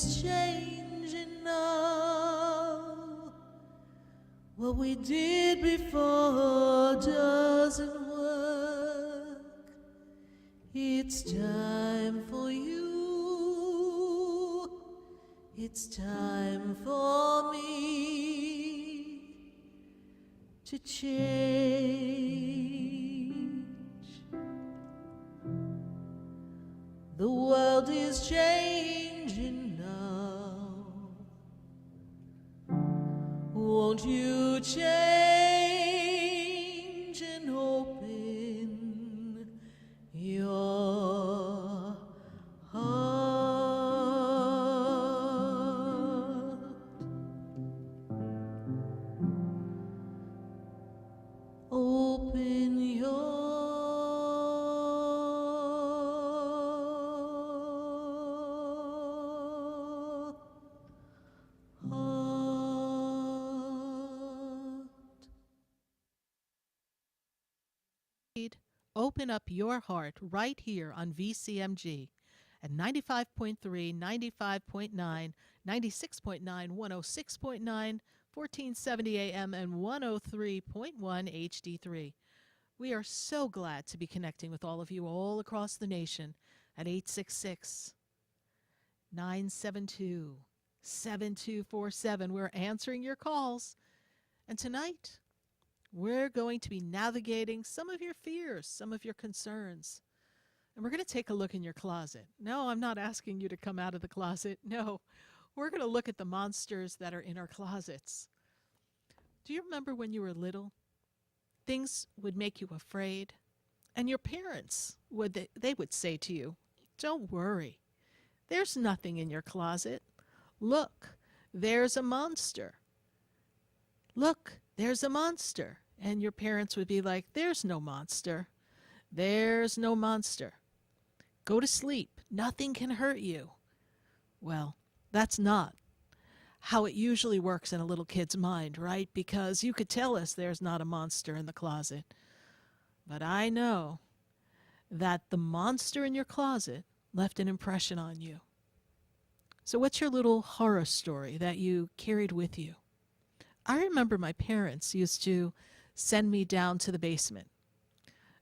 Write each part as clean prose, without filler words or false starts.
is changing now. What we did before doesn't work. It's time for you. It's time for me to change. The world is changing now. Won't you change and open your heart? Open your Open up your heart right here on VCMG at 95.3, 95.9, 96.9, 106.9, 1470 AM, and 103.1 HD3. We are so glad to be connecting with all of you all across the nation at 866 972 7247. We're answering your calls. And tonight, we're going to be navigating some of your fears, some of your concerns. And we're going to take a look in your closet. No, I'm not asking you to come out of the closet. No, we're going to look at the monsters that are in our closets. Do you remember when you were little? Things would make you afraid. And your parents, they would say to you, don't worry. There's nothing in your closet. Look, there's a monster. Look, there's a monster. And your parents would be like, there's no monster. There's no monster. Go to sleep. Nothing can hurt you. Well, that's not how it usually works in a little kid's mind, right? Because you could tell us there's not a monster in the closet. But I know that the monster in your closet left an impression on you. So what's your little horror story that you carried with you? I remember my parents used to send me down to the basement.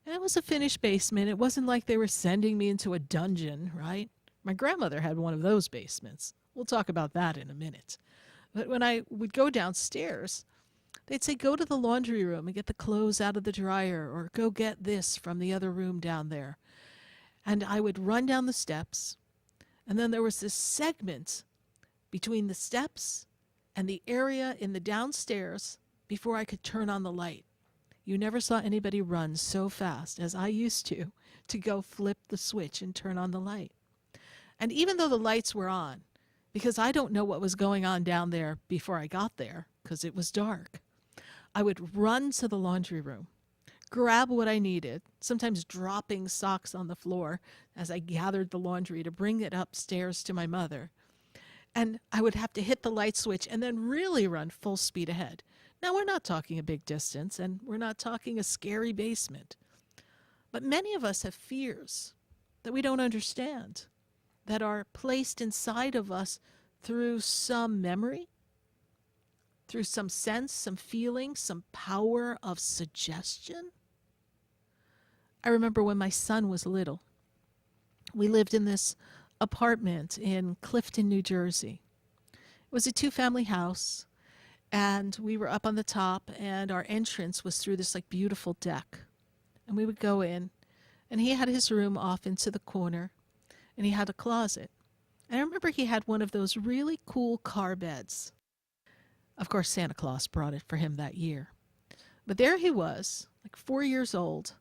And it was a finished basement. It wasn't like they were sending me into a dungeon, right? My grandmother had one of those basements. We'll talk about that in a minute. But when I would go downstairs, they'd say, go to the laundry room and get the clothes out of the dryer, or go get this from the other room down there. And I would run down the steps, and then there was this segment between the steps and the area in the downstairs before I could turn on the light. You never saw anybody run so fast as I used to go flip the switch and turn on the light. And even though the lights were on, because I don't know what was going on down there before I got there, because it was dark, I would run to the laundry room, grab what I needed, sometimes dropping socks on the floor as I gathered the laundry to bring it upstairs to my mother. And I would have to hit the light switch and then really run full speed ahead. Now, we're not talking a big distance, and we're not talking a scary basement. But many of us have fears that we don't understand, that are placed inside of us through some memory, through some sense, some feeling, some power of suggestion. I remember when my son was little, we lived in this apartment in Clifton, New Jersey. It was a two-family house, and we were up on the top, and our entrance was through this like beautiful deck. And we would go in, and he had his room off into the corner, and he had a closet. And I remember he had one of those really cool car beds. Of course, Santa Claus brought it for him that year. But there he was, like 4 years old,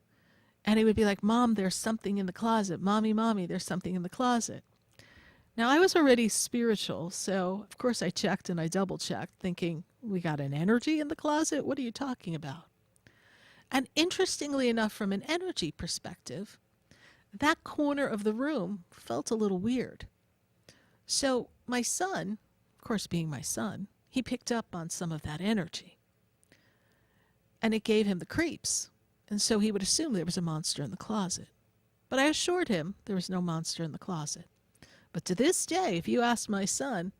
and he would be like, Mom, there's something in the closet. Mommy, there's something in the closet. Now, I was already spiritual, so of course I checked and I double-checked, thinking, we got an energy in the closet? What are you talking about? And interestingly enough, from an energy perspective, that corner of the room felt a little weird. So my son, of course being my son, he picked up on some of that energy. And it gave him the creeps. And so he would assume there was a monster in the closet. But I assured him there was no monster in the closet. But to this day, if you ask my son,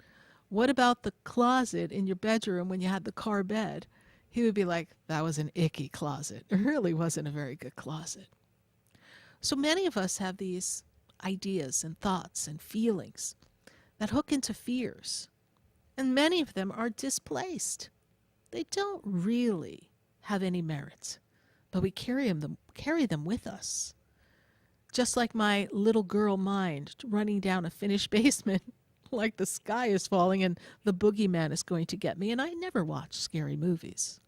what about the closet in your bedroom when you had the car bed? He would be like, that was an icky closet. It really wasn't a very good closet. So many of us have these ideas and thoughts and feelings that hook into fears, and many of them are displaced. They don't really have any merit, but we carry them with us. Just like my little girl mind running down a finished basement like the sky is falling and the boogeyman is going to get me, and I never watch scary movies.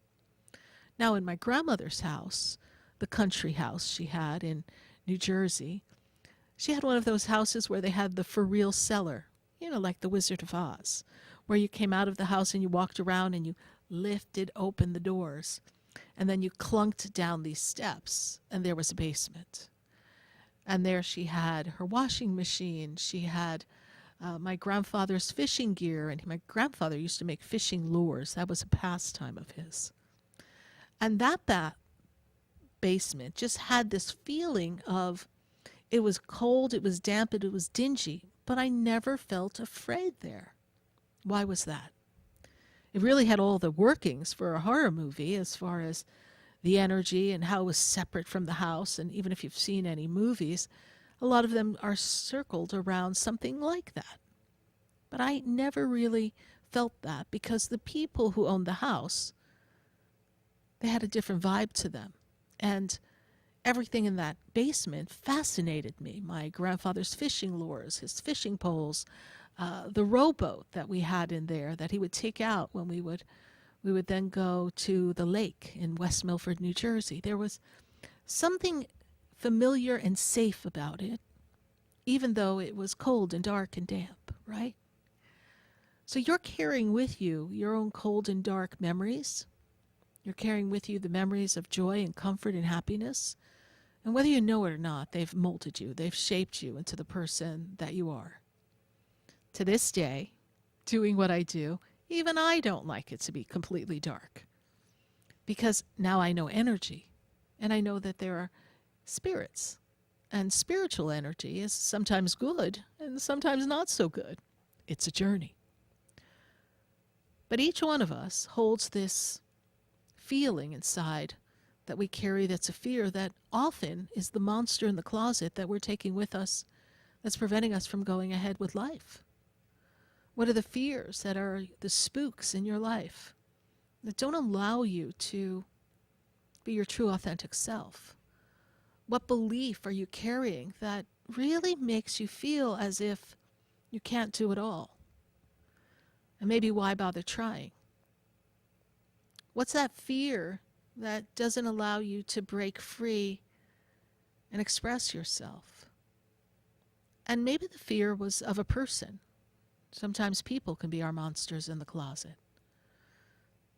Now, in my grandmother's house, the country house she had in New Jersey, she had one of those houses where they had the for real cellar, like the Wizard of Oz, where you came out of the house and you walked around and you lifted open the doors, and then you clunked down these steps, and there was a basement. And there she had her washing machine. She had my grandfather's fishing gear, and my grandfather used to make fishing lures. That was a pastime of his. And that basement just had this feeling of it was cold, it was damp, it was dingy, but I never felt afraid there. Why was that? It really had all the workings for a horror movie as far as the energy and how it was separate from the house. And even if you've seen any movies, a lot of them are circled around something like that. But I never really felt that because the people who owned the house, they had a different vibe to them. And everything in that basement fascinated me. My grandfather's fishing lures, his fishing poles, the rowboat that we had in there that he would take out when we would then go to the lake in West Milford, New Jersey. There was something familiar and safe about it, even though it was cold and dark and damp, right? So you're carrying with you your own cold and dark memories. You're carrying with you the memories of joy and comfort and happiness. And whether you know it or not, they've molded you. They've shaped you into the person that you are. To this day, doing what I do, even I don't like it to be completely dark. Because now I know energy. And I know that there are spirits. And spiritual energy is sometimes good and sometimes not so good. It's a journey. But each one of us holds this feeling inside that we carry that's a fear that often is the monster in the closet that we're taking with us that's preventing us from going ahead with life. What are the fears that are the spooks in your life that don't allow you to be your true authentic self? What belief are you carrying that really makes you feel as if you can't do it all? And maybe why bother trying? What's that fear that doesn't allow you to break free and express yourself? And maybe the fear was of a person. Sometimes people can be our monsters in the closet.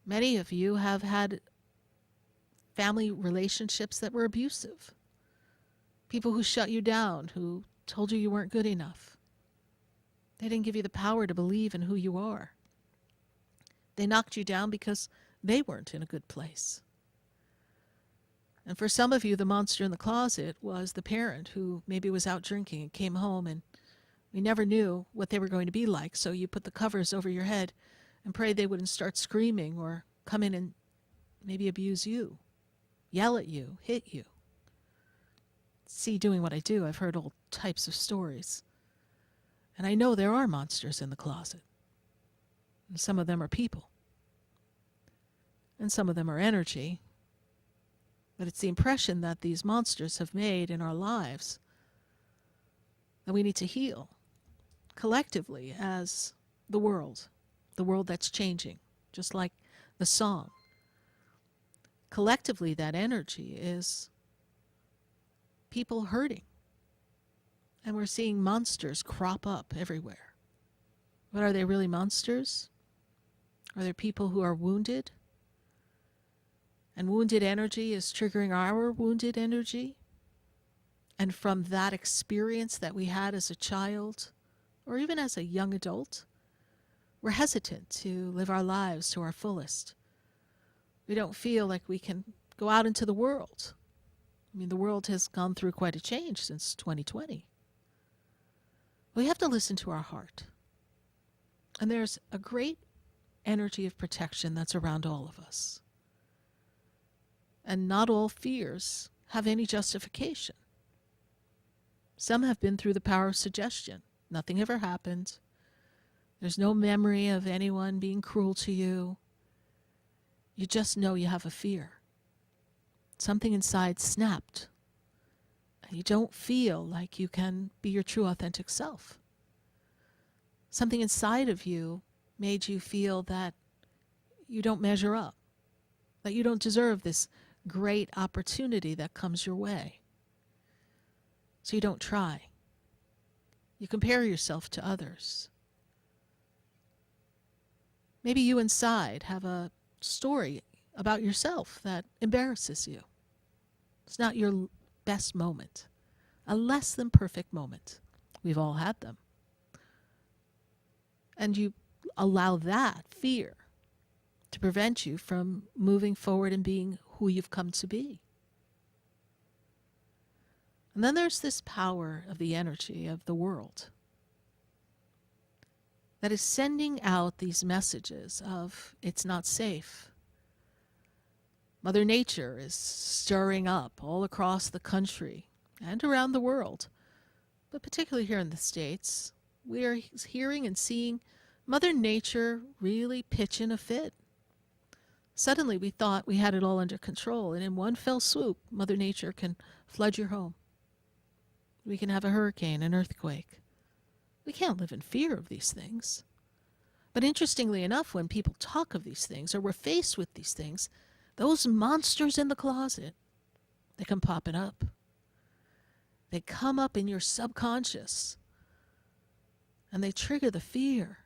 Many of you have had family relationships that were abusive. People who shut you down, who told you you weren't good enough. They didn't give you the power to believe in who you are. They knocked you down because they weren't in a good place. And for some of you, the monster in the closet was the parent who maybe was out drinking and came home, and we never knew what they were going to be like, so you put the covers over your head and prayed they wouldn't start screaming or come in and maybe abuse you, yell at you, hit you. See, doing what I do, I've heard all types of stories. And I know there are monsters in the closet. And some of them are people. And some of them are energy. But it's the impression that these monsters have made in our lives that we need to heal collectively as the world that's changing, just like the song. Collectively, that energy is people hurting. And we're seeing monsters crop up everywhere. But are they really monsters? Are there people who are wounded? And wounded energy is triggering our wounded energy? And from that experience that we had as a child, or even as a young adult, we're hesitant to live our lives to our fullest. We don't feel like we can go out into the world. I mean, the world has gone through quite a change since 2020. We have to listen to our heart. And there's a great energy of protection that's around all of us. And not all fears have any justification. Some have been through the power of suggestion. Nothing ever happened. There's no memory of anyone being cruel to you. You just know you have a fear. Something inside snapped. And you don't feel like you can be your true authentic self. Something inside of you made you feel that you don't measure up, that you don't deserve this great opportunity that comes your way. So you don't try. You compare yourself to others. Maybe you inside have a story about yourself that embarrasses you. It's not your best moment, a less than perfect moment. We've all had them. And you allow that fear to prevent you from moving forward and being who you've come to be. And then there's this power of the energy of the world that is sending out these messages of it's not safe. Mother Nature is stirring up all across the country and around the world, but particularly here in the States, we are hearing and seeing Mother Nature really pitch in a fit. Suddenly we thought we had it all under control, and in one fell swoop, Mother Nature can flood your home. We can have a hurricane, an earthquake. We can't live in fear of these things. But interestingly enough, when people talk of these things or we're faced with these things, those monsters in the closet, they come popping up. They come up in your subconscious and they trigger the fear.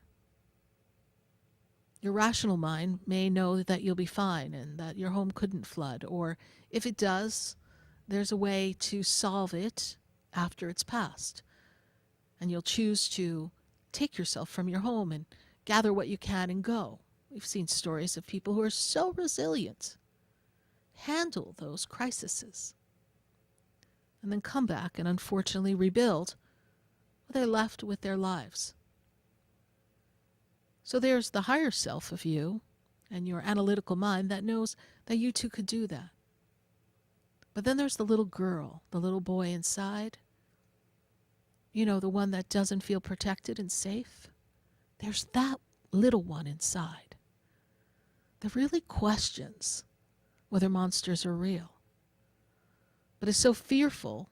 Your rational mind may know that you'll be fine and that your home couldn't flood, or if it does, there's a way to solve it after it's passed. And you'll choose to take yourself from your home and gather what you can and go. We've seen stories of people who are so resilient, handle those crises, and then come back and unfortunately rebuild, but they're left with their lives. So there's the higher self of you and your analytical mind that knows that you too could do that. But then there's the little girl, the little boy inside, the one that doesn't feel protected and safe. There's that little one inside that really questions whether monsters are real, but is so fearful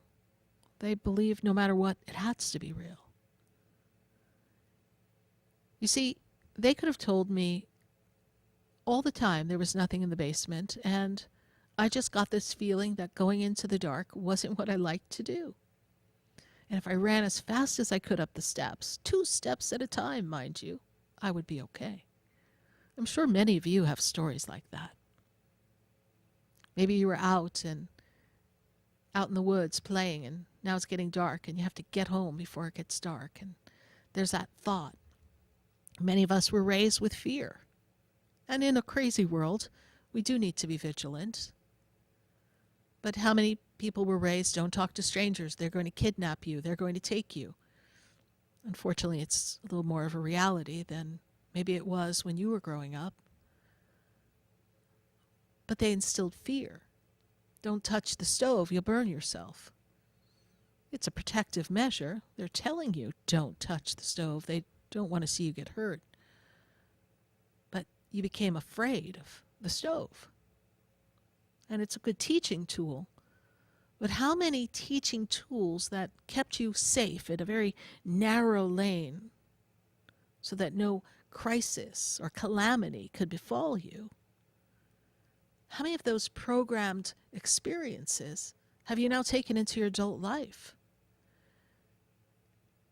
they believe no matter what, it has to be real. You see, they could have told me all the time there was nothing in the basement, and I just got this feeling that going into the dark wasn't what I liked to do. And if I ran as fast as I could up the steps, 2 steps at a time, mind you, I would be okay. I'm sure many of you have stories like that. Maybe you were out in the woods playing, and now it's getting dark, and you have to get home before it gets dark. And there's that thought. Many of us were raised with fear. And in a crazy world, we do need to be vigilant. But how many people were raised, don't talk to strangers, they're going to kidnap you, they're going to take you? Unfortunately, it's a little more of a reality than maybe it was when you were growing up. But they instilled fear. Don't touch the stove, you'll burn yourself. It's a protective measure. They're telling you, don't touch the stove. They don't want to see you get hurt. But you became afraid of the stove. And it's a good teaching tool. But how many teaching tools that kept you safe in a very narrow lane so that no crisis or calamity could befall you? How many of those programmed experiences have you now taken into your adult life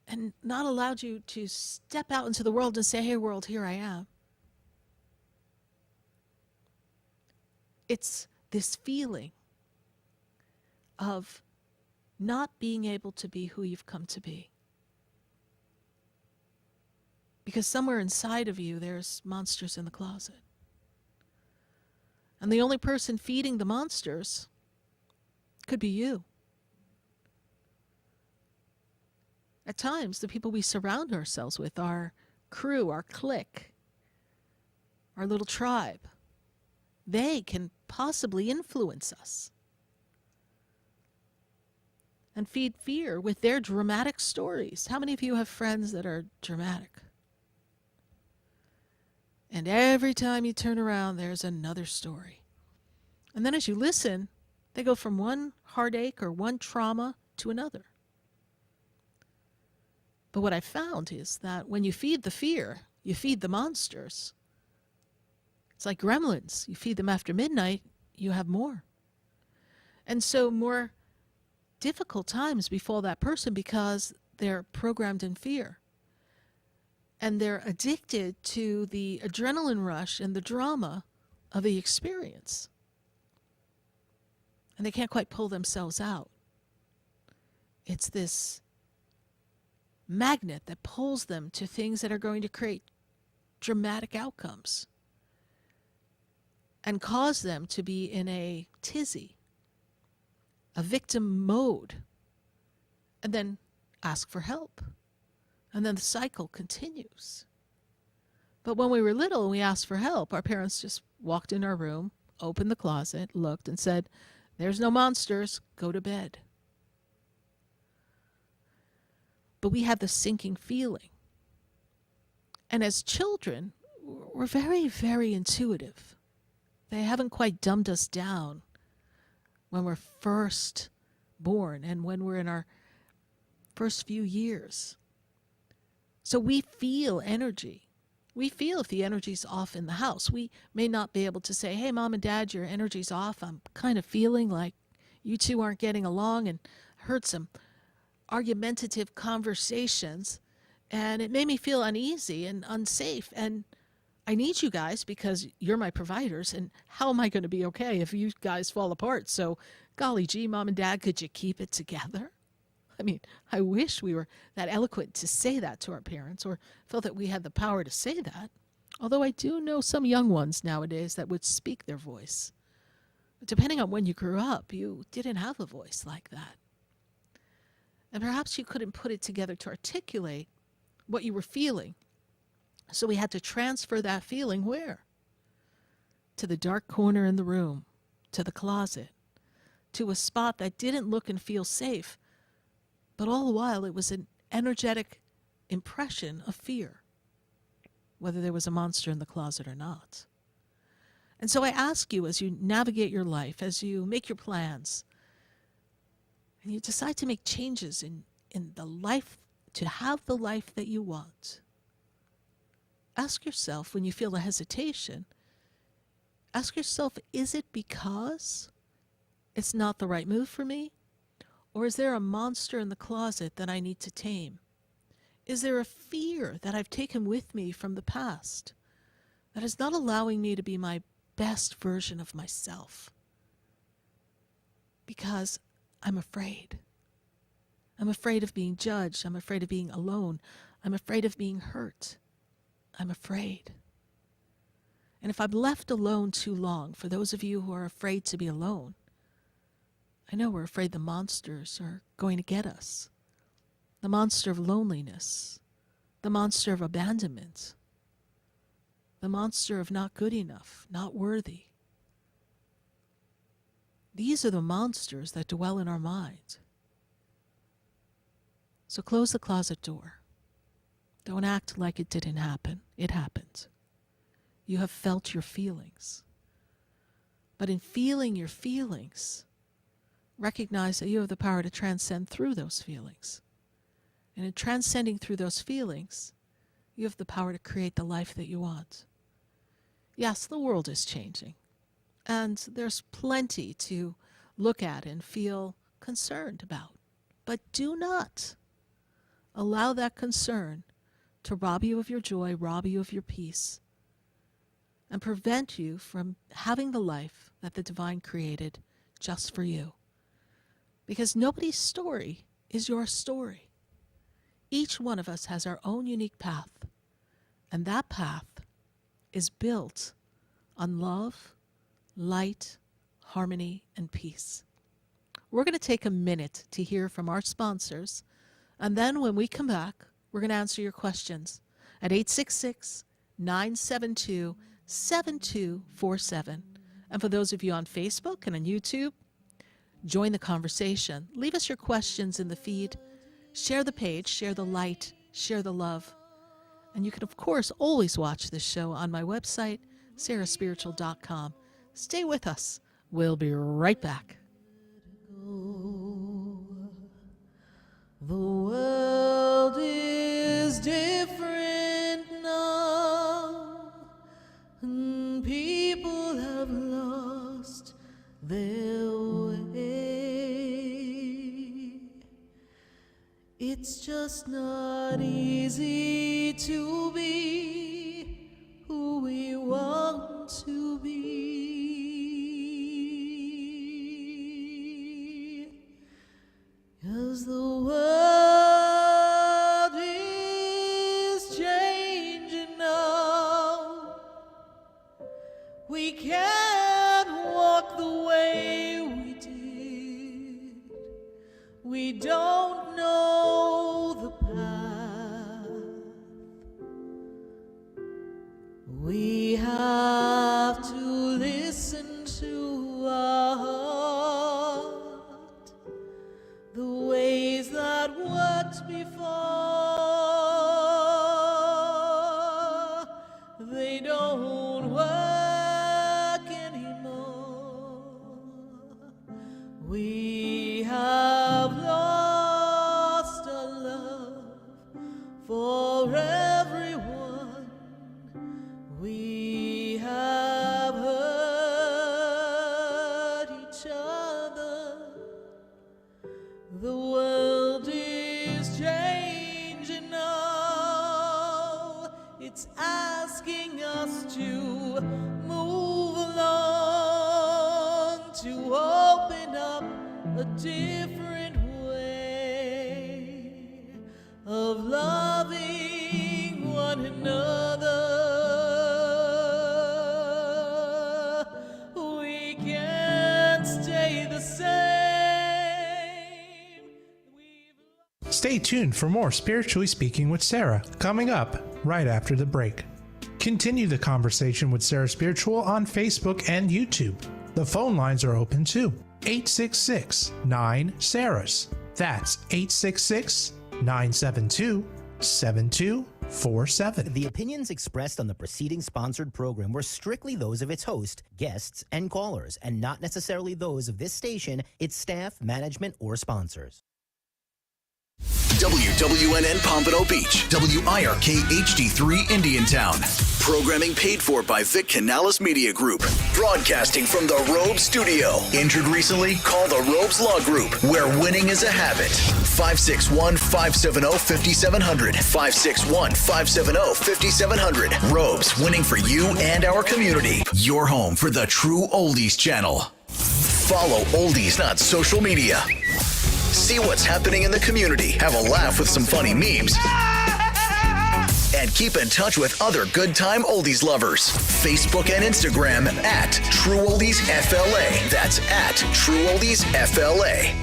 and not allowed you to step out into the world and say, hey, world, here I am? It's this feeling of not being able to be who you've come to be. Because somewhere inside of you, there's monsters in the closet. And the only person feeding the monsters could be you. At times, the people we surround ourselves with, our crew, our clique, our little tribe, they can possibly influence us and feed fear with their dramatic stories. How many of you have friends that are dramatic? And every time you turn around, there's another story. And then as you listen, they go from one heartache or one trauma to another. But what I found is that when you feed the fear, you feed the monsters. It's like gremlins. You feed them after midnight, you have more. And so more difficult times befall that person because they're programmed in fear. And they're addicted to the adrenaline rush and the drama of the experience. And they can't quite pull themselves out. It's this magnet that pulls them to things that are going to create dramatic outcomes and cause them to be in a tizzy, a victim mode, and then ask for help. And then the cycle continues. But when we were little and we asked for help, our parents just walked in our room, opened the closet, looked, and said, "There's no monsters, go to bed." But we had the sinking feeling. And as children, we're very, very intuitive. They haven't quite dumbed us down when we're first born and when we're in our first few years. So we feel energy. We feel if the energy's off in the house. We may not be able to say, "Hey, Mom and Dad, your energy's off. I'm kind of feeling like you two aren't getting along," and heard some argumentative conversations, and it made me feel uneasy and unsafe. And I need you guys because you're my providers, and how am I going to be okay if you guys fall apart? So, golly gee, Mom and Dad, could you keep it together? I mean, I wish we were that eloquent to say that to our parents or felt that we had the power to say that. Although I do know some young ones nowadays that would speak their voice. But depending on when you grew up, you didn't have a voice like that. And perhaps you couldn't put it together to articulate what you were feeling. So we had to transfer that feeling where? To the dark corner in the room, to the closet, to a spot that didn't look and feel safe. But all the while, it was an energetic impression of fear, whether there was a monster in the closet or not. And so I ask you, as you navigate your life, as you make your plans, and you decide to make changes in the life, to have the life that you want, ask yourself when you feel a hesitation, ask yourself, is it because it's not the right move for me? Or is there a monster in the closet that I need to tame? Is there a fear that I've taken with me from the past that is not allowing me to be my best version of myself? Because I'm afraid. I'm afraid of being judged. I'm afraid of being alone. I'm afraid of being hurt. I'm afraid. And if I'm left alone too long, for those of you who are afraid to be alone, I know we're afraid the monsters are going to get us. The monster of loneliness, the monster of abandonment, the monster of not good enough, not worthy. These are the monsters that dwell in our mind. So close the closet door. Don't act like it didn't happen. It happened. You have felt your feelings. But in feeling your feelings, recognize that you have the power to transcend through those feelings. And in transcending through those feelings, you have the power to create the life that you want. Yes, the world is changing. And there's plenty to look at and feel concerned about. But do not allow that concern to rob you of your joy, rob you of your peace, and prevent you from having the life that the divine created just for you. Because nobody's story is your story. Each one of us has our own unique path, and that path is built on love, light, harmony, and peace. We're going to take a minute to hear from our sponsors, And then when we come back, we're going to answer your questions at 866-972-7247. And for those of you on Facebook and on YouTube, join the conversation. Leave us your questions in the feed. Share the page, share the light, share the love. And you can, of course, always watch this show on my website, sarahspiritual.com. Stay with us. We'll be right back. The world is different now, and people have lost their way. It's just not easy to be who we want to be. 'Cause the world is changing now. We can't walk the way we did. We don't know the path. We have to listen to our heart. The ways that worked before, they don't work anymore. We have lost our love for everyone. We have hurt each other. The world is changing now. It's asking us to move along, to open up a different way of loving one another. We can't stay the same. Stay tuned for more Spiritually Speaking with Sarah, coming up right after the break. Continue the conversation with Sarah Spiritual on Facebook and YouTube. The phone lines are open too. 866-9-SARAHS. That's 866-972-7247. The opinions expressed on the preceding sponsored program were strictly those of its host, guests, and callers, and not necessarily those of this station, its staff, management, or sponsors. WWNN Pompano Beach, WIRK HD3 Indiantown. Programming paid for by Vic Canales Media Group. Broadcasting from the Robes Studio. Injured recently? Call the Robes Law Group, where winning is a habit. 561-570-5700. 561-570-5700. Robes, winning for you and our community. Your home for the True Oldies channel. Follow Oldies on social media. See what's happening in the community. Have a laugh with some funny memes. And keep in touch with other good time oldies lovers. Facebook and Instagram at True Oldies FLA. That's at True Oldies FLA.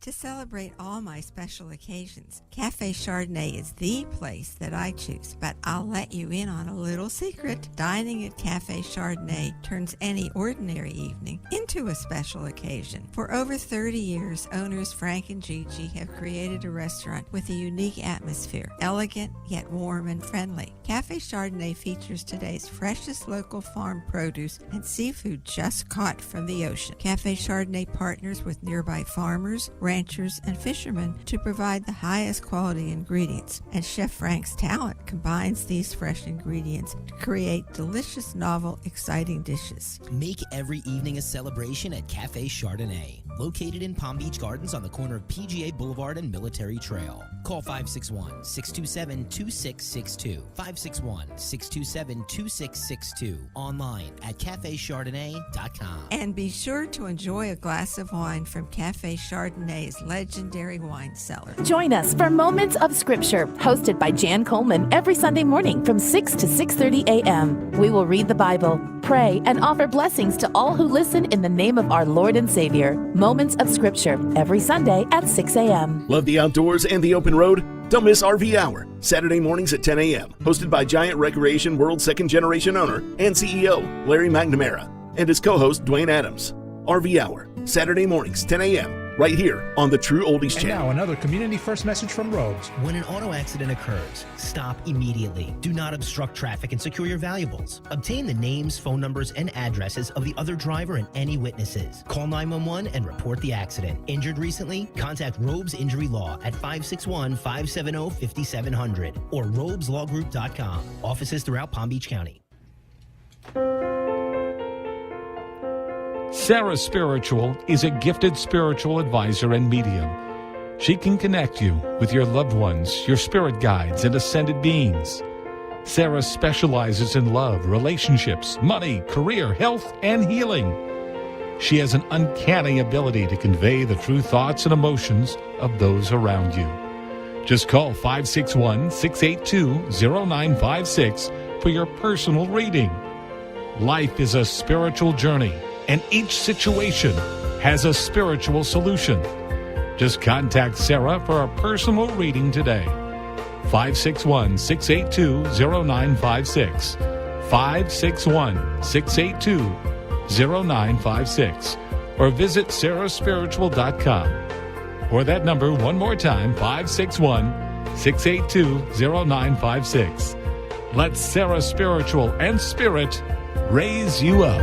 To celebrate all my special occasions, Cafe Chardonnay is the place that I choose. But I'll let you in on a little secret. Dining at Cafe Chardonnay turns any ordinary evening into a special occasion. For over 30 years, owners Frank and Gigi have created a restaurant with a unique atmosphere, elegant yet warm and friendly. Cafe Chardonnay features today's freshest local farm produce and seafood just caught from the ocean. Cafe Chardonnay partners with nearby farmers, ranchers, and fishermen to provide the highest quality ingredients, and Chef Frank's talent combines these fresh ingredients to create delicious, novel, exciting dishes. Make every evening a celebration at Cafe Chardonnay, located in Palm Beach Gardens on the corner of PGA Boulevard and Military Trail. Call 561-627-2662, 561-627-2662, online at cafechardonnay.com. And be sure to enjoy a glass of wine from Cafe Chardonnay's legendary wine cellar. Join us for Moments of Scripture, hosted by Jan Coleman every Sunday morning from 6 to 6:30 a.m. We will read the Bible, pray, and offer blessings to all who listen in the name of our Lord and Savior. Moments of Scripture every Sunday at 6 a.m. Love the outdoors and the open road? Don't miss RV Hour, Saturday mornings at 10 a.m., hosted by Giant Recreation World second generation owner and CEO Larry McNamara and his co-host Dwayne Adams. RV Hour, Saturday mornings, 10 a.m., right here on the True Oldies And channel. now another community first message from Robes. When an auto accident occurs, stop immediately. Do not obstruct traffic and secure your valuables. Obtain the names, phone numbers, and addresses of the other driver and any witnesses. Call 911 and report the accident. Injured recently? Contact Robes Injury Law at 561-570-5700 or robeslawgroup.com. Offices throughout Palm Beach County. Sarah Spiritual is a gifted spiritual advisor and medium. She can connect you with your loved ones, your spirit guides, and ascended beings. Sarah specializes in love, relationships, money, career, health, and healing. She has an uncanny ability to convey the true thoughts and emotions of those around you. Just call 561-682-0956 for your personal reading. Life is a spiritual journey, and each situation has a spiritual solution. Just contact Sarah for a personal reading today. 561-682-0956. 561-682-0956. Or visit sarahspiritual.com. Or that number one more time, 561-682-0956. Let Sarah Spiritual and Spirit raise you up.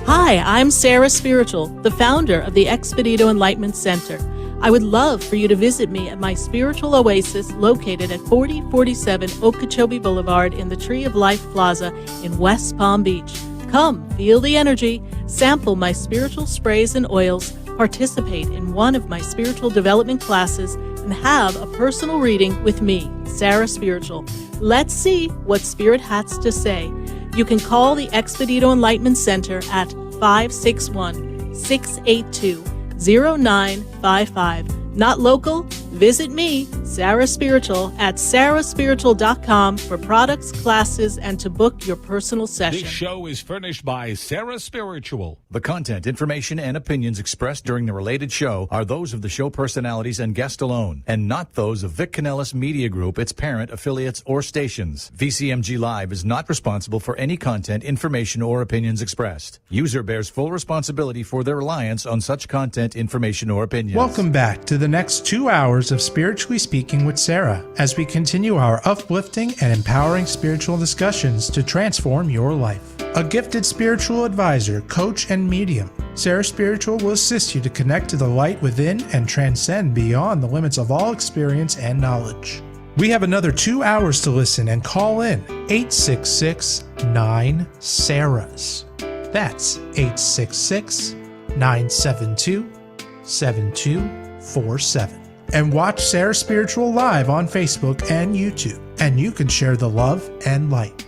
Hi, I'm Sarah Spiritual, the founder of the Expedito Enlightenment Center. I would love for you to visit me at my spiritual oasis located at 4047 Okeechobee Boulevard in the Tree of Life Plaza in West Palm Beach. Come, feel the energy, sample my spiritual sprays and oils, participate in one of my spiritual development classes, and have a personal reading with me, Sarah Spiritual. Let's see what Spirit has to say. You can call the Expedito Enlightenment Center at 561-682-0955. Not local? Visit me, Sarah Spiritual, at sarahspiritual.com for products, classes, and to book your personal session. This show is furnished by Sarah Spiritual. The content, information, and opinions expressed during the related show are those of the show personalities and guest alone, and not those of Vic Canellis Media Group, its parent, affiliates, or stations. VCMG Live is not responsible for any content, information, or opinions expressed. User bears full responsibility for their reliance on such content, information, or opinions. Welcome back to the next 2 hours of Spiritually Speaking with Sarah as we continue our uplifting and empowering spiritual discussions to transform your life. A gifted spiritual advisor, coach, and medium, Sarah Spiritual will assist you to connect to the light within and transcend beyond the limits of all experience and knowledge. We have another 2 hours to listen and call in 866-9-SARAHs. That's 866-972-7247. And watch Sarah Spiritual live on Facebook and YouTube, and you can share the love and light.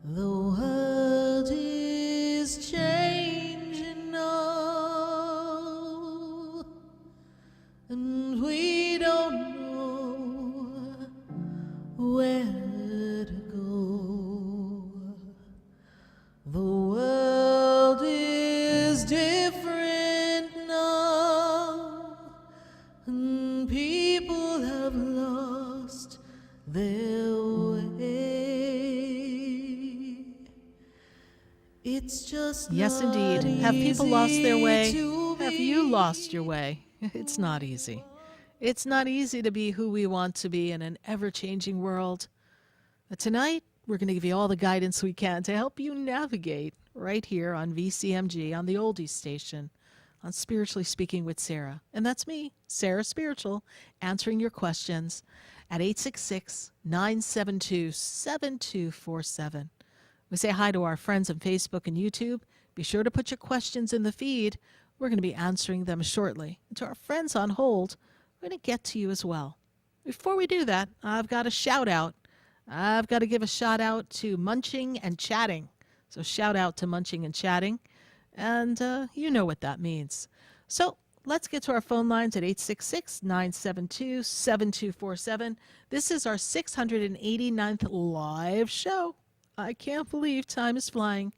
The world is changing now, and we don't know where to go. The world is different now, and people have lost their way. It's just Yes, not indeed. Have people lost their way? easy to Have be. you lost your way? It's not easy. It's not easy to be who we want to be in an ever-changing world. But tonight, we're going to give you all the guidance we can to help you navigate right here on VCMG, on the Oldies station, on Spiritually Speaking with Sarah. And that's me, Sarah Spiritual, answering your questions. at 866-972-7247. We say hi to our friends on Facebook and YouTube. Be sure to put your questions in the feed. We're going to be answering them shortly. And to our friends on hold, we're going to get to you as well. Before we do that, I've got a shout out. I've got to give a shout out to Munching and Chatting. So shout out to Munching and Chatting. And you know what that means. So let's get to our phone lines at 866-972-7247. This is our 689th live show. I can't believe time is flying.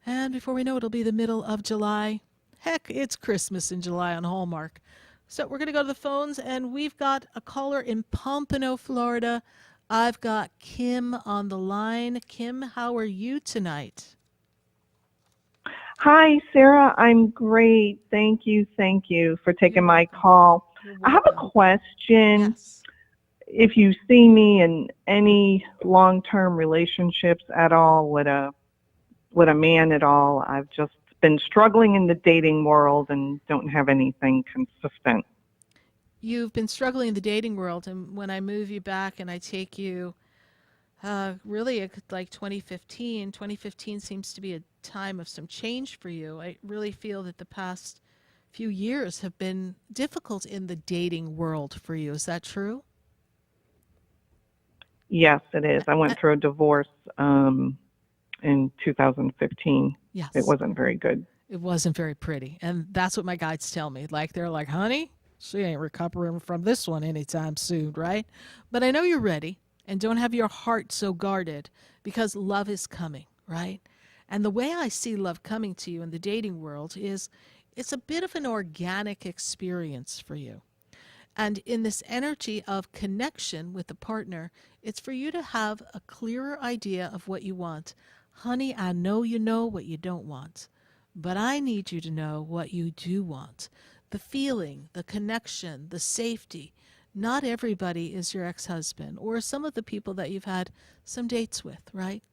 And before we know it, it'll be the middle of July. Heck, it's Christmas in July on Hallmark. So we're going to go to the phones, and we've got a caller in Pompano, Florida. I've got Kim on the line. Kim, how are you tonight? Hi, Sarah. I'm great. Thank you for taking my call. I have a question. Yes. If you see me in any long-term relationships at all with a man at all, I've just been struggling in the dating world and don't have anything consistent. You've been struggling in the dating world, and when I move you back and I take you really like 2015, 2015 seems to be a time of some change for you. I really feel that the past few years have been difficult in the dating world for you. Is that true? Yes, it is. I went through a divorce in 2015. Yes. It wasn't very good. It wasn't very pretty. And that's what my guides tell me. Like, they're like, honey, she ain't recovering from this one anytime soon, right? But I know you're ready, and don't have your heart so guarded, because love is coming, right? And the way I see love coming to you in the dating world is it's a bit of an organic experience for you. And in this energy of connection with the partner, it's for you to have a clearer idea of what you want. Honey, I know you know what you don't want, but I need you to know what you do want. The feeling, the connection, the safety. Not everybody is your ex-husband or some of the people that you've had some dates with, right?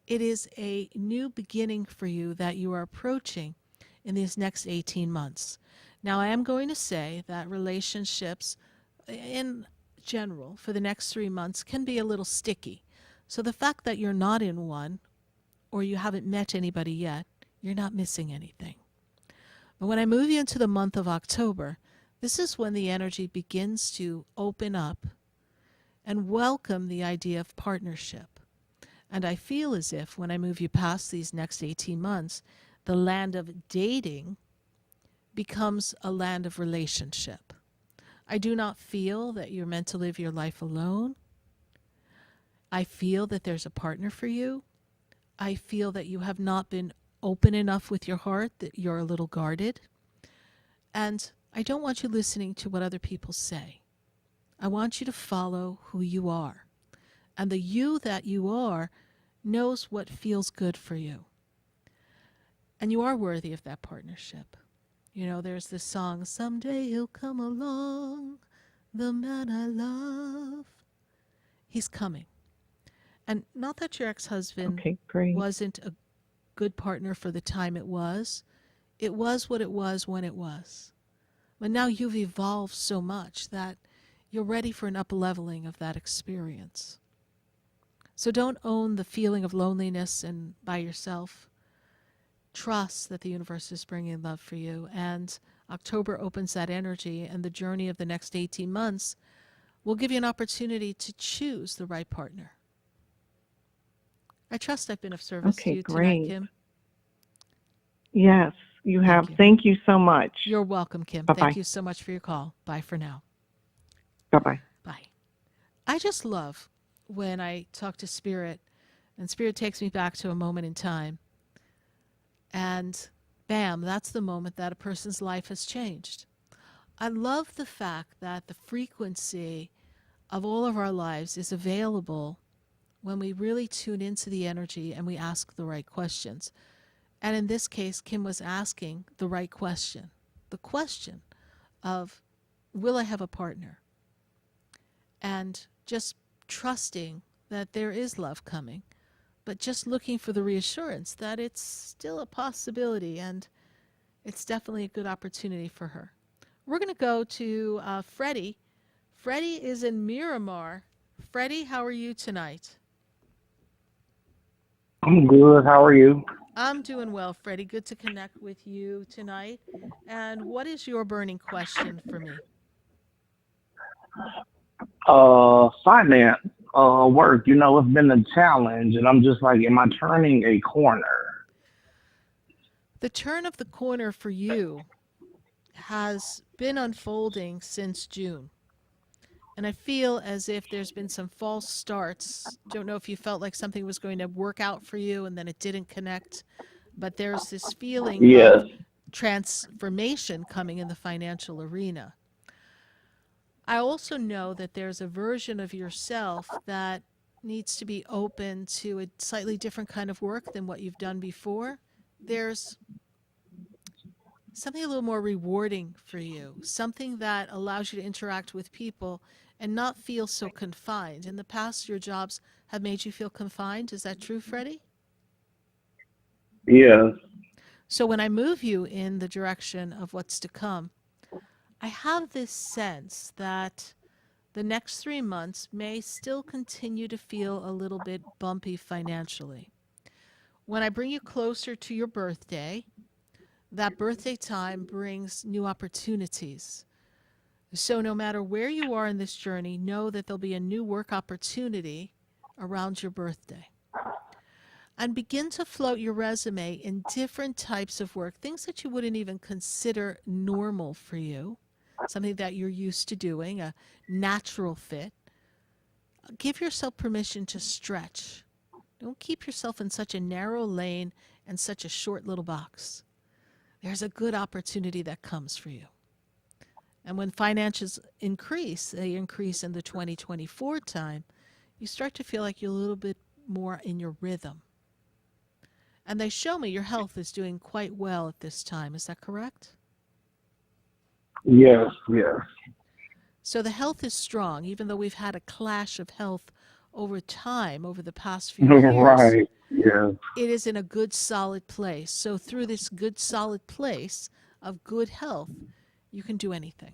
It is a new beginning for you that you are approaching in these next 18 months. Now, I am going to say that relationships in general for the next 3 months can be a little sticky. So the fact that you're not in one or you haven't met anybody yet, you're not missing anything. But when I move you into the month of October, this is when the energy begins to open up and welcome the idea of partnership. And I feel as if when I move you past these next 18 months, the land of dating becomes a land of relationship. I do not feel that you're meant to live your life alone. I feel that there's a partner for you. I feel that you have not been open enough with your heart, that you're a little guarded. And I don't want you listening to what other people say. I want you to follow who you are. And the you that you are knows what feels good for you. And you are worthy of that partnership. You know, there's this song, someday he'll come along, the man I love. He's coming. And not that your ex-husband wasn't a good partner for the time it was. It was what it was when it was. But now you've evolved so much that you're ready for an up-leveling of that experience. So don't own the feeling of loneliness and by yourself. Trust that the universe is bringing love for you. And October opens that energy, and the journey of the next 18 months will give you an opportunity to choose the right partner. I trust I've been of service to you tonight, Kim. Yes, you have. Thank you so much. You're welcome, Kim. Bye-bye. Thank you so much for your call. Bye for now. Bye-bye. Bye. I just love when I talk to Spirit, and Spirit takes me back to a moment in time. And bam, that's the moment that a person's life has changed. I love the fact that the frequency of all of our lives is available when we really tune into the energy and we ask the right questions. And in this case, Kim was asking the right question. The question of, will I have a partner? And just trusting that there is love coming, but just looking for the reassurance that it's still a possibility, and it's definitely a good opportunity for her. We're going to go to Freddie Freddie is in Miramar. Freddie, how are you tonight? I'm good. How are you? I'm doing well, Freddie. Good to connect with you tonight. And what is your burning question for me? Finance, work. You know, it's been a challenge, and I'm just like, am I turning a corner? The turn of the corner for you has been unfolding since June. And I feel as if there's been some false starts. Don't know if you felt like something was going to work out for you and then it didn't connect. But there's this feeling of Yes. transformation coming in the financial arena. I also know that there's a version of yourself that needs to be open to a slightly different kind of work than what you've done before. There's something a little more rewarding for you, something that allows you to interact with people and not feel so confined. In the past, your jobs have made you feel confined. Is that true, Freddie? Yes. So when I move you in the direction of what's to come, I have this sense that the next 3 months may still continue to feel a little bit bumpy financially. When I bring you closer to your birthday, that birthday time brings new opportunities. So no matter where you are in this journey, know that there'll be a new work opportunity around your birthday. And begin to float your resume in different types of work, things that you wouldn't even consider normal for you, something that you're used to doing, a natural fit. Give yourself permission to stretch. Don't keep yourself in such a narrow lane and such a short little box. There's a good opportunity that comes for you. And when finances increase, they increase in the 2024 time, you start to feel like you're a little bit more in your rhythm. And they show me your health is doing quite well at this time. Is that correct? Yes. Yes. So the health is strong, even though we've had a clash of health over time, over the past few years. Right. Yes. It is in a good, solid place. So through this good, solid place of good health, you can do anything.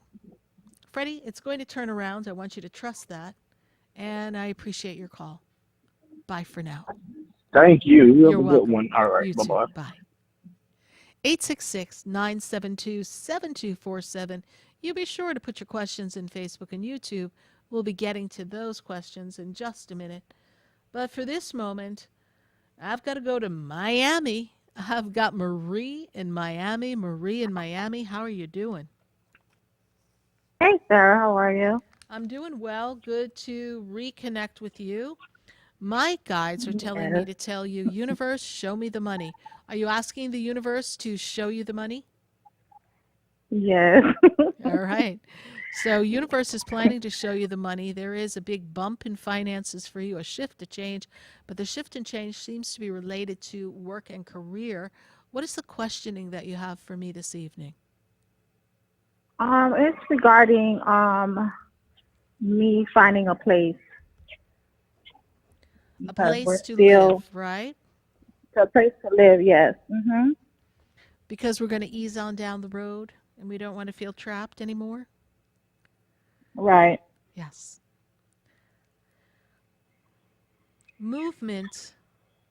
Freddie, it's going to turn around. I want you to trust that. And I appreciate your call. Bye for now. Thank you. You have You're a good welcome. one. All right. You Bye too. bye. Bye. 866-972-7247. You be sure to put your questions in Facebook and YouTube. We'll be getting to those questions in just a minute. But for this moment, I've got to go to Miami. I've got Marie in Miami. Marie in Miami, how are you doing? Hey, Sarah, how are you? I'm doing well. Good to reconnect with you. My guides are telling me Yes. to tell you, universe, show me the money. Are you asking the universe to show you the money? Yes. All right. So universe is planning to show you the money. There is a big bump in finances for you, a shift, a change, but the shift and change seems to be related to work and career. What is the questioning that you have for me this evening? It's regarding me finding a place A because we're place to still live, right? a place to live. Yes. Mhm. Because we're going to ease on down the road and we don't want to feel trapped anymore? Right. Yes. Movement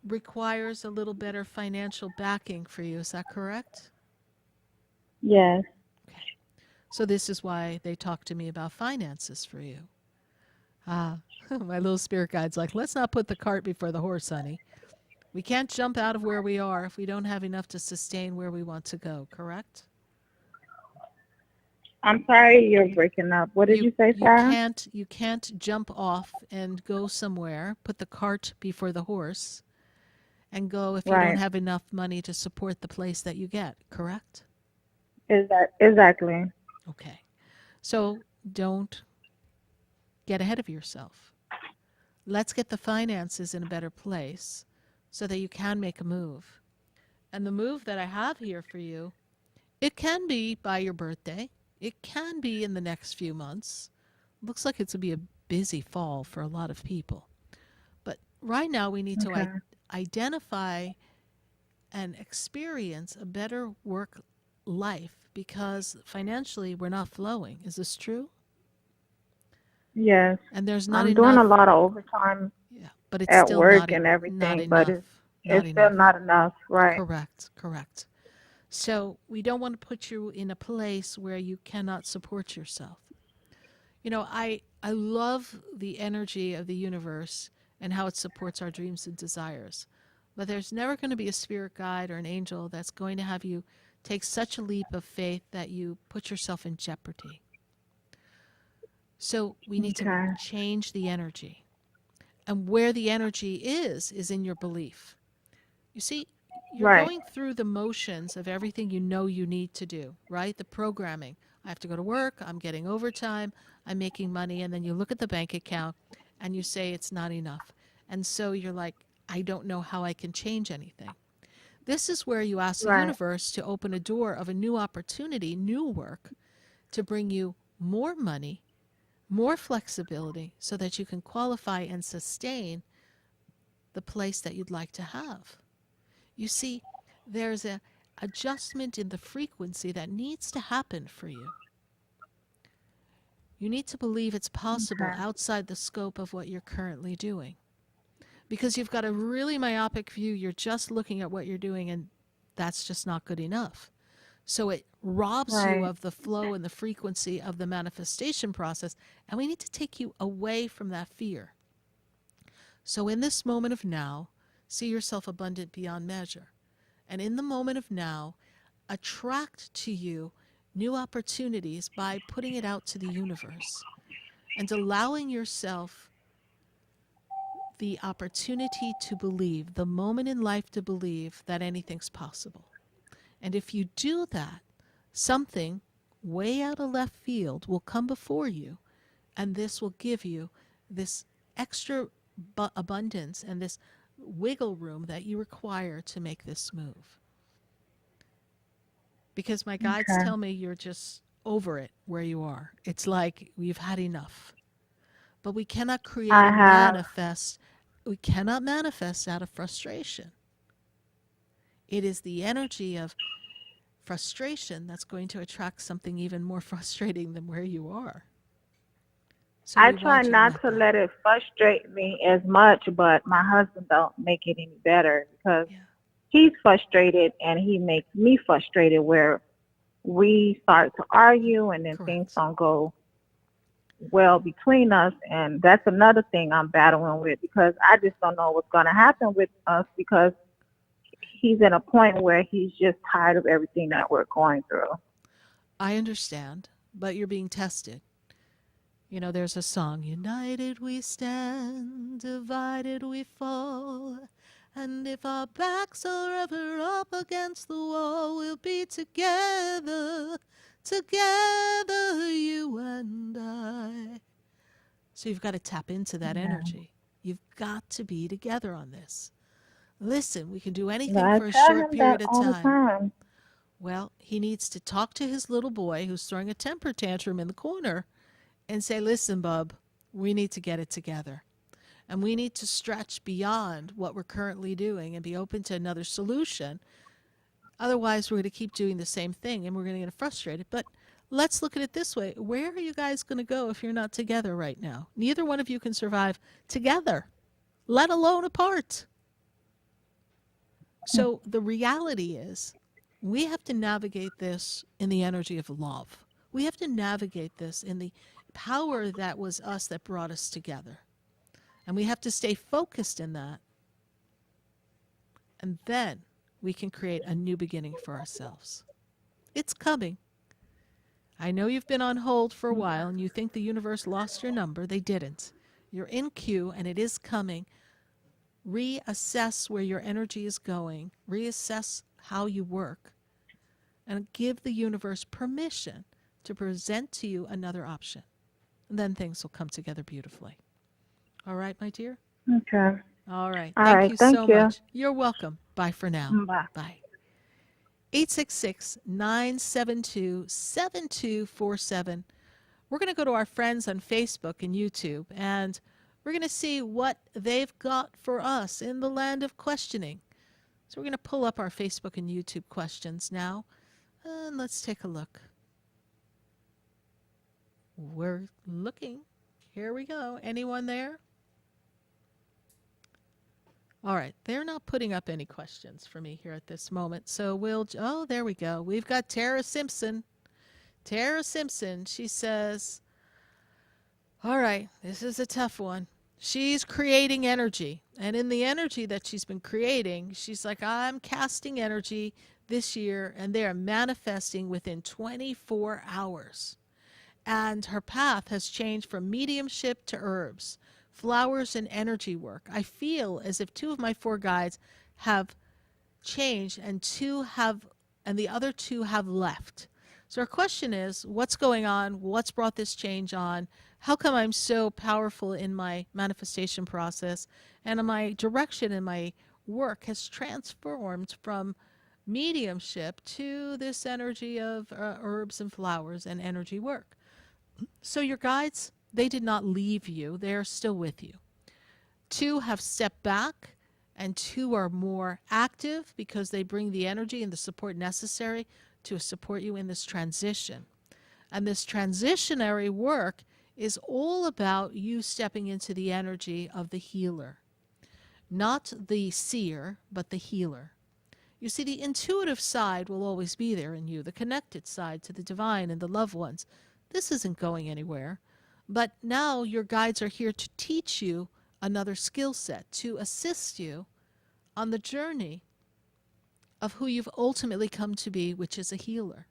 requires a little better financial backing for you. Is that correct? Yes. Okay. So this is why they talk to me about finances for you. Ah, my little spirit guide's like, let's not put the cart before the horse, honey. We can't jump out of where we are if we don't have enough to sustain where we want to go, correct? I'm sorry, you're breaking up. What did you say, Sarah? You can't jump off and go somewhere, put the cart before the horse, and go if you don't Right. have enough money to support the place that you get, correct? Is that exactly? Okay. So don't get ahead of yourself. Let's get the finances in a better place so that you can make a move. And the move that I have here for you, it can be by your birthday. It can be in the next few months. Looks like it's going to be a busy fall for a lot of people. But right now we need to Okay. identify and experience a better work life because financially we're not flowing. Is this true? Yes. And there's not I'm doing enough. a lot of overtime Yeah, but it's at still not work and not everything, but enough. Not it's still enough. not enough, right? Correct. Correct. So we don't want to put you in a place where you cannot support yourself. I love the energy of the universe and how it supports our dreams and desires. But there's never going to be a spirit guide or an angel that's going to have you take such a leap of faith that you put yourself in jeopardy. So we need to Okay. change the energy. And where the energy is in your belief. You see, you're Right. going through the motions of everything you know you need to do, right? The programming. I have to go to work, I'm getting overtime, I'm making money, and then you look at the bank account and you say it's not enough. And so you're like, I don't know how I can change anything. This is where you ask the Right. universe to open a door of a new opportunity, new work, to bring you more money, more flexibility, so that you can qualify and sustain the place that you'd like to have. You see, there's a adjustment in the frequency that needs to happen for you. You need to believe it's possible Okay. outside the scope of what you're currently doing. Because you've got a really myopic view, you're just looking at what you're doing, and that's just not good enough. So it robs you Right. of the flow and the frequency of the manifestation process, and we need to take you away from that fear. So in this moment of now, see yourself abundant beyond measure. And in the moment of now, attract to you new opportunities by putting it out to the universe and allowing yourself the opportunity to believe, the moment in life to believe that anything's possible. And if you do that, something way out of left field will come before you, and this will give you this extra abundance and this wiggle room that you require to make this move. Because my guides Okay. tell me you're just over it where you are. It's like we've had enough. But we cannot create I and have. manifest. We cannot manifest out of frustration. It is the energy of frustration that's going to attract something even more frustrating than where you are. So I we try want you to not let to go. let it frustrate me as much, but my husband don't make it any better because Yeah, he's frustrated and he makes me frustrated where we start to argue and then things correct. don't go well between us, and that's another thing I'm battling with because I just don't know what's going to happen with us because he's in a point where he's just tired of everything that we're going through. I understand, but you're being tested. There's a song, United we stand, divided we fall. And if our backs are ever up against the wall, we'll be together, together, you and I. So you've got to tap into that Yeah. energy. You've got to be together on this. Listen, we can do anything I for a tell short him that period of all the time. time. Well, he needs to talk to his little boy who's throwing a temper tantrum in the corner and say, listen, bub, we need to get it together. And we need to stretch beyond what we're currently doing and be open to another solution. Otherwise, we're going to keep doing the same thing and we're going to get frustrated. But let's look at it this way. Where are you guys going to go if you're not together right now? Neither one of you can survive together, let alone apart. So the reality is, we have to navigate this in the energy of love. We have to navigate this in the power that was us that brought us together. And we have to stay focused in that. And then we can create a new beginning for ourselves. It's coming. I know you've been on hold for a while and you think the universe lost your number. They didn't. You're in queue and it is coming. Reassess where your energy is going, reassess how you work, and give the universe permission to present to you another option. And then things will come together beautifully. All right, my dear? Okay. All right. All Thank right. you Thank so you. much. You're welcome. Bye for now. Bye. Bye. 866-972-7247. We're going to go to our friends on Facebook and YouTube, and we're going to see what they've got for us in the land of questioning. So we're going to pull up our Facebook and YouTube questions now, and let's take a look. We're looking. Here we go. Anyone there? All right. They're not putting up any questions for me here at this moment. So there we go. We've got Tara Simpson. Tara Simpson, she says, all right, this is a tough one. She's creating energy. And in the energy that she's been creating, she's like, I'm casting energy this year, and they are manifesting within 24 hours. And her path has changed from mediumship to herbs, flowers, and energy work. I feel as if 2 of my 4 guides have changed and the other 2 have left. So our question is, what's going on? What's brought this change on? How come I'm so powerful in my manifestation process? And my direction in my work has transformed from mediumship to this energy of herbs and flowers and energy work. So your guides, they did not leave you. They are still with you. 2 have stepped back, and 2 are more active because they bring the energy and the support necessary to support you in this transition. And this transitionary work is all about you stepping into the energy of the healer. Not the seer, but the healer. You see, the intuitive side will always be there in you, the connected side to the divine and the loved ones. This isn't going anywhere. But now your guides are here to teach you another skill set, to assist you on the journey of who you've ultimately come to be, which is a healer.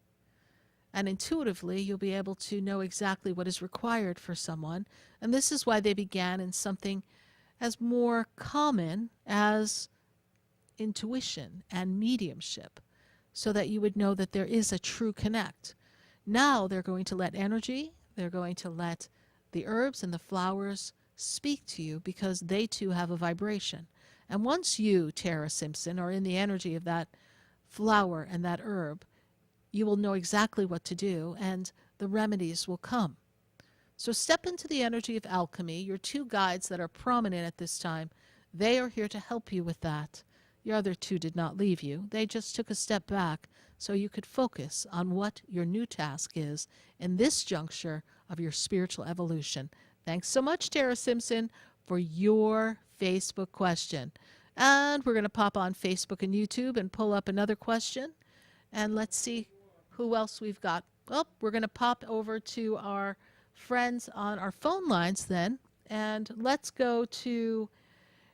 And intuitively, you'll be able to know exactly what is required for someone. And this is why they began in something as more common as intuition and mediumship, so that you would know that there is a true connect. Now they're going to let energy, they're going to let the herbs and the flowers speak to you, because they too have a vibration. And once you, Tara Simpson, are in the energy of that flower and that herb, you will know exactly what to do, and the remedies will come. So step into the energy of alchemy. Your 2 guides that are prominent at this time, they are here to help you with that. Your other 2 did not leave you. They just took a step back so you could focus on what your new task is in this juncture of your spiritual evolution. Thanks so much, Tara Simpson, for your Facebook question. And we're going to pop on Facebook and YouTube and pull up another question. And let's see who else we've got. Oh, we're going to pop over to our friends on our phone lines then. And let's go to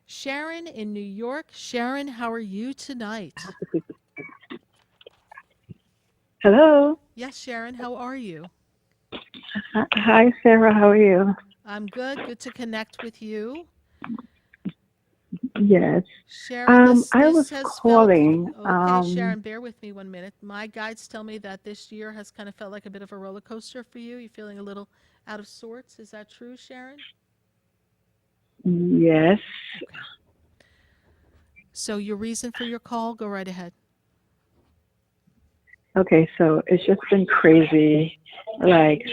Sharon in New York. Sharon, how are you tonight? Hello. Yes, Sharon, how are you? Hi, Sarah. How are you? I'm good. Good to connect with you. Yes. Sharon, I was has calling. Okay, Sharon, bear with me 1 minute. My guides tell me that this year has kind of felt like a bit of a roller coaster for you. You're feeling a little out of sorts. Is that true, Sharon? Yes. Okay. So your reason for your call, go right ahead. Okay, so it's just been crazy. Like,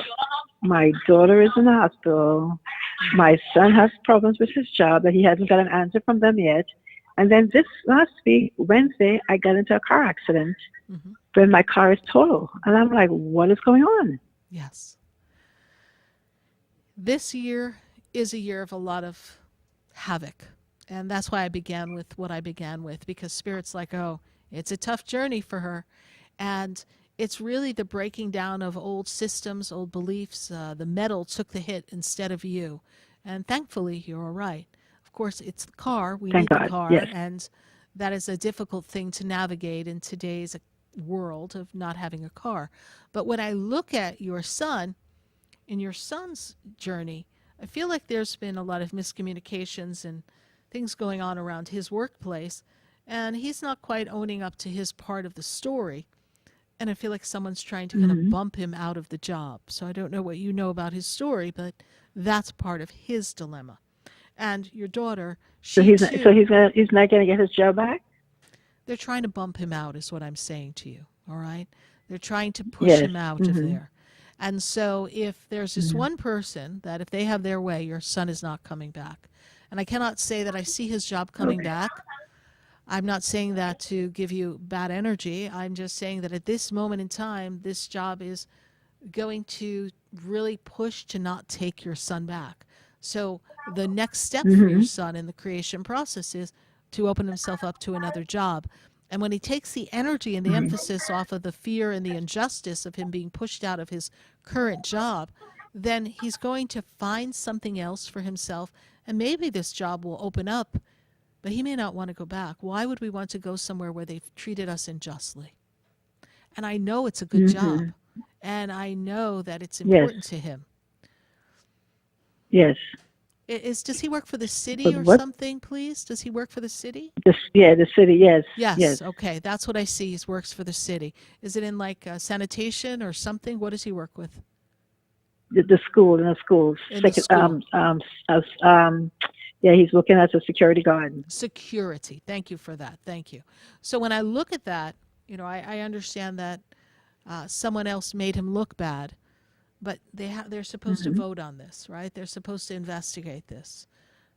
my daughter is in the hospital. My son has problems with his job that he hasn't got an answer from them yet. And then this last week, Wednesday, I got into a car accident when my car is total. And I'm like, what is going on? Yes. This year is a year of a lot of havoc. And that's why I began with what I began with, because Spirit's like, oh, it's a tough journey for her. And it's really the breaking down of old systems, old beliefs. The metal took the hit instead of you. And thankfully, you're all right. Of course, it's the car. We Thank need God. the car. Yes. And that is a difficult thing to navigate in today's world of not having a car. But when I look at your son, in your son's journey, I feel like there's been a lot of miscommunications and things going on around his workplace. And he's not quite owning up to his part of the story. And I feel like someone's trying to kind of bump him out of the job. So I don't know what you know about his story, but that's part of his dilemma. And your daughter, So he's not going to get his job back? They're trying to bump him out is what I'm saying to you, all right? They're trying to push him out of there. And so if there's this one person that if they have their way, your son is not coming back. And I cannot say that I see his job coming back. I'm not saying that to give you bad energy. I'm just saying that at this moment in time, this job is going to really push to not take your son back. So the next step for your son in the creation process is to open himself up to another job. And when he takes the energy and the emphasis off of the fear and the injustice of him being pushed out of his current job, then he's going to find something else for himself. And maybe this job will open up, but he may not want to go back. Why would we want to go somewhere where they've treated us unjustly? And I know it's a good job, and I know that it's important to him. Yes. Does he work for the city But or what? something, please? Does he work for the city? The city. Yes. Yes. Okay, that's what I see. He works for the city. Is it in like sanitation or something? What does he work with? The school, in the school. In the school. Yeah, he's working as a security guard. Security. Thank you for that. Thank you. So when I look at that, I understand that someone else made him look bad, but they're supposed to vote on this, right? They're supposed to investigate this.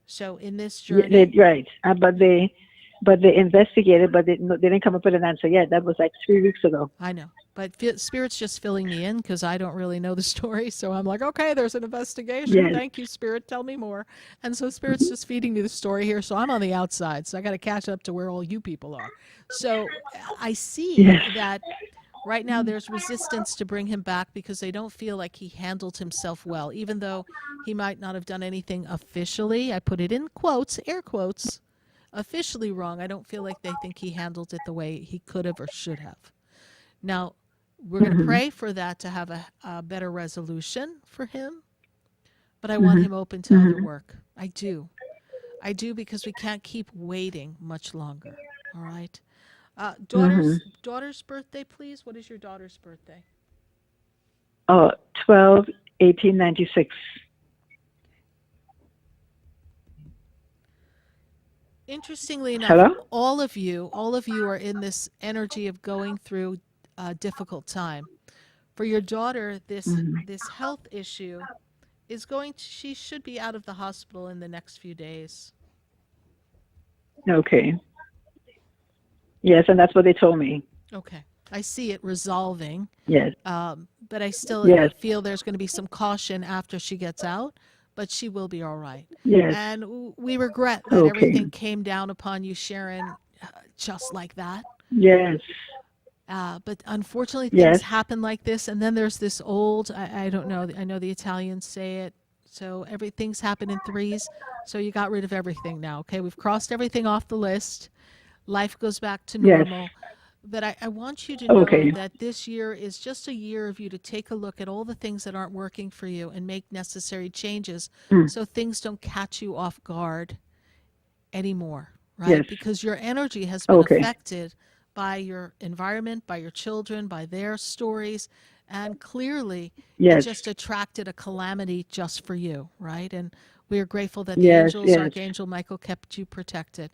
So in this journey, Right. But they investigated, but they didn't come up with an answer yet. That was like 3 weeks ago. I know, but Spirit's just filling me in because I don't really know the story. So I'm like, okay, there's an investigation. Yes. Thank you, Spirit. Tell me more. And so Spirit's just feeding me the story here. So I'm on the outside. So I got to catch up to where all you people are. So I see that right now there's resistance to bring him back because they don't feel like he handled himself well, even though he might not have done anything officially. I put it in quotes, air quotes. Officially wrong. I don't feel like they think he handled it the way he could have or should have. Now, we're going to pray for that to have a better resolution for him, but I want him open to other work. I do. I do, because we can't keep waiting much longer. All right? Daughter's birthday, please. What is your daughter's birthday? 12/18/96. Interestingly enough, Hello? all of you are in this energy of going through a difficult time. For your daughter, this health issue is she should be out of the hospital in the next few days. Okay. Yes, and that's what they told me. Okay. I see it resolving. Yes. But I still feel there's going to be some caution after she gets out, but she will be all right. Yes. And we regret that everything came down upon you, Sharon, just like that. Yes. But unfortunately, things happen like this. And then there's this old, I don't know, I know the Italians say it, so everything's happened in threes. So you got rid of everything now, okay? We've crossed everything off the list. Life goes back to normal. But I want you to know that this year is just a year of you to take a look at all the things that aren't working for you and make necessary changes so things don't catch you off guard anymore, right? Yes. Because your energy has been affected by your environment, by your children, by their stories, and clearly it just attracted a calamity just for you, right? And we are grateful that the angels, Archangel Michael, kept you protected.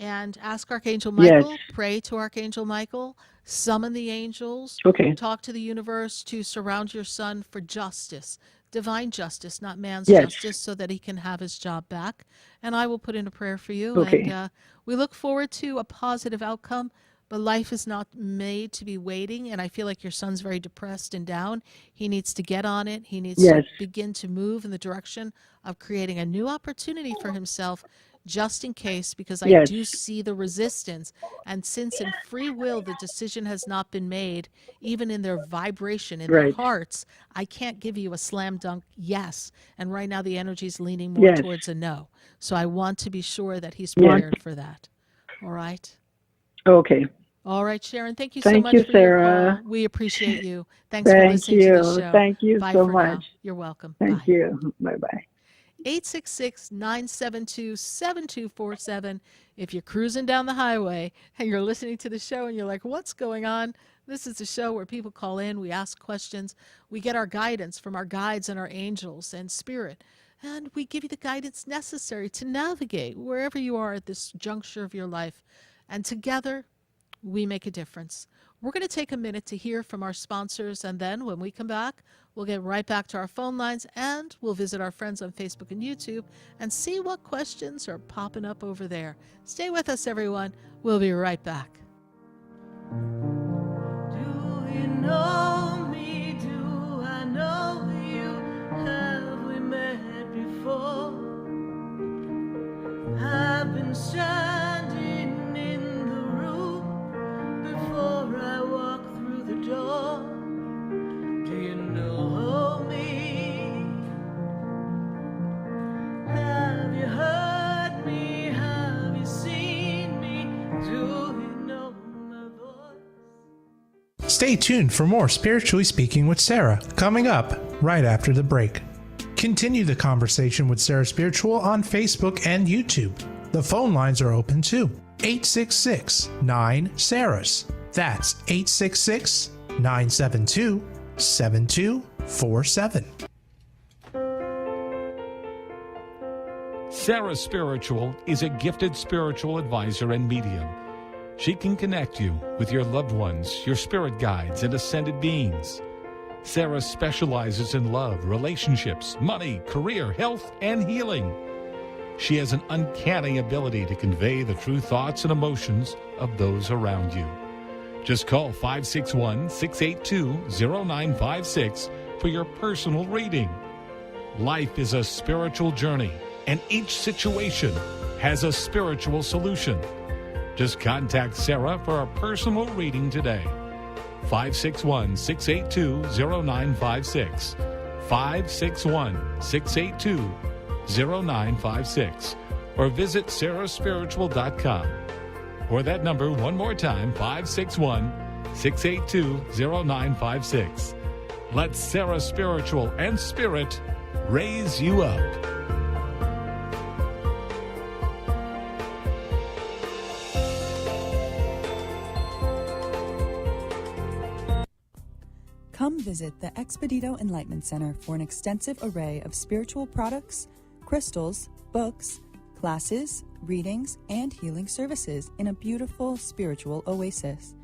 And ask Archangel Michael, pray to Archangel Michael, summon the angels, talk to the universe to surround your son for justice, divine justice, not man's justice, so that he can have his job back. And I will put in a prayer for you. And we look forward to a positive outcome, but life is not made to be waiting. And I feel like your son's very depressed and down. He needs to get on it. He needs to begin to move in the direction of creating a new opportunity for himself, just in case, because I do see the resistance. And since in free will the decision has not been made, even in their vibration, in their hearts, I can't give you a slam dunk yes. And right now the energy is leaning more towards a no. So I want to be sure that he's prepared for that. All right? Okay. All right, Sharon. Thank you so much for Sarah. your call. We appreciate you. Thanks for listening to the show. Thank you Bye so for much. now. You're welcome. Thank you. Bye-bye. 866-972-7247. If you're cruising down the highway and you're listening to the show and you're like, what's going on? This is a show where people call in, we ask questions, we get our guidance from our guides and our angels and spirit, and we give you the guidance necessary to navigate wherever you are at this juncture of your life. And together, we make a difference. We're going to take a minute to hear from our sponsors, and then when we come back, we'll get right back to our phone lines, and we'll visit our friends on Facebook and YouTube and see what questions are popping up over there. Stay with us, everyone. We'll be right back. Do you know me? Do I know you? Have we met before? Stay tuned for more Spiritually Speaking with Sarah, coming up right after the break. Continue the conversation with Sarah Spiritual on Facebook and YouTube. The phone lines are open too. 866-9-SARAHS. That's 866-972-7247. Sarah Spiritual is a gifted spiritual advisor and medium. She can connect you with your loved ones, your spirit guides, and ascended beings. Sarah specializes in love, relationships, money, career, health, and healing. She has an uncanny ability to convey the true thoughts and emotions of those around you. Just call 561-682-0956 for your personal reading. Life is a spiritual journey, and each situation has a spiritual solution. Just contact Sarah for a personal reading today. 561-682-0956. 561-682-0956. Or visit sarahspiritual.com. Or that number one more time, 561-682-0956. Let Sarah Spiritual and Spirit raise you up. Come visit the Expedito Enlightenment Center for an extensive array of spiritual products, crystals, books, classes, readings, and healing services in a beautiful spiritual oasis.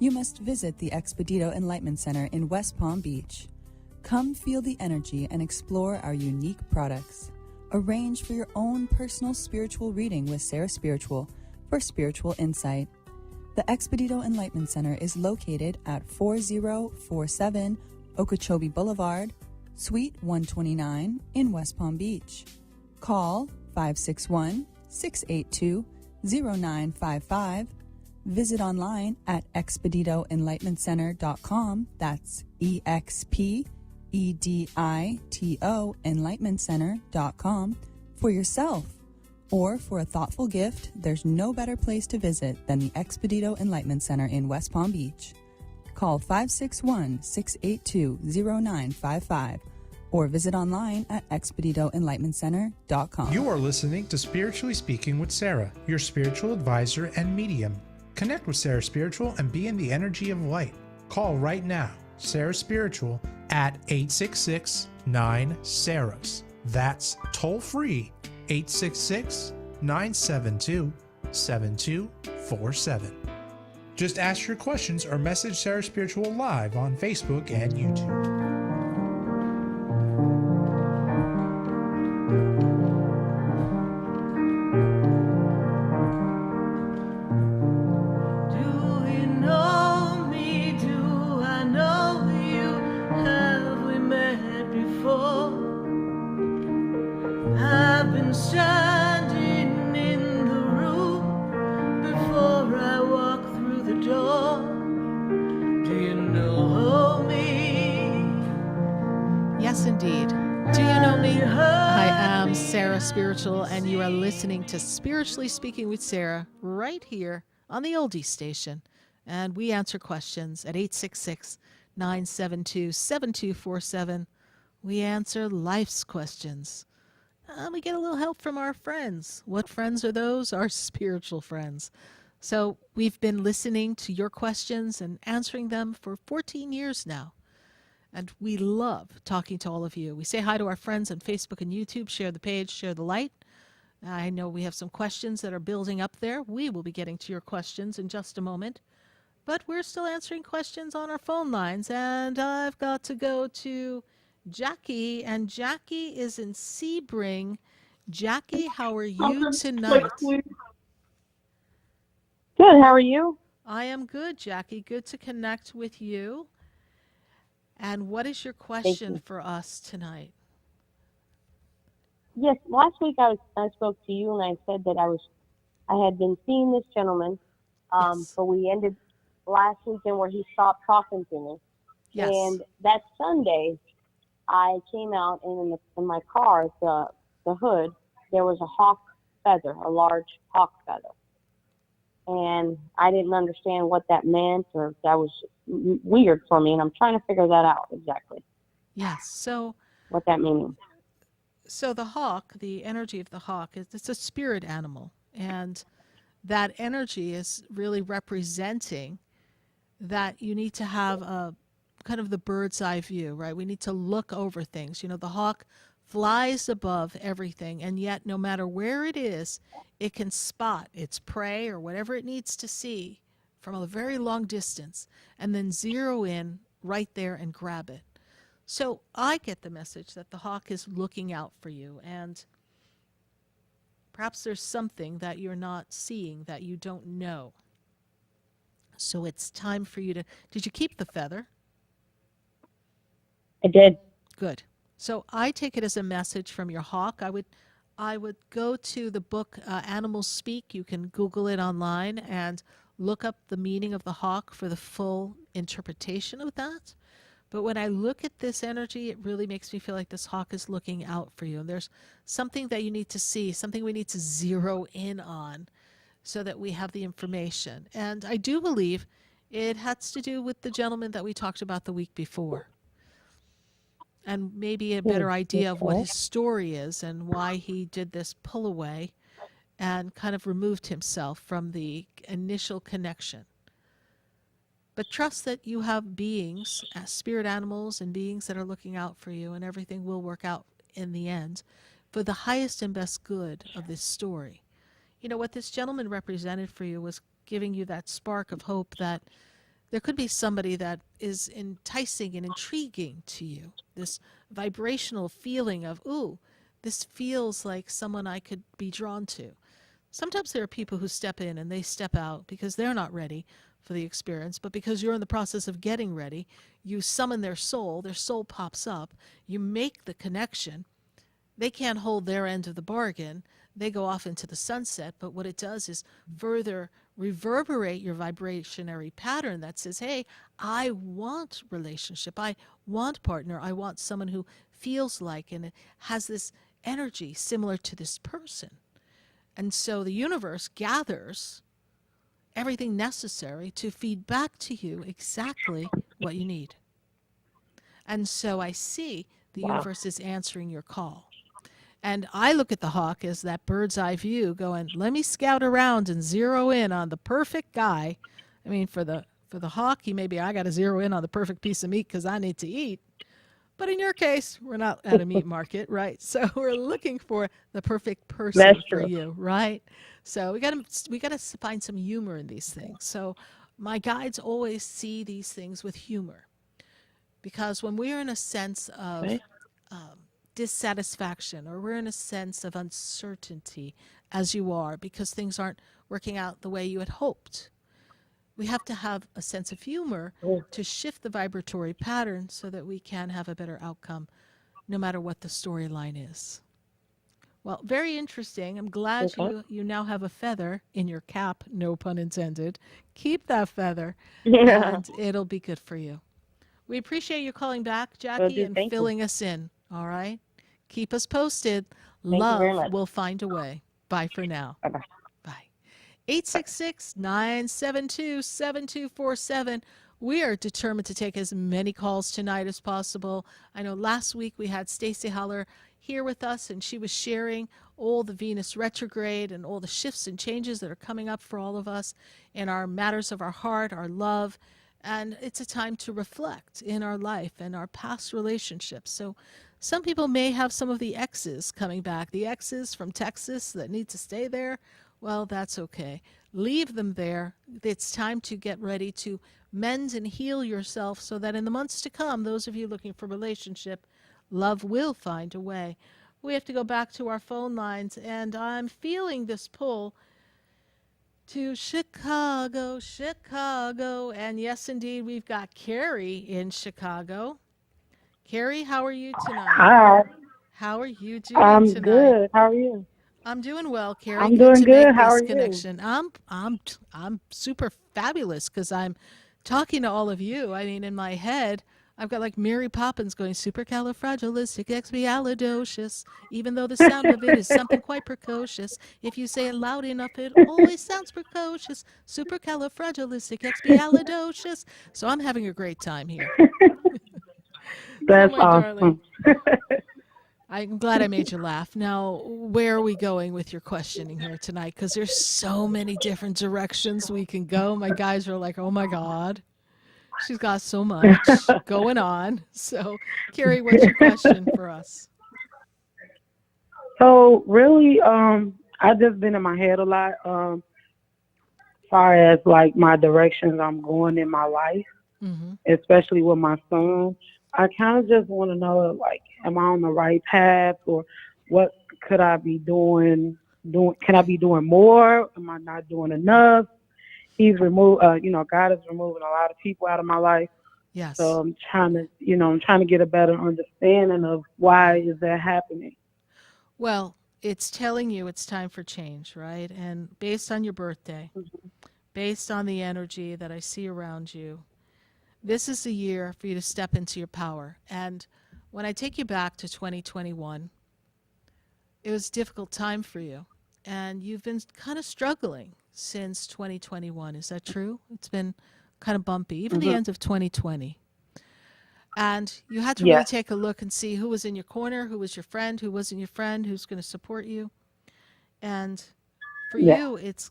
You must visit the Expedito Enlightenment Center in West Palm Beach. Come feel the energy and explore our unique products. Arrange for your own personal spiritual reading with Sarah Spiritual for spiritual insight. The Expedito Enlightenment Center is located at 4047 Okeechobee Boulevard, Suite 129 in West Palm Beach. Call 561-682-0955. Visit online at expeditoenlightenmentcenter.com. That's EXPEDITO enlightenmentcenter.com for yourself. Or for a thoughtful gift, there's no better place to visit than the Expedito Enlightenment Center in West Palm Beach. Call 561-682-0955 or visit online at expeditoenlightenmentcenter.com. You are listening to Spiritually Speaking with Sarah, your spiritual advisor and medium. Connect with Sarah Spiritual and be in the energy of light. Call right now, Sarah Spiritual, at 866-9-SARAHS. That's toll free, 866-972-7247. Just ask your questions or message Sarah Spiritual live on Facebook and YouTube. Standing in the room before I walk through the door. Do you know me? Yes, indeed. Do you know me? I am Sarah Spiritual, and you are listening to Spiritually Speaking with Sarah right here on the Oldie Station. And we answer questions at 866-972-7247. We answer life's questions. We get a little help from our friends. What friends are those? Our spiritual friends. So we've been listening to your questions and answering them for 14 years now. And we love talking to all of you. We say hi to our friends on Facebook and YouTube. Share the page, share the light. I know we have some questions that are building up there. We will be getting to your questions in just a moment. But we're still answering questions on our phone lines. And I've got to go to Jackie, and Jackie is in Sebring. Jackie, how are you tonight? Good, how are you? I am good, Jackie. Good to connect with you. And what is your question for us tonight? Yes, last week I spoke to you and I said that I had been seeing this gentleman, but we ended last weekend where he stopped talking to me. Yes. And that Sunday, I came out and in my car, the hood, there was a hawk feather, a large hawk feather. and I didn't understand what that meant, or that was weird for me, and I'm trying to figure that out exactly. Yes. So what that means. So the hawk, the energy of the hawk, it's a spirit animal, and that energy is really representing that you need to have a kind of the bird's eye view, right? We need to look over things. The hawk flies above everything, and yet no matter where it is, it can spot its prey or whatever it needs to see from a very long distance and then zero in right there and grab it. So I get the message that the hawk is looking out for you, and perhaps there's something that you're not seeing that you don't know. So it's time for you to... Did you keep the feather? I did. Good. So I take it as a message from your hawk. I would go to the book Animals Speak. You can Google it online and look up the meaning of the hawk for the full interpretation of that. But when I look at this energy, it really makes me feel like this hawk is looking out for you. And there's something that you need to see, something we need to zero in on so that we have the information. And I do believe it has to do with the gentleman that we talked about the week before. And maybe a better idea of what his story is and why he did this pull away and kind of removed himself from the initial connection. But trust that you have beings, spirit animals and beings that are looking out for you, and everything will work out in the end for the highest and best good of this story. What this gentleman represented for you was giving you that spark of hope that there could be somebody that is enticing and intriguing to you. This vibrational feeling of, ooh, this feels like someone I could be drawn to. Sometimes there are people who step in and they step out because they're not ready for the experience, but because you're in the process of getting ready, you summon their soul pops up, you make the connection. They can't hold their end of the bargain. They go off into the sunset, but what it does is further reverberate your vibrationary pattern that says, hey, I want relationship, I want partner, I want someone who feels like and has this energy similar to this person. And so the universe gathers everything necessary to feed back to you exactly what you need. And so I see the universe is answering your call. And I look at the hawk as that bird's eye view going, let me scout around and zero in on the perfect guy. I mean, for the hawk, maybe I got to zero in on the perfect piece of meat because I need to eat. But in your case, we're not at a meat market, right? So we're looking for the perfect person for you, right? So we got to find some humor in these things. So my guides always see these things with humor, because when we're in a sense of dissatisfaction, or we're in a sense of uncertainty, as you are, because things aren't working out the way you had hoped, we have to have a sense of humor to shift the vibratory pattern so that we can have a better outcome, no matter what the storyline is. Well, very interesting. I'm glad you now have a feather in your cap, no pun intended. Keep that feather, and it'll be good for you. We appreciate you calling back, Jackie, and filling us in, all right? Keep us posted. Love will find a way. Bye for now. Bye-bye. 866-972-7247. We are determined to take as many calls tonight as possible. I know last week we had Stacey Haller here with us, and she was sharing all the Venus retrograde and all the shifts and changes that are coming up for all of us in our matters of our heart, our love. And it's a time to reflect in our life and our past relationships. So some people may have some of the exes coming back, the exes from Texas that need to stay there. Well, that's okay. Leave them there. It's time to get ready to mend and heal yourself so that in the months to come, those of you looking for relationship, love will find a way. We have to go back to our phone lines, and I'm feeling this pull to Chicago. And yes, indeed, we've got Carrie in Chicago. Carrie, how are you tonight? Hi. How are you doing I'm tonight? good. How are you? I'm doing well, Carrie. I'm doing to good. Make How this are connection. I'm super fabulous because I'm talking to all of you. I mean, in my head, I've got like Mary Poppins going supercalifragilisticexpialidocious, even though the sound of it is something quite precocious. If you say it loud enough, it always sounds precocious. Supercalifragilisticexpialidocious. So I'm having a great time here. That's my darling. awesome. I'm glad I made you laugh. Now, where are we going with your questioning here tonight? Because there's so many different directions we can go. My guys are like, oh my God, she's got so much going on. So, Carrie, what's your question for us? So really, I just been in my head a lot, far as like my directions I'm going in my life, Mm-hmm. especially with my son. I kind of just want to know, like, am I on the right path, or what could I be doing? Can I be doing more? Am I not doing enough? He's removed, God is removing a lot of people out of my life. Yes. So I'm trying to get a better understanding of why is that happening. Well, it's telling you it's time for change, right? And based on your birthday, based on the energy that I see around you, this is the year for you to step into your power. And when I take you back to 2021, it was a difficult time for you. And you've been kind of struggling since 2021. Is that true? It's been kind of bumpy, even the end of 2020. And you had to really take a look and see who was in your corner, who was your friend, who wasn't your friend, who's going to support you. And for you, it's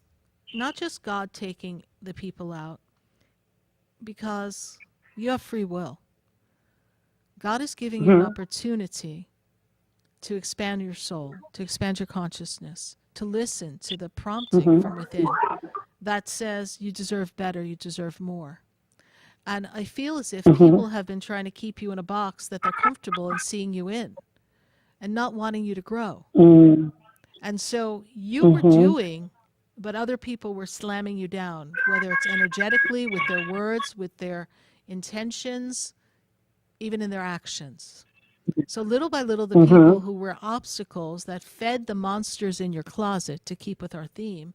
not just God taking the people out, because you have free will. God is giving you an opportunity to expand your soul, to expand your consciousness, to listen to the prompting from within that says you deserve better, you deserve more. And I feel as if people have been trying to keep you in a box that they're comfortable in seeing you in and not wanting you to grow. And so you were doing, but other people were slamming you down, whether it's energetically, with their words, with their intentions, even in their actions. So little by little, the people who were obstacles that fed the monsters in your closet, to keep with our theme,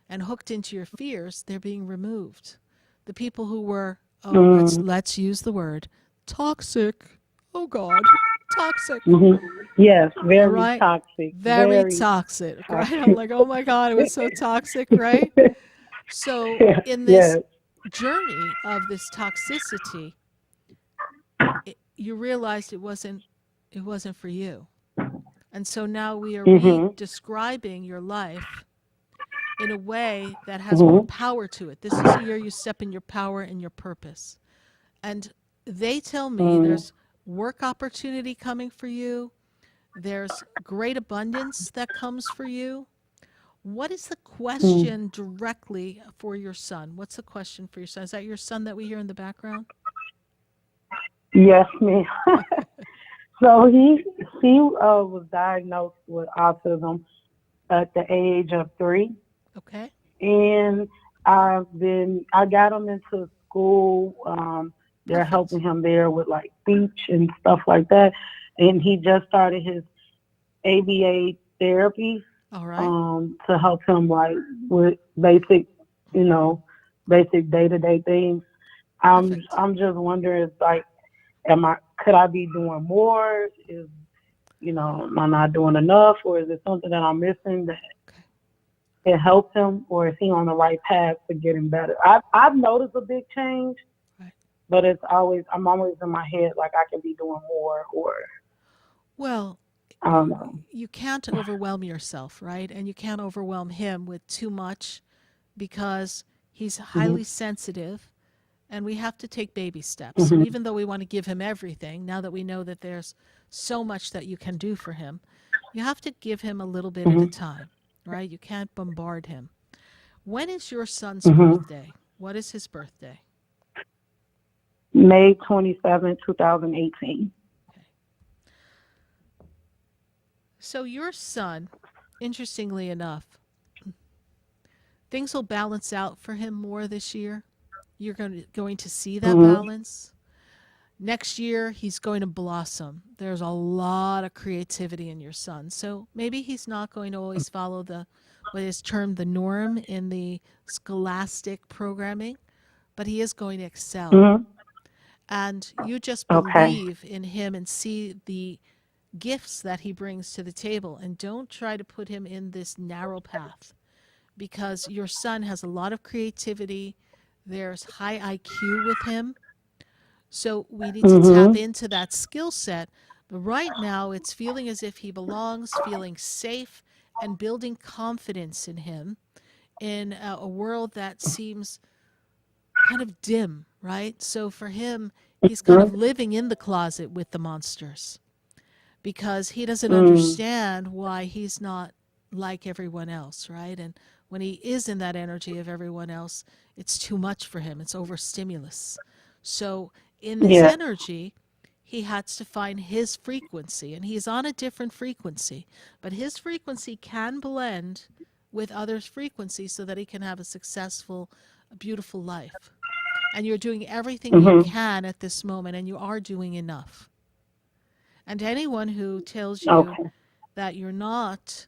and hooked into your fears, they're being removed. The people who were, let's use the word, toxic. Oh God, toxic. Yes, very right? toxic. Very toxic, right? I'm like, oh my God, it was so toxic, right? So in this journey of this toxicity, you realized it wasn't for you. And so now we are re-describing your life in a way that has more power to it. This is the year you step in your power and your purpose. And they tell me there's work opportunity coming for you. There's great abundance that comes for you. What is the question directly for your son? What's the question for your son? Is that your son that we hear in the background? Yes, ma'am. So he was diagnosed with autism at the age of 3. Okay. And I got him into school. They're helping him there with like speech and stuff like that. And he just started his ABA therapy. All right. To help him like with basic day-to-day things. I'm just wondering, like, could I be doing more? Am I not doing enough, or is it something that I'm missing that can help him, or is he on the right path to getting better? I've noticed a big change, but I'm always in my head like I can be doing more, or well, I don't know. You can't overwhelm yourself, right? And you can't overwhelm him with too much, because he's highly sensitive, and we have to take baby steps. So even though we want to give him everything, now that we know that there's so much that you can do for him, you have to give him a little bit at a time, right? You can't bombard him. When is your son's birthday? What is his birthday? May 27, 2018. So your son, interestingly enough, things will balance out for him more this year. You're going to see that balance. Next year, he's going to blossom. There's a lot of creativity in your son. So maybe he's not going to always follow what is termed the norm in the scholastic programming, but he is going to excel. And you just Okay. believe in him and see the gifts that he brings to the table. And don't try to put him in this narrow path, because your son has a lot of creativity. There's high IQ with him. So we need to tap into that skill set. But right now, it's feeling as if he belongs, feeling safe, and building confidence in him in a world that seems kind of dim, right? So for him, he's kind of living in the closet with the monsters because he doesn't understand why he's not like everyone else, right? And when he is in that energy of everyone else, it's too much for him. It's overstimulus. So in this Yeah. energy, he has to find his frequency, and he's on a different frequency, but his frequency can blend with others' frequency so that he can have a successful, beautiful life. And you're doing everything you can at this moment, and you are doing enough. And anyone who tells you Okay. that you're not,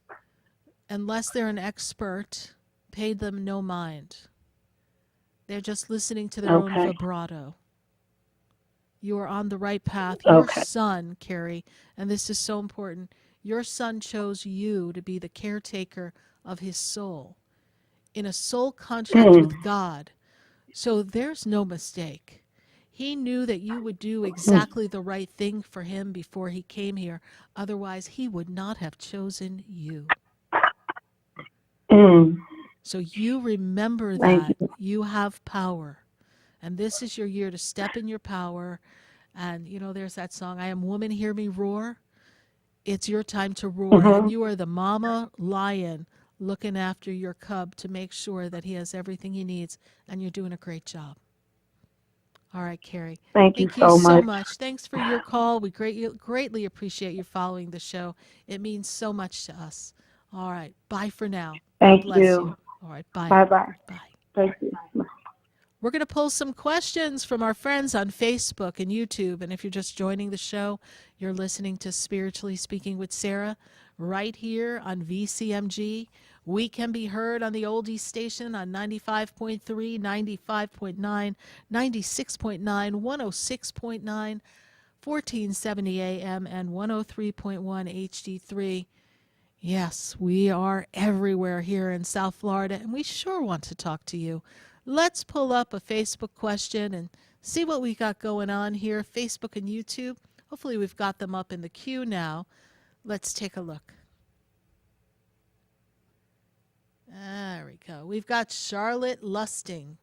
unless they're an expert, pay them no mind. They're just listening to their own Okay. vibrato. You are on the right path. Your Okay. son, Carrie, and this is so important, your son chose you to be the caretaker of his soul in a soul contract with God. So there's no mistake. He knew that you would do exactly the right thing for him before he came here. Otherwise, he would not have chosen you. So you remember Thank that you. you have power. And this is your year to step in your power. And, there's that song, I Am Woman, Hear Me Roar. It's your time to roar. And you are the mama lion looking after your cub to make sure that he has everything he needs. And you're doing a great job. All right, Carrie. Thank you So so much. much. Thanks for your call. We greatly appreciate you following the show. It means so much to us. All right. Bye for now. God Thank bless you. you. All right. Bye. Bye-bye. Bye. Thank you. We're going to pull some questions from our friends on Facebook and YouTube. And if you're just joining the show, you're listening to Spiritually Speaking with Sarah right here on VCMG. We can be heard on the oldies station on 95.3, 95.9, 96.9, 106.9, 1470 AM, and 103.1 HD3. Yes, we are everywhere here in South Florida, and we sure want to talk to you. Let's pull up a Facebook question and see what we got going on here, Facebook and YouTube. Hopefully we've got them up in the queue now. Let's take a look. There we go. We've got Charlotte Lusting.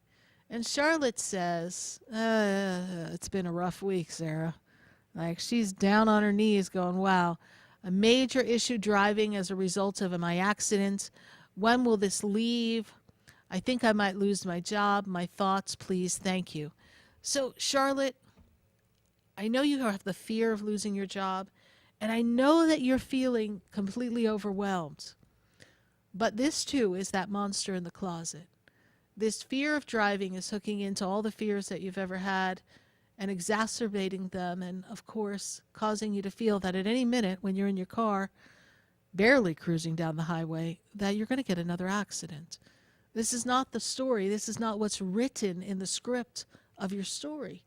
And Charlotte says, it's been a rough week, Sarah. Like, she's down on her knees going, wow, a major issue driving as a result of my accident. When will this leave? I think I might lose my job. My thoughts, please. Thank you. So, Charlotte, I know you have the fear of losing your job, and I know that you're feeling completely overwhelmed. But this, too, is that monster in the closet. This fear of driving is hooking into all the fears that you've ever had and exacerbating them, and, of course, causing you to feel that at any minute when you're in your car, barely cruising down the highway, that you're going to get another accident. This is not the story. This is not what's written in the script of your story.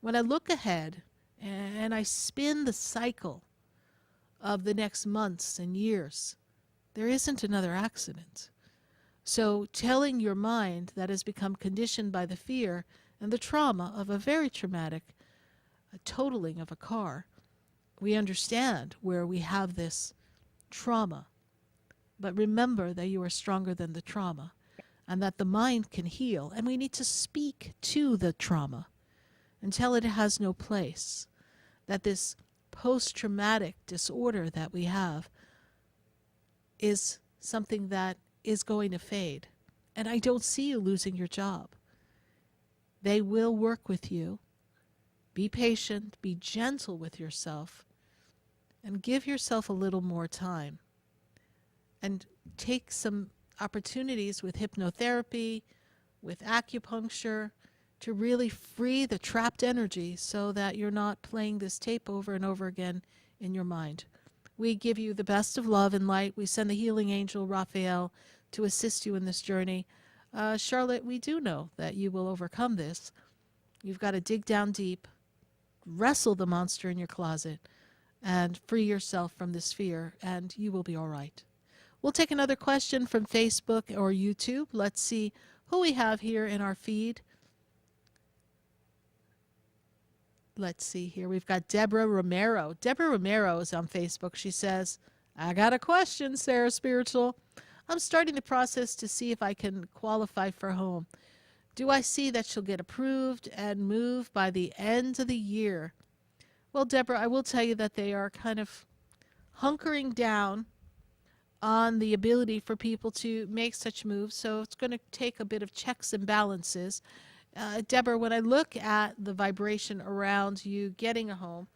When I look ahead and I spin the cycle of the next months and years, there isn't another accident. So telling your mind that has become conditioned by the fear and the trauma of a very traumatic totaling of a car, we understand where we have this trauma. But remember that you are stronger than the trauma and that the mind can heal. And we need to speak to the trauma and tell it has no place. That this post-traumatic disorder that we have is something that is going to fade. And I don't see you losing your job. They will work with you. Be patient, be gentle with yourself, and give yourself a little more time. And take some opportunities with hypnotherapy, with acupuncture, to really free the trapped energy so that you're not playing this tape over and over again in your mind. We give you the best of love and light. We send the healing angel, Raphael, to assist you in this journey. Charlotte, we do know that you will overcome this. You've got to dig down deep. wrestle the monster in your closet and free yourself from this fear, and you will be all right. We'll take another question from Facebook or YouTube. Let's see who we have here in our feed. Let's see here. We've got Deborah Romero. Deborah Romero is on Facebook. She says, I got a question, Sarah Spiritual. I'm starting the process to see if I can qualify for home. Do I see that she'll get approved and move by the end of the year? Well, Deborah, I will tell you that they are kind of hunkering down on the ability for people to make such moves, so it's going to take a bit of checks and balances. Deborah, when I look at the vibration around you getting a home,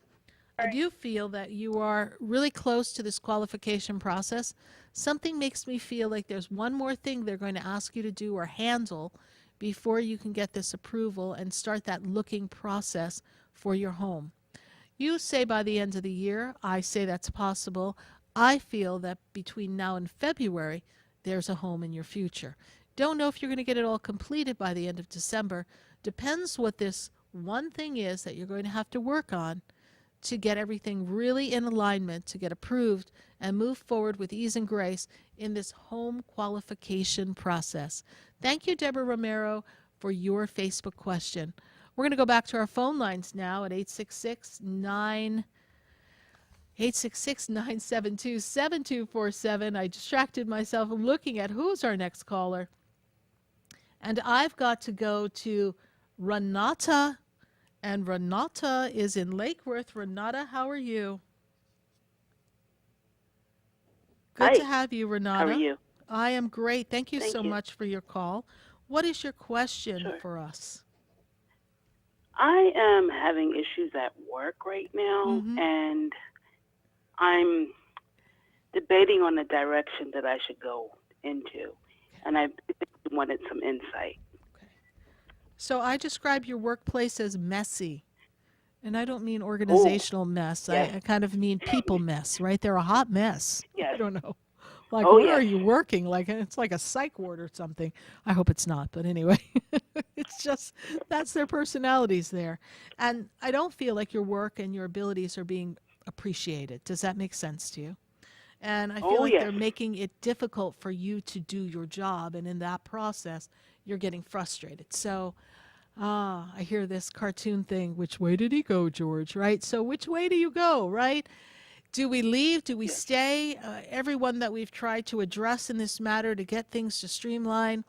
I do feel that you are really close to this qualification process. Something makes me feel like there's one more thing they're going to ask you to do or handle before you can get this approval and start that looking process for your home. You say by the end of the year. I say that's possible. I feel that between now and February, there's a home in your future. Don't know if you're going to get it all completed by the end of December. Depends what this one thing is that you're going to have to work on to get everything really in alignment, to get approved and move forward with ease and grace in this home qualification process. Thank you, Deborah Romero, for your Facebook question. We're going to go back to our phone lines now at 866-972-7247. I distracted myself looking at who's our next caller. And I've got to go to Renata. And Renata is in Lake Worth. Renata, how are you? Good Hi. to have you, Renata. How are you? I am great. Thank you Thank so you. much for your call. What is your question for us? I am having issues at work right now, and I'm debating on the direction that I should go into, and I wanted some insight. So I describe your workplace as messy. And I don't mean organizational mess. Yes. I kind of mean people mess, right? They're a hot mess. Yes. I don't know. Like, Oh, where yes. are you working? Like, it's like a psych ward or something. I hope it's not. But anyway, it's just, that's their personalities there. And I don't feel like your work and your abilities are being appreciated. Does that make sense to you? And I feel like yes. they're making it difficult for you to do your job. And in that process, you're getting frustrated. So, I hear this cartoon thing. Which way did he go, George? Right? So which way do you go, right? Do we leave? Do we stay? Everyone that we've tried to address in this matter to get things to streamline,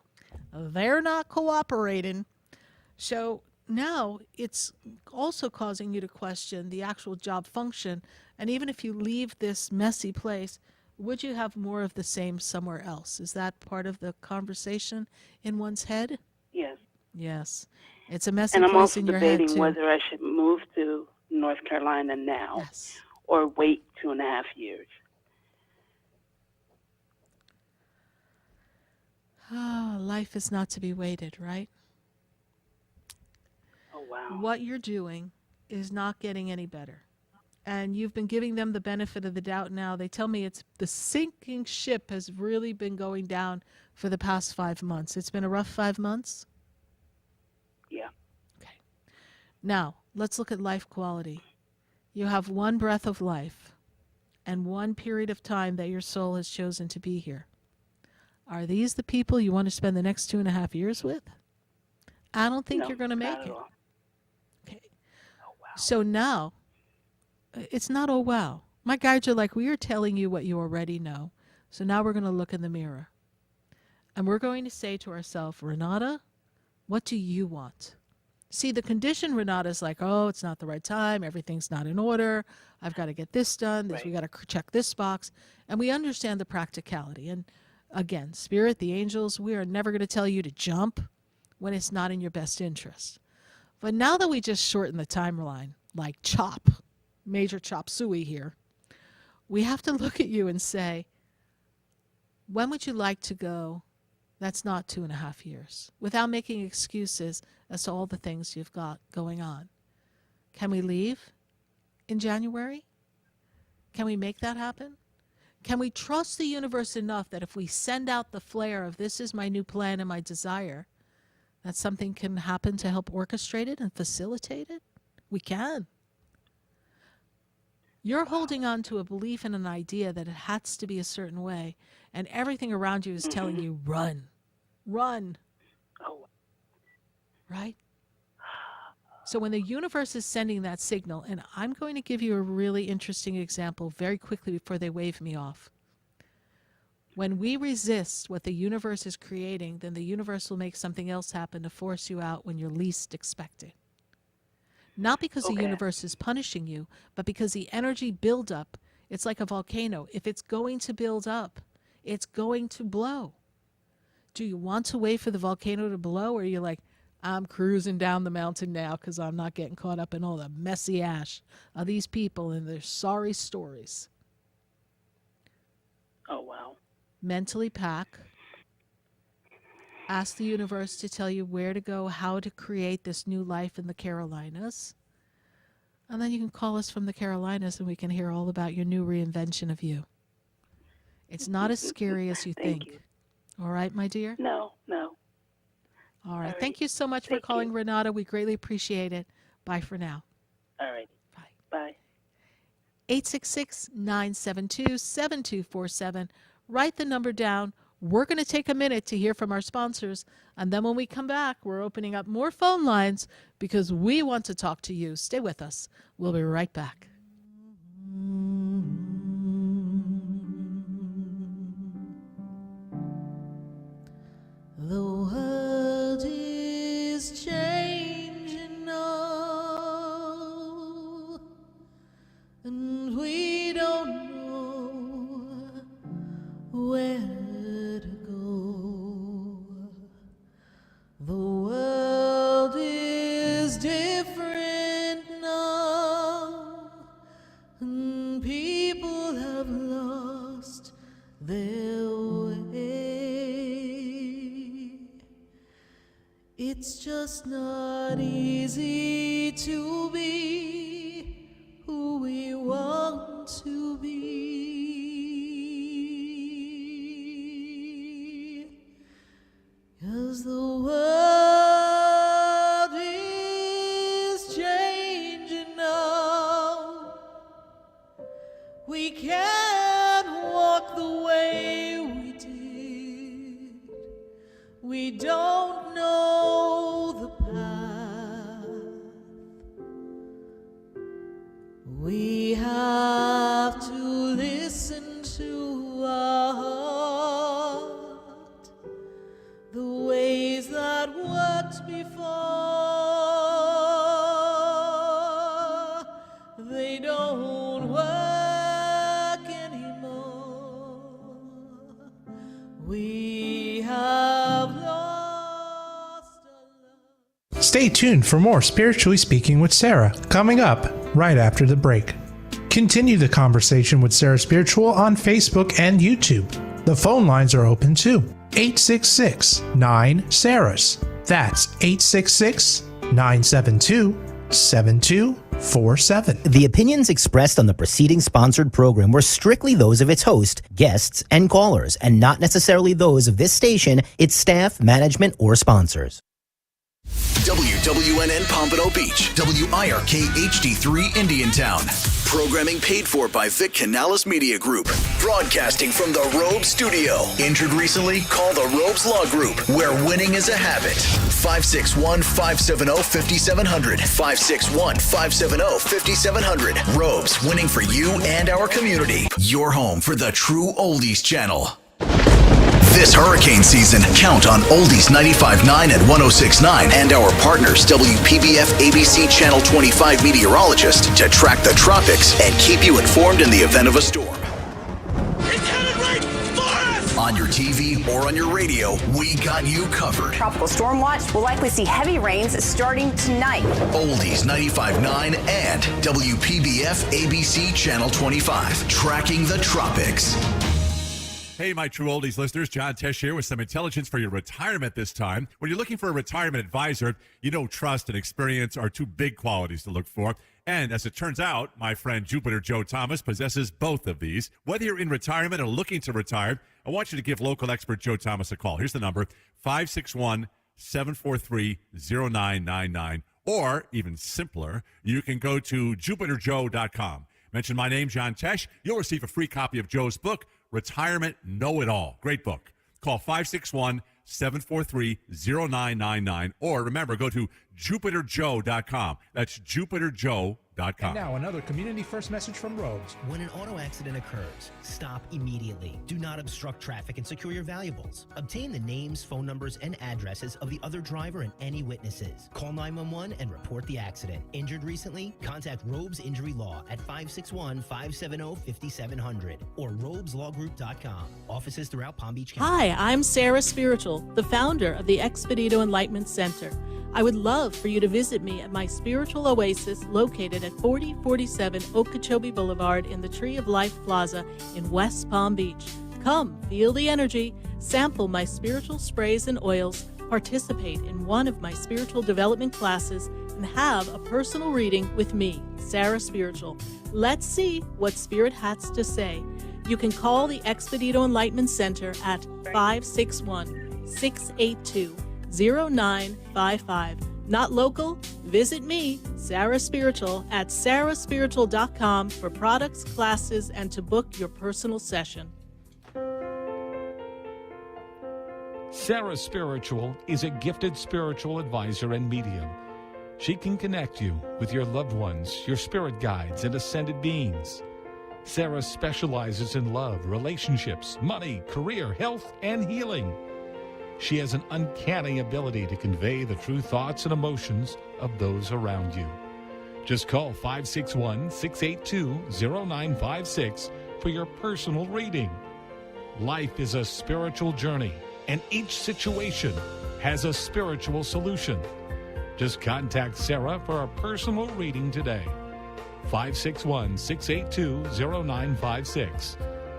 they're not cooperating. So now it's also causing you to question the actual job function. And even if you leave this messy place, would you have more of the same somewhere else? Is that part of the conversation in one's head? Yes. Yes. It's a messy And I'm place also in your head, debating too. whether I should move to North Carolina now or wait 2.5 years. Life is not to be waited, right? Oh, wow. What you're doing is not getting any better. And you've been giving them the benefit of the doubt now. They tell me it's the sinking ship has really been going down for the past 5 months. It's been a rough 5 months? Yeah. Okay. Now, let's look at life quality. You have one breath of life and one period of time that your soul has chosen to be here. Are these the people you want to spend the next 2.5 years with? I don't think you're going to make it. Okay. Oh, wow. So now, it's not, oh, wow. My guides are like, we are telling you what you already know. So now we're going to look in the mirror. And we're going to say to ourselves, Renata, what do you want? See, the condition, Renata's like, oh, it's not the right time. Everything's not in order. I've got to get this done. We got to check this box. And we understand the practicality. And again, Spirit, the angels, we are never going to tell you to jump when it's not in your best interest. But now that we just shorten the timeline, like chop, major chop suey here, we have to look at you and say, when would you like to go? That's not 2.5 years, without making excuses as to all the things you've got going on. Can we leave in January? Can we make that happen? Can we trust the universe enough that if we send out the flare of this is my new plan and my desire, that something can happen to help orchestrate it and facilitate it? We can. You're holding on to a belief and an idea that it has to be a certain way, and everything around you is telling you, run, run. Oh. Right? So when the universe is sending that signal, and I'm going to give you a really interesting example very quickly before they wave me off. When we resist what the universe is creating, then the universe will make something else happen to force you out when you're least expecting. Not because the universe is punishing you, but because the energy buildup, it's like a volcano. If it's going to build up, it's going to blow. Do you want to wait for the volcano to blow, or are you like, I'm cruising down the mountain now because I'm not getting caught up in all the messy ash of these people and their sorry stories? Oh, wow. Mentally pack. Ask the universe to tell you where to go, how to create this new life in the Carolinas. And then you can call us from the Carolinas and we can hear all about your new reinvention of you. It's not as scary as you think. You. All right, my dear? No. All right. Thank you so much for calling, Renata. We greatly appreciate it. Bye for now. All right. Bye. 866-972-7247. Write the number down. We're going to take a minute to hear from our sponsors. And then when we come back, we're opening up more phone lines because we want to talk to you. Stay with us. We'll be right back. The world is changing now, and we don't know where to go. The world is different now, and people have lost their way. It's just not easy to be who we want to be, 'cause the world is changing now. We can't walk the way we did. We don't know the path. We have to listen to our heart. The ways that worked before, they don't work anymore. We have lost our love. Stay tuned for more Spiritually Speaking with Sarah, coming up right after the break. Continue the conversation with Sarah Spiritual on Facebook and YouTube. The phone lines are open too. 866-9-SARAHS. That's 866-972-7247. The opinions expressed on the preceding sponsored program were strictly those of its host, guests, and callers, and not necessarily those of this station, its staff, management, or sponsors. WWNN Pompano Beach, WIRK HD3 Indiantown. Programming paid for by Vic Canales Media Group. Broadcasting from the Robes Studio. Injured recently? Call the Robes Law Group, where winning is a habit. 561-570-5700. 561-570-5700. Robes, winning for you and our community. Your home for the true oldies channel. This hurricane season, count on Oldies 95.9 and 106.9 and our partners WPBF ABC Channel 25 meteorologist to track the tropics and keep you informed in the event of a storm. It's headed right for us! On your TV or on your radio, we got you covered. Tropical storm watch will likely see heavy rains starting tonight. Oldies 95.9 and WPBF ABC Channel 25, tracking the tropics. Hey, my True Oldies listeners, John Tesh here with some intelligence for your retirement this time. When you're looking for a retirement advisor, you know trust and experience are two big qualities to look for. And as it turns out, my friend Jupiter Joe Thomas possesses both of these. Whether you're in retirement or looking to retire, I want you to give local expert Joe Thomas a call. Here's the number, 561-743-0999. Or, even simpler, you can go to jupiterjoe.com. Mention my name, John Tesh. You'll receive a free copy of Joe's book, Retirement Know-It-All. Great book. Call 561-743-0999. Or remember, go to JupiterJoe.com. That's JupiterJoe.com. And now another community first message from Robes. When an auto accident occurs, stop immediately. Do not obstruct traffic and secure your valuables. Obtain the names, phone numbers, and addresses of the other driver and any witnesses. Call 911 and report the accident. Injured recently? Contact Robes Injury Law at 561-570-5700 or robeslawgroup.com. Offices throughout Palm Beach County. Hi, I'm Sarah Spiritual, the founder of the Expedito Enlightenment Center. I would love for you to visit me at my spiritual oasis located at 4047 Okeechobee Boulevard in the Tree of Life Plaza in West Palm Beach. Come, feel the energy, sample my spiritual sprays and oils, participate in one of my spiritual development classes, and have a personal reading with me, Sarah Spiritual. Let's see what Spirit has to say. You can call the Expedito Enlightenment Center at 561-682-0955. Not local? Visit me, Sarah Spiritual, at sarahspiritual.com for products, classes, and to book your personal session. Sarah Spiritual is a gifted spiritual advisor and medium. She can connect you with your loved ones, your spirit guides, and ascended beings. Sarah specializes in love, relationships, money, career, health, and healing. She has an uncanny ability to convey the true thoughts and emotions of those around you. Just call 561-682-0956 for your personal reading. Life is a spiritual journey, and each situation has a spiritual solution. Just contact Sarah for a personal reading today. 561-682-0956.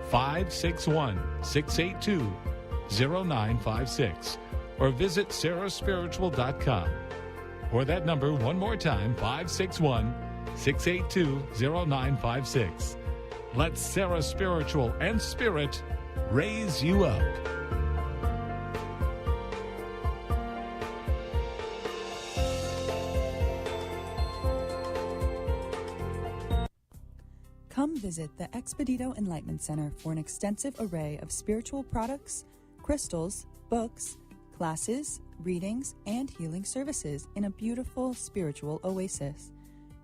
561-682-0956. Or visit sarahspiritual.com. Or that number one more time, 561-682-0956. Let Sarah Spiritual and Spirit raise you up. Come visit the Expedito Enlightenment Center for an extensive array of spiritual products, crystals, books, classes, readings, and healing services in a beautiful spiritual oasis.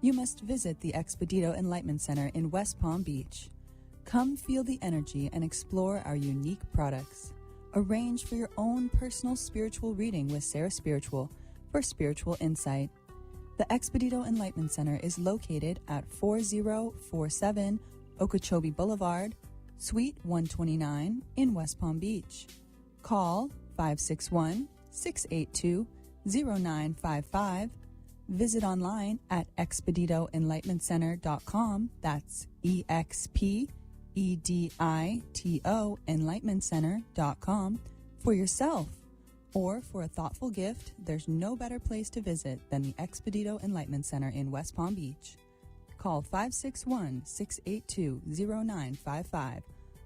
You must visit the Expedito Enlightenment Center in West Palm Beach. Come feel the energy and explore our unique products. Arrange for your own personal spiritual reading with Sarah Spiritual for spiritual insight. The Expedito Enlightenment Center is located at 4047 Okeechobee Boulevard, Suite 129 in West Palm Beach. Call 561-682-0955. Visit online at expeditoenlightenmentcenter.com. That's EXPEDITO enlightenmentcenter.com for yourself. Or for a thoughtful gift, there's no better place to visit than the Expedito Enlightenment Center in West Palm Beach. Call 561-682-0955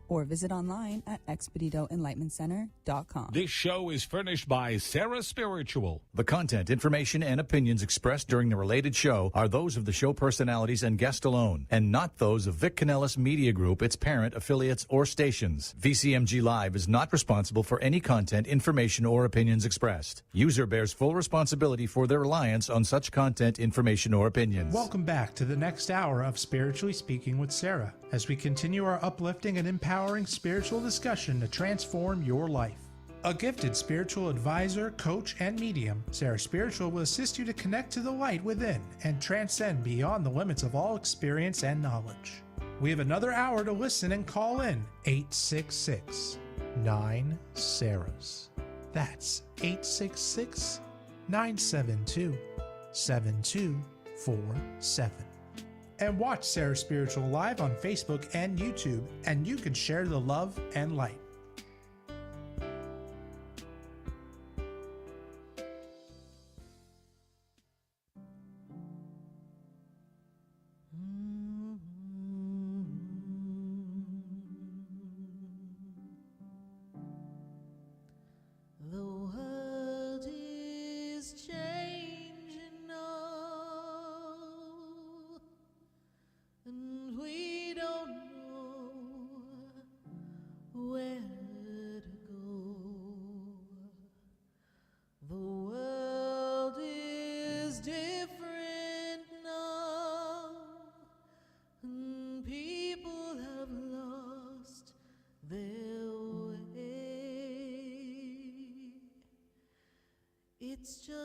or visit online at expeditoenlightenmentcenter.com. This show is furnished by Sarah Spiritual. The content, information, and opinions expressed during the related show are those of the show personalities and guest alone, and not those of Vic Canellis Media Group, its parent, affiliates, or stations. VCMG Live is not responsible for any content, information, or opinions expressed. User bears full responsibility for their reliance on such content, information, or opinions. Welcome back to the next hour of Spiritually Speaking with Sarah, as we continue our uplifting and empowering spiritual discussion to transform your life. A gifted spiritual advisor, coach, and medium, Sarah Spiritual will assist you to connect to the light within and transcend beyond the limits of all experience and knowledge. We have another hour to listen and call in 866-9-SARAHs. That's 866-972-7247. And watch Sarah Spiritual live on Facebook and YouTube, and you can share the love and light. The world is changing now, and we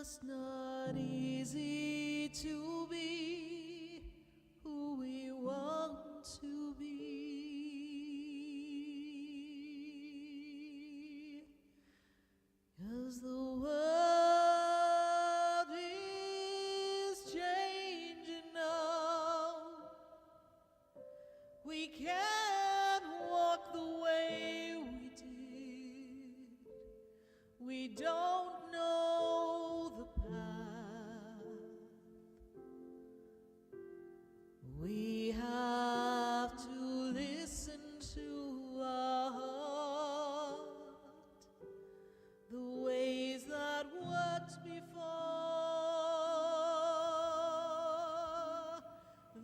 just not easy to be who we want to be. 'Cause the world is changing now. We can't walk the way we did. We don't know the path. We have to listen to our heart. The ways that worked before,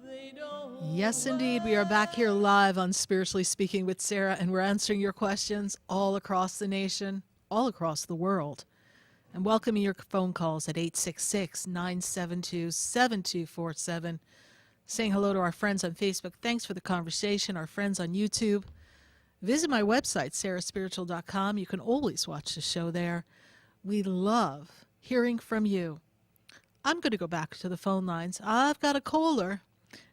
they don't. Yes, indeed. We are back here live on Spiritually Speaking with Sarah, and we're answering your questions all across the nation, all across the world, and welcoming your phone calls at 866-972-7247. Saying hello to our friends on Facebook. Thanks for the conversation. Our friends on YouTube. Visit my website, sarahspiritual.com. You can always watch the show there. We love hearing from you. I'm going to go back to the phone lines. I've got a caller,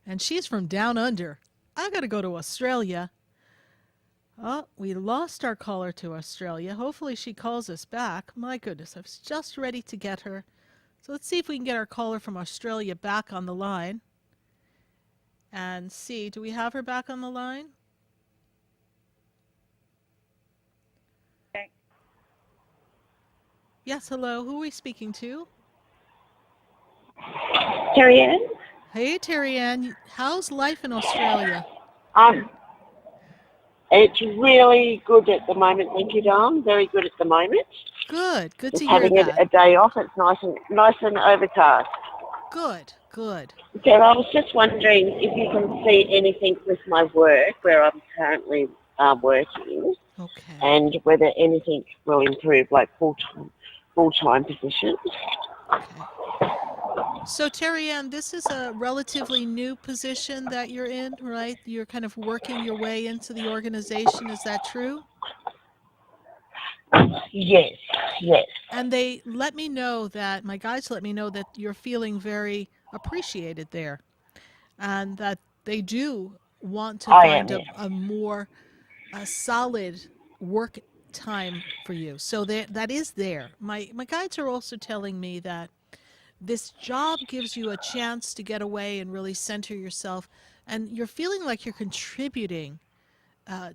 and she's from down under. I've got to go to Australia. Oh, we lost our caller to Australia. Hopefully she calls us back. My goodness, I was just ready to get her. So let's see if we can get our caller from Australia back on the line. And see, do we have her back on the line? Yes, hello. Who are we speaking to? Terry Ann? Hey, Terry Ann. How's life in Australia? It's really good at the moment, thank you, Dawn. Very good at the moment. Good. Good to Just hear having that. a day off. It's nice and overcast. Good. So I was just wondering if you can see anything with my work where I'm currently working. Okay. And whether anything will improve, like full-time position. So, Terry Ann, this is a relatively new position that you're in, right? You're kind of working your way into the organization. Is that true? Yes. And they let me know that, my guides let me know that you're feeling very appreciated there, and that they do want to find a more solid work time for you. So that is there. My guides are also telling me that this job gives you a chance to get away and really center yourself, and you're feeling like you're contributing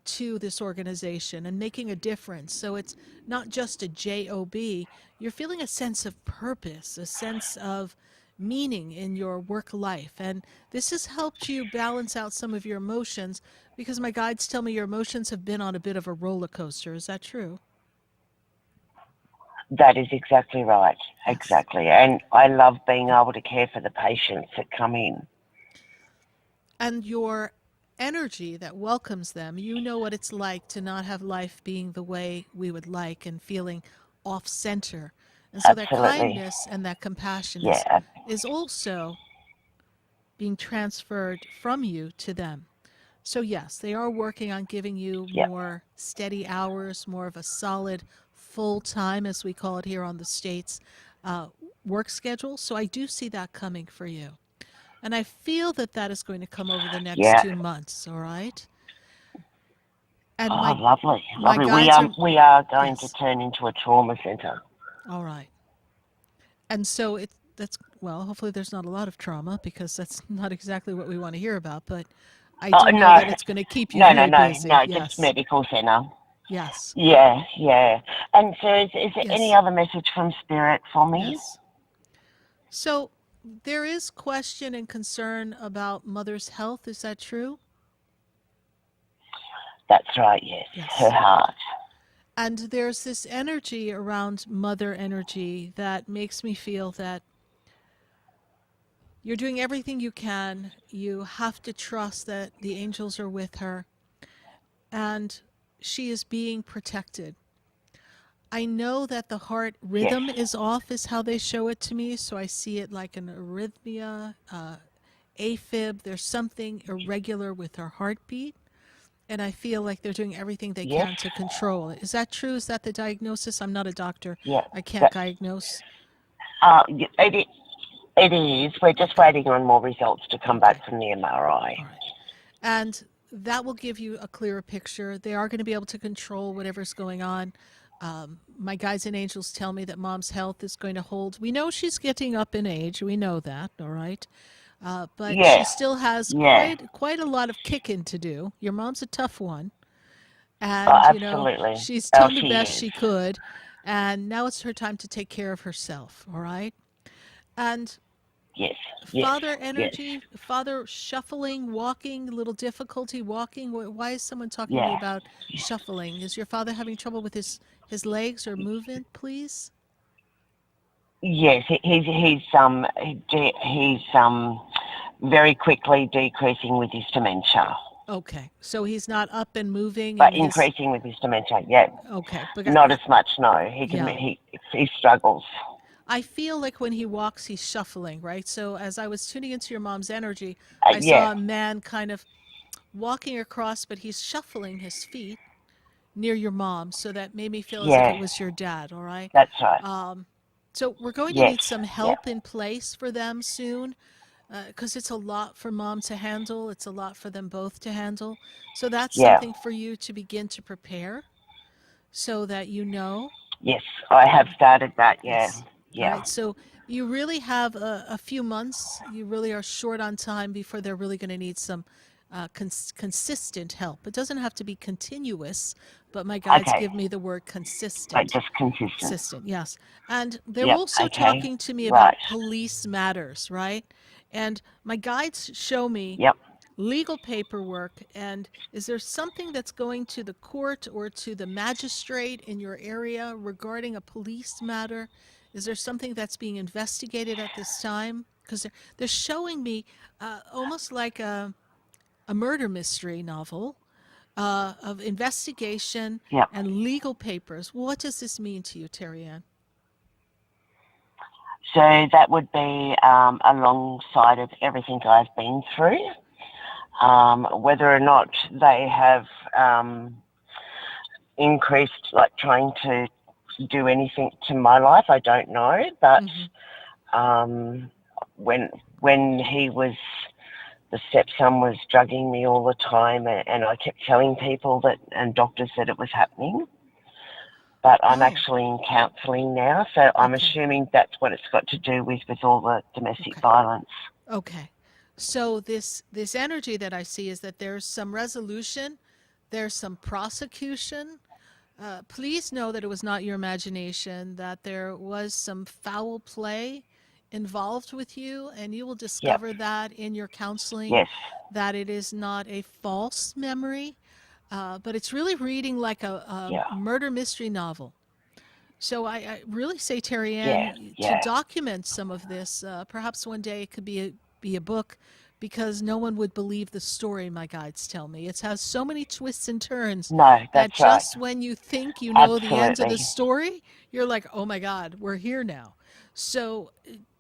to this organization and making a difference. So it's not just a job. You're feeling a sense of purpose, a sense of meaning in your work life. And this has helped you balance out some of your emotions, because my guides tell me your emotions have been on a bit of a roller coaster. Is that true? That is exactly right. Yes. Exactly. And I love being able to care for the patients that come in. And your energy that welcomes them, you know what it's like to not have life being the way we would like and feeling off-center. And so Absolutely. that kindness and that compassion is also being transferred from you to them. So yes, they are working on giving you more steady hours, more of a solid full-time, as we call it here on the States, work schedule. So I do see that coming for you. And I feel that that is going to come over the next 2 months, all right? And lovely. We are going to turn into a trauma centre. All right. And so hopefully there's not a lot of trauma, because that's not exactly what we want to hear about, but I do know that it's going to keep you very busy. No, just medical centre. Yes. Yeah. And so is there any other message from Spirit for me? Yes. So there is question and concern about mother's health. Is that true? That's right, yes. Her heart. And there's this energy around mother energy that makes me feel that you're doing everything you can. You have to trust that the angels are with her, and she is being protected. I know that the heart rhythm is off, is how they show it to me, so I see it like an arrhythmia, AFib. There's something irregular with her heartbeat, and I feel like they're doing everything they can to control it. Is that true? Is that the diagnosis? I'm not a doctor. I can't diagnose. It is. We're just waiting on more results to come back from the MRI. All right. And that will give you a clearer picture. They are going to be able to control whatever's going on. My guides and angels tell me that mom's health is going to hold. We know she's getting up in age. We know that, all right? But Yeah. she still has Yeah. quite a lot of kicking to do. Your mom's a tough one. Oh, And, absolutely. she's Oh, done the she best is. she could. And now it's her time to take care of herself, all right? And Yes. father Yes. energy, father shuffling, walking, a little difficulty walking. Why is someone talking to you Yeah. about shuffling? Is your father having trouble with his legs or movement, please? Yes. He's very quickly decreasing with his dementia. Okay, so he's not up and moving, But and increasing with his dementia, yeah. Okay, but Not as much, no. Yeah. He struggles. I feel like when he walks, he's shuffling, right? So as I was tuning into your mom's energy, I Yeah. saw a man kind of walking across, but he's shuffling his feet near your mom, so that made me feel as if Yeah. it was your dad, all right? That's right. So we're going to Yes. need some help in place for them soon, because it's a lot for mom to handle. It's a lot for them both to handle. So that's Yeah. something for you to begin to prepare so that you know. Yes, I have started that, yeah. Yes. Yeah. All right. So you really have a few months. You really are short on time before they're really going to need some consistent help. It doesn't have to be continuous, but my guides Okay. give me the word consistent. But just consistent. Consistent, yes. And they're Yep, also okay. talking to me Right. about police matters, right? And my guides show me Yep. legal paperwork. And is there something that's going to the court or to the magistrate in your area regarding a police matter? Is there something that's being investigated at this time? Because they're showing me almost like a murder mystery novel of investigation Yep. and legal papers. What does this mean to you, Terry Ann? So that would be alongside of everything I've been through. Whether or not they have increased, like trying to do anything to my life, I don't know. But when he was, the stepson was drugging me all the time, and I kept telling people that, and doctors said it was happening. But I'm actually in counselling now, so I'm assuming that's what it's got to do with all the domestic violence. Okay. So this energy that I see is that there's some resolution, there's some prosecution. Please know that it was not your imagination, that there was some foul play involved with you, and you will discover that in your counseling, Yes. that it is not a false memory, but it's really reading like a murder mystery novel. So I really say, Terry Ann, to document some of this. Perhaps one day it could be a book, because no one would believe the story. My guides tell me it has so many twists and turns No, that that's just right. when you think you know the end of the Absolutely. story, you're like, oh my God, we're here now. So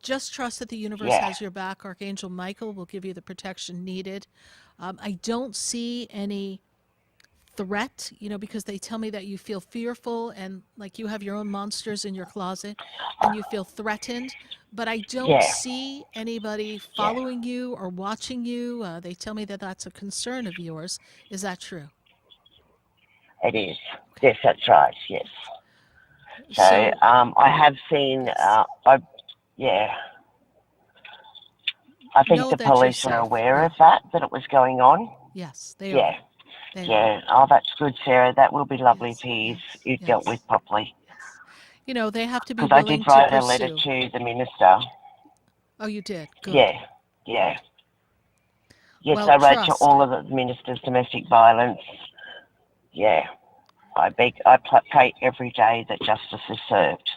just trust that the universe Yeah. has your back. Archangel Michael will give you the protection needed. I don't see any threat, because they tell me that you feel fearful and like you have your own monsters in your closet and you feel threatened, but I don't Yeah. see anybody following you or watching you. They tell me that that's a concern of yours. Is that true? It is. Yes, that's right. Yes. So I have seen. Yeah. I think know the that you're police are safe. aware of that it was going on. Yes, they Yeah. are. They Yeah. Oh, that's good, Sarah. That will be lovely if you dealt with properly. They have to be Because I did willing to write a letter pursue. to the minister. Oh, you did? Good. Yeah. Yeah. Yes, Well, I wrote to trust. all of the ministers domestic violence. Yeah. I pray every day that justice is served.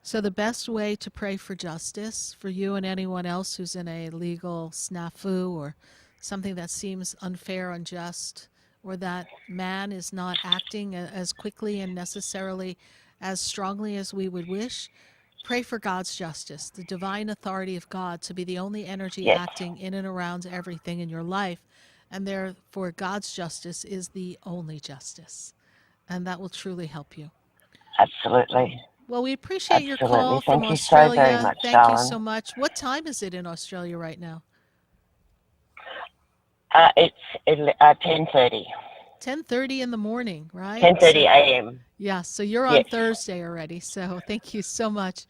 So the best way to pray for justice for you and anyone else who's in a legal snafu or something that seems unfair, unjust, or that man is not acting as quickly and necessarily as strongly as we would wish, pray for God's justice, the divine authority of God to be the only energy Yes. acting in and around everything in your life. And therefore, God's justice is the only justice. And that will truly help you. Absolutely. Well, we appreciate your Absolutely. call from Thank you so very Australia. much, Thank you darling. so much. What time is it in Australia right now? It's 10:30. 10:30 in the morning, right? 10:30 a.m. Yeah, so you're on Yes, Thursday already. So thank you so much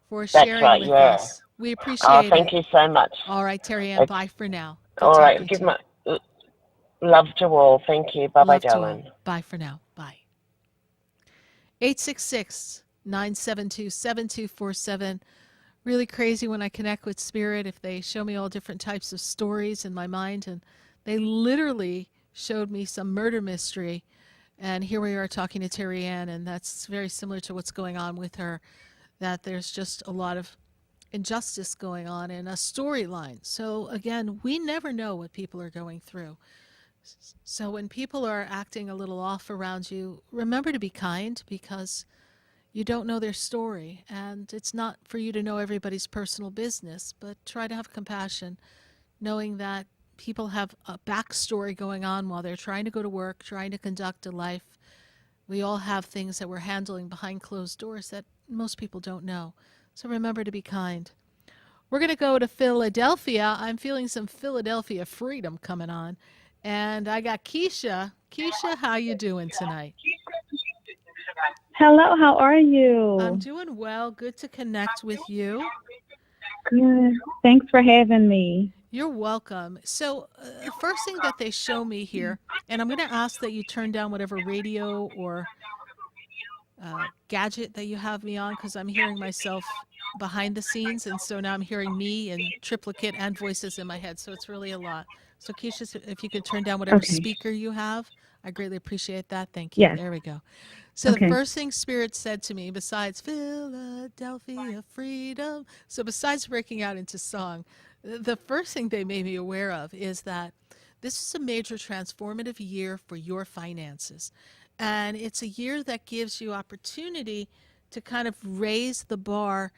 for that's sharing right. with Yeah. us. We Oh, appreciate thank it. you so much. All right, Terry Ann, It's bye for now. Good all right. talking Give to you. my love to all. Thank you. Bye bye, Love to all. darling. Bye for now. Bye. 866-972-7247. Really crazy when I connect with Spirit if they show me all different types of stories in my mind. And they literally showed me some murder mystery. And here we are talking to Terry Ann, and that's very similar to what's going on with her, that there's just a lot of injustice going on in a storyline. So again, we never know what people are going through. So when people are acting a little off around you, remember to be kind because you don't know their story. And it's not for you to know everybody's personal business, but try to have compassion, knowing that people have a backstory going on while they're trying to go to work, trying to conduct a life. We all have things that we're handling behind closed doors that most people don't know. So remember to be kind. We're going to go to Philadelphia. I'm feeling some Philadelphia freedom coming on. And I got Keisha. Keisha, how you doing tonight? Hello, how are you? I'm doing well. Good to connect with you. Good. Thanks for having me. You're welcome. So the first thing that they show me here, and I'm going to ask that you turn down whatever radio or gadget that you have me on because I'm hearing myself behind the scenes. And so now I'm hearing me in triplicate and voices in my head. So it's really a lot. So Keisha, if you could turn down whatever Okay. speaker you have, I greatly appreciate that. Thank you. Yes. There we go. So the Okay. first thing Spirit said to me, besides Philadelphia freedom, so besides breaking out into song, the first thing they made me aware of is that this is a major transformative year for your finances. And it's a year that gives you opportunity to kind of raise the bar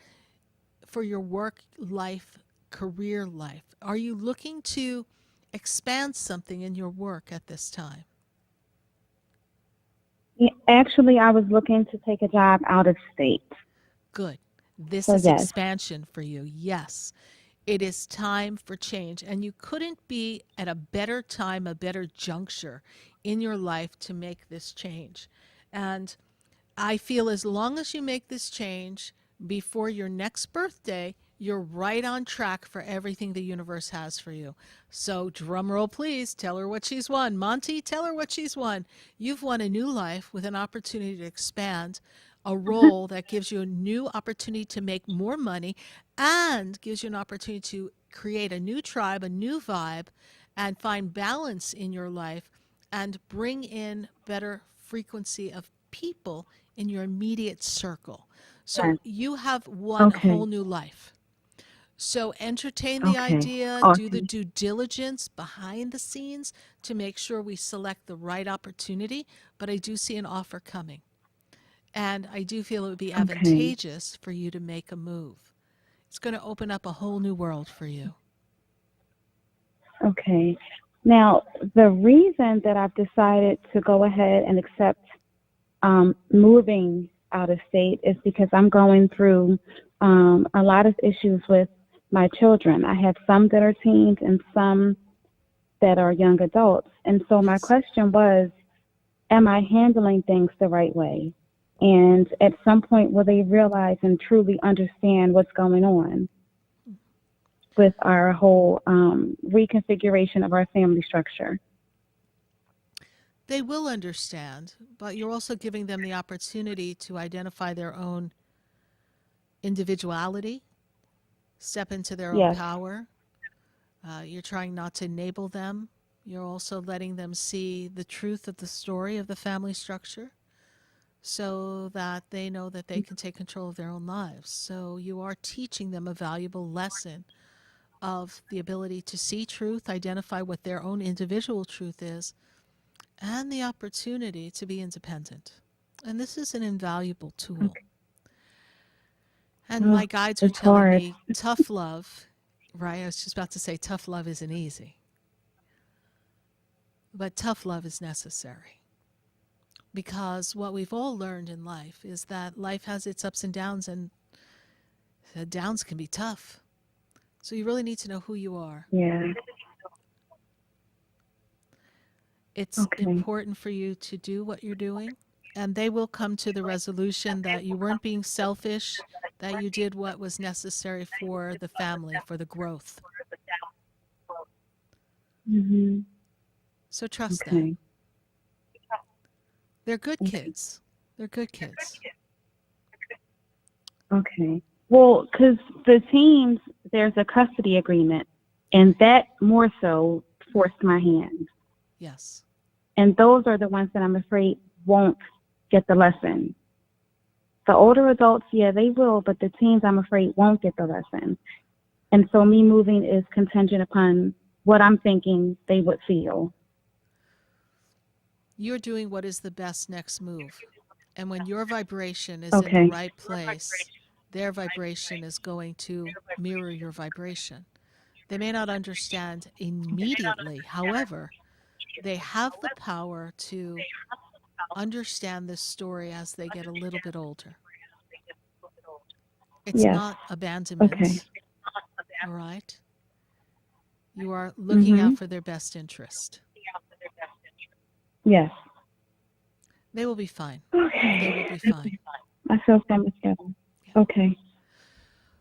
for your work life, career life. Are you looking to expand something in your work at this time? Yeah, actually, I was looking to take a job out of state. Good. This So is yes. expansion for you. Yes. It is time for change. And you couldn't be at a better time, a better juncture in your life to make this change. And I feel as long as you make this change before your next birthday, you're right on track for everything the universe has for you. So, drum roll, please. Tell her what she's won. Monty, tell her what she's won. You've won a new life with an opportunity to expand, a role that gives you a new opportunity to make more money and gives you an opportunity to create a new tribe, a new vibe, and find balance in your life and bring in better frequency of people in your immediate circle. So Yes. you have won a Okay. whole new life. So entertain the Okay. idea, do the Awesome. due diligence behind the scenes to make sure we select the right opportunity. But I do see an offer coming. And I do feel it would be Okay. advantageous for you to make a move. It's going to open up a whole new world for you. Okay. Now, the reason that I've decided to go ahead and accept moving out of state is because I'm going through a lot of issues with my children. I have some that are teens and some that are young adults. And so my question was, am I handling things the right way? And at some point, will they realize and truly understand what's going on with our whole reconfiguration of our family structure? They will understand, but you're also giving them the opportunity to identify their own individuality, step into their own Yes. power. You're trying not to enable them. You're also letting them see the truth of the story of the family structure so that they know that they can take control of their own lives. So you are teaching them a valuable lesson of the ability to see truth, identify what their own individual truth is, and the opportunity to be independent. And this is an invaluable tool. And Oh, my guides are it's telling hard. me tough love, right? I was just about to say tough love isn't easy, but tough love is necessary. Because what we've all learned in life is that life has its ups and downs, and the downs can be tough. So you really need to know who you are. Yeah. It's important for you to do what you're doing, and they will come to the resolution that you weren't being selfish, that you did what was necessary for the family, for the growth. Mm-hmm. So trust that. They're good kids. They're good kids. Okay. Well, because the teams, there's a custody agreement, and that more so forced my hand. Yes. And those are the ones that I'm afraid won't get the lesson. The older adults, yeah, they will, but the teens, I'm afraid, won't get the lesson. And so me moving is contingent upon what I'm thinking they would feel. You're doing what is the best next move. And when your vibration is in the right place, their vibration is going to mirror your vibration. They may not understand immediately. However, they have the power to understand this story as they get a little bit older. It's not abandonment. All right? You are looking out for their best interest. Yes. They will be fine. Okay. They will be fine. I feel so much better. Okay.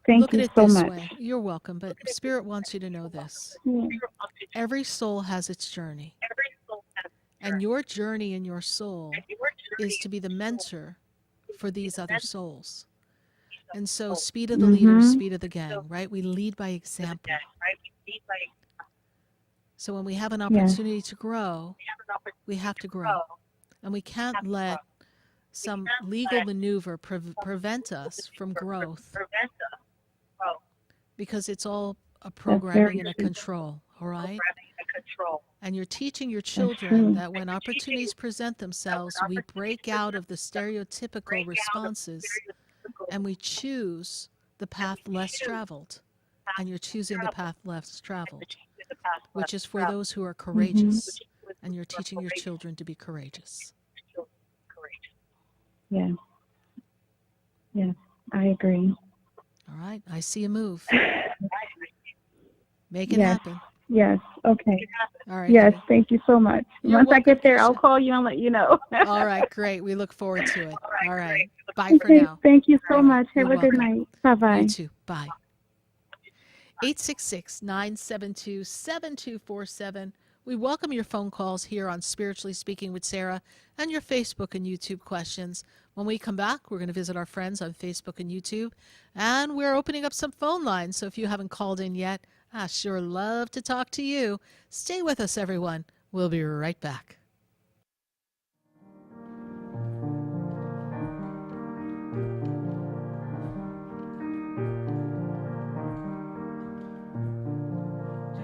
Thank Look at you it so this much. way. You're welcome, but Spirit wants you to know this. Every soul has its journey. And your journey in your soul is to be the mentor for these other souls. And so speed of the leader, speed of the gang, right? We lead by example. So when we have an opportunity to grow, we have to grow. And we can't let some legal maneuver prevent us from growth, because it's all a programming and a control, all right? And you're teaching your children that when opportunities present themselves, we break out of the stereotypical responses and we choose the path less traveled. And you're choosing the path less traveled, which is for those who are courageous. And you're teaching your children to be courageous. Yeah. Yes, I agree. All right. I see a move. Make it happen. Yes. Okay. All right. Yes. Honey. Thank you so much. You're Once I welcome, get there, I'll Keisha. call you and let you know. All right. Great. We look forward to it. All right. Bye for Okay. now. Thank you so All right. much. You're Have a good welcome. night. Bye-bye. You too. Bye. 866-972-7247. We welcome your phone calls here on Spiritually Speaking with Sarah and your Facebook and YouTube questions. When we come back, we're going to visit our friends on Facebook and YouTube, and we're opening up some phone lines. So if you haven't called in yet, I sure love to talk to you. Stay with us, everyone. We'll be right back. Do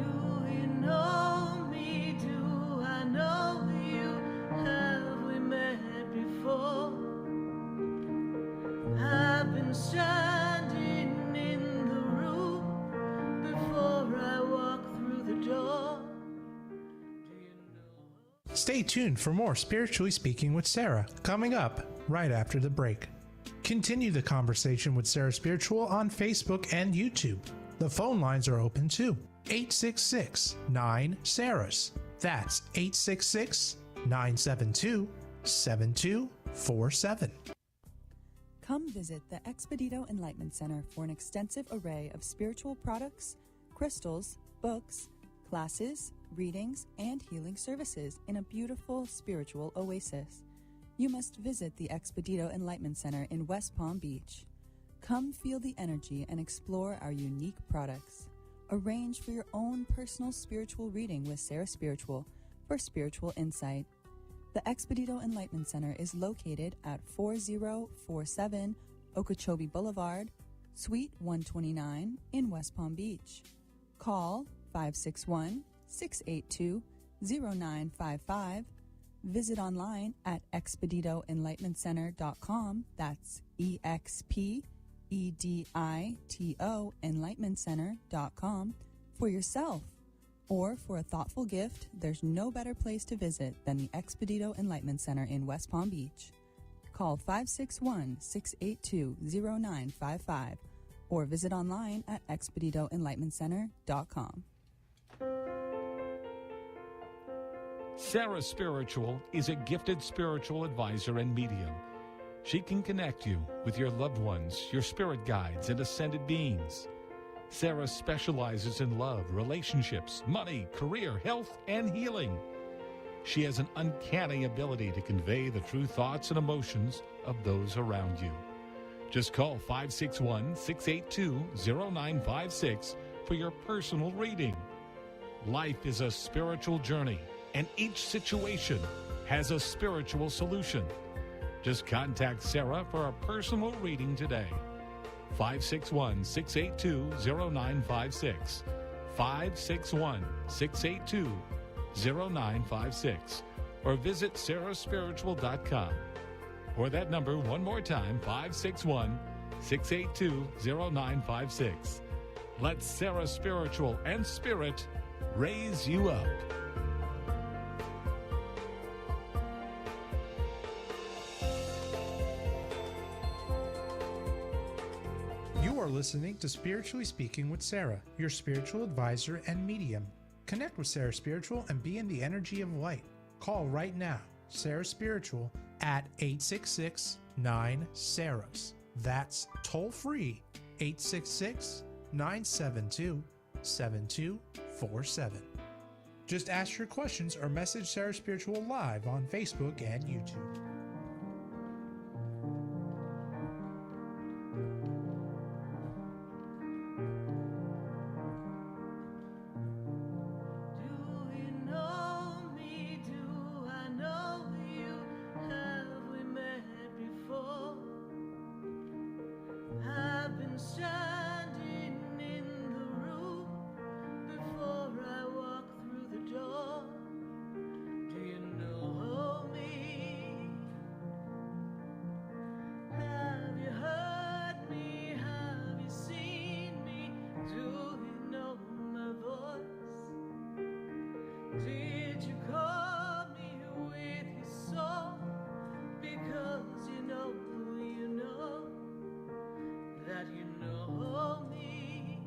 you know me? Do I know you? Have we met before? I've been standing in the room before I walk through the door. Stay tuned for more Spiritually Speaking with Sarah, coming up right after the break. Continue the conversation with Sarah Spiritual on Facebook and YouTube. The phone lines are open too. 866-9-SARAHS. That's 866-972-7247. Come visit the Expedito Enlightenment Center for an extensive array of spiritual products, crystals, books, classes, readings, and healing services in a beautiful spiritual oasis. You must visit the Expedito Enlightenment Center in West Palm Beach. Come feel the energy and explore our unique products. Arrange for your own personal spiritual reading with Sarah Spiritual for spiritual insight. The Expedito Enlightenment Center is located at 4047 Okeechobee Boulevard, Suite 129 in West Palm Beach. Call 561-682-0955. Visit online at expeditoenlightenmentcenter.com. That's EXPEDITO Enlightenmentcenter.com for yourself. Or for a thoughtful gift, there's no better place to visit than the Expedito Enlightenment Center in West Palm Beach. Call 561-682-0955 or visit online at expeditoenlightenmentcenter.com. Sarah Spiritual is a gifted spiritual advisor and medium. She can connect you with your loved ones, your spirit guides, and ascended beings. Sarah specializes in love, relationships, money, career, health, and healing. She has an uncanny ability to convey the true thoughts and emotions of those around you. Just call 561-682-0956 for your personal reading. Life is a spiritual journey, and each situation has a spiritual solution. Just contact Sarah for a personal reading today. 561-682-0956. 561-682-0956. Or visit sarahspiritual.com. Or that number one more time, 561-682-0956. Let Sarah Spiritual and Spirit raise you up. You are listening to Spiritually Speaking with Sarah, your spiritual advisor and medium. Connect with Sarah Spiritual and be in the energy of light. Call right now, Sarah Spiritual, at 866-9-SARAHS. That's toll free, 866-972-7247. Just ask your questions or message Sarah Spiritual live on Facebook and YouTube. Standing in the room before I walk through the door. Do you know me? Have you heard me? Have you seen me? Do you know my voice? Did you call me with your song? Because you know that you know me.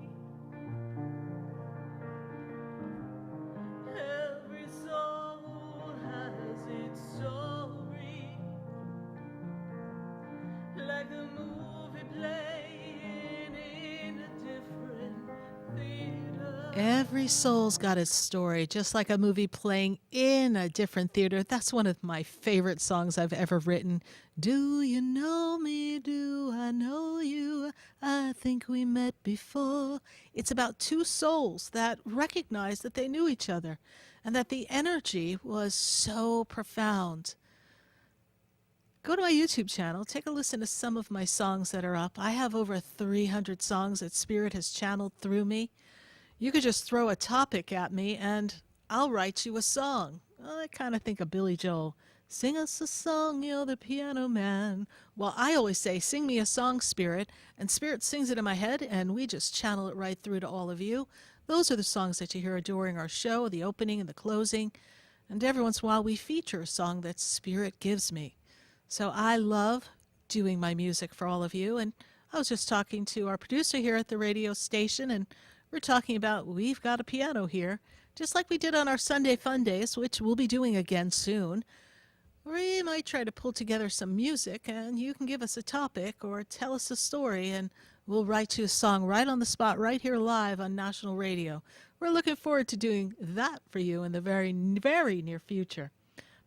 Every soul has its story, like a movie playing in a different theater. Every soul's got its story, just like a movie playing in a different theater. That's one of my favorite songs I've ever written. Do you know me? Do I know you? I think we met before. It's about two souls that recognized that they knew each other and that the energy was so profound. Go to my YouTube channel, take a listen to some of my songs that are up. I have over 300 songs that Spirit has channeled through me. You could just throw a topic at me and I'll write you a song. I kind of think of Billy Joel. Sing us a song, you're the piano man. Well, I always say, sing me a song, Spirit. And Spirit sings it in my head and we just channel it right through to all of you. Those are the songs that you hear during our show, the opening and the closing. And every once in a while we feature a song that Spirit gives me. So I love doing my music for all of you. And I was just talking to our producer here at the radio station, and we're talking about we've got a piano here, just like we did on our Sunday Fun Days, which we'll be doing again soon. We might try to pull together some music, and you can give us a topic or tell us a story, and we'll write you a song right on the spot, right here live on national radio. We're looking forward to doing that for you in the very, very near future.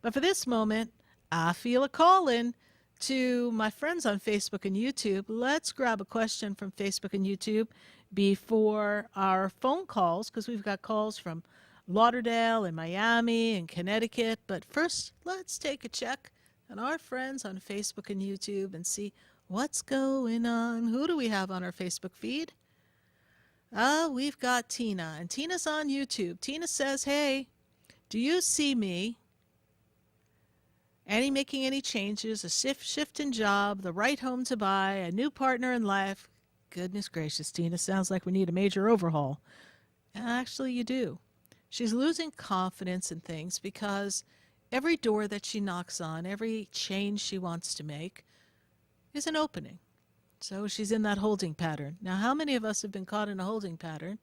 But for this moment, I feel a call-in to my friends on Facebook and YouTube. Let's grab a question from Facebook and YouTube before our phone calls, because we've got calls from Lauderdale and Miami and Connecticut. But first, let's take a check on our friends on Facebook and YouTube and see what's going on. Who do we have on our Facebook feed? We've got Tina, and Tina's on YouTube. Tina says, hey, do you see me making any changes, a shift in job, the right home to buy, a new partner in life? Goodness gracious, Tina, sounds like we need a major overhaul. Actually, you do. She's losing confidence in things because every door that she knocks on, every change she wants to make is an opening. So she's in that holding pattern. Now, how many of us have been caught in a holding pattern,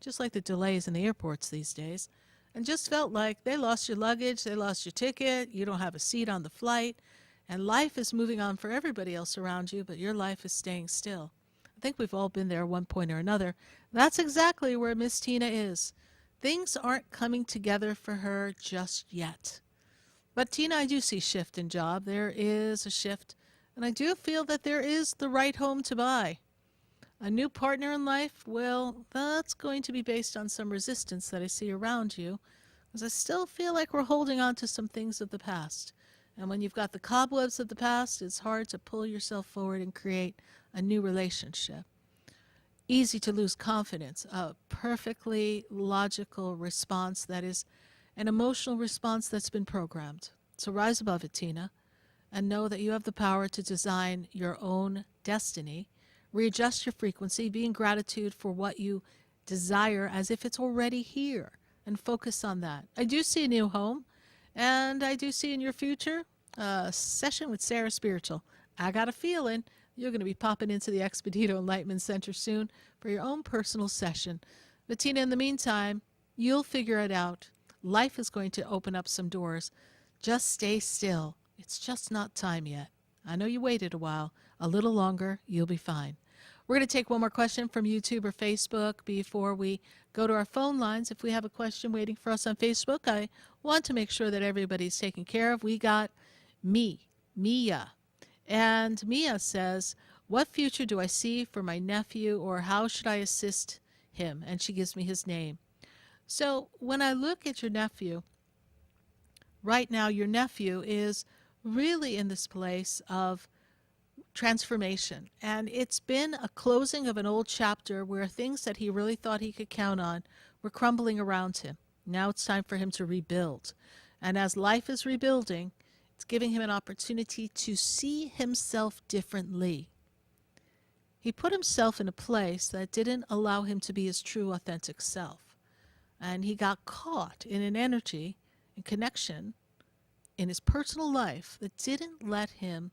just like the delays in the airports these days, and just felt like they lost your luggage, they lost your ticket, you don't have a seat on the flight, and life is moving on for everybody else around you, but your life is staying still. I think we've all been there at one point or another. That's exactly where Miss Tina is. Things aren't coming together for her just yet. But Tina, I do see shift in job. There is a shift, and I do feel that there is the right home to buy. A new partner in life, well, that's going to be based on some resistance that I see around you, because I still feel like we're holding on to some things of the past. And when you've got the cobwebs of the past, it's hard to pull yourself forward and create a new relationship. Easy to lose confidence, a perfectly logical response that is an emotional response that's been programmed. So rise above it, Tina, and know that you have the power to design your own destiny. Readjust your frequency, be in gratitude for what you desire as if it's already here, and focus on that. I do see a new home, and I do see in your future a session with Sarah Spiritual. I got a feeling you're going to be popping into the Expedito Enlightenment Center soon for your own personal session. But Tina, in the meantime, you'll figure it out. Life is going to open up some doors. Just stay still. It's just not time yet. I know you waited a while. A little longer, you'll be fine. We're going to take one more question from YouTube or Facebook before we go to our phone lines. If we have a question waiting for us on Facebook, I want to make sure that everybody's taken care of. We got Mia. And Mia says, what future do I see for my nephew, or how should I assist him? And she gives me his name. So when I look at your nephew, right now your nephew is really in this place of transformation. And it's been a closing of an old chapter where things that he really thought he could count on were crumbling around him. Now it's time for him to rebuild. And as life is rebuilding, it's giving him an opportunity to see himself differently. He put himself in a place that didn't allow him to be his true, authentic self. And he got caught in an energy and connection in his personal life that didn't let him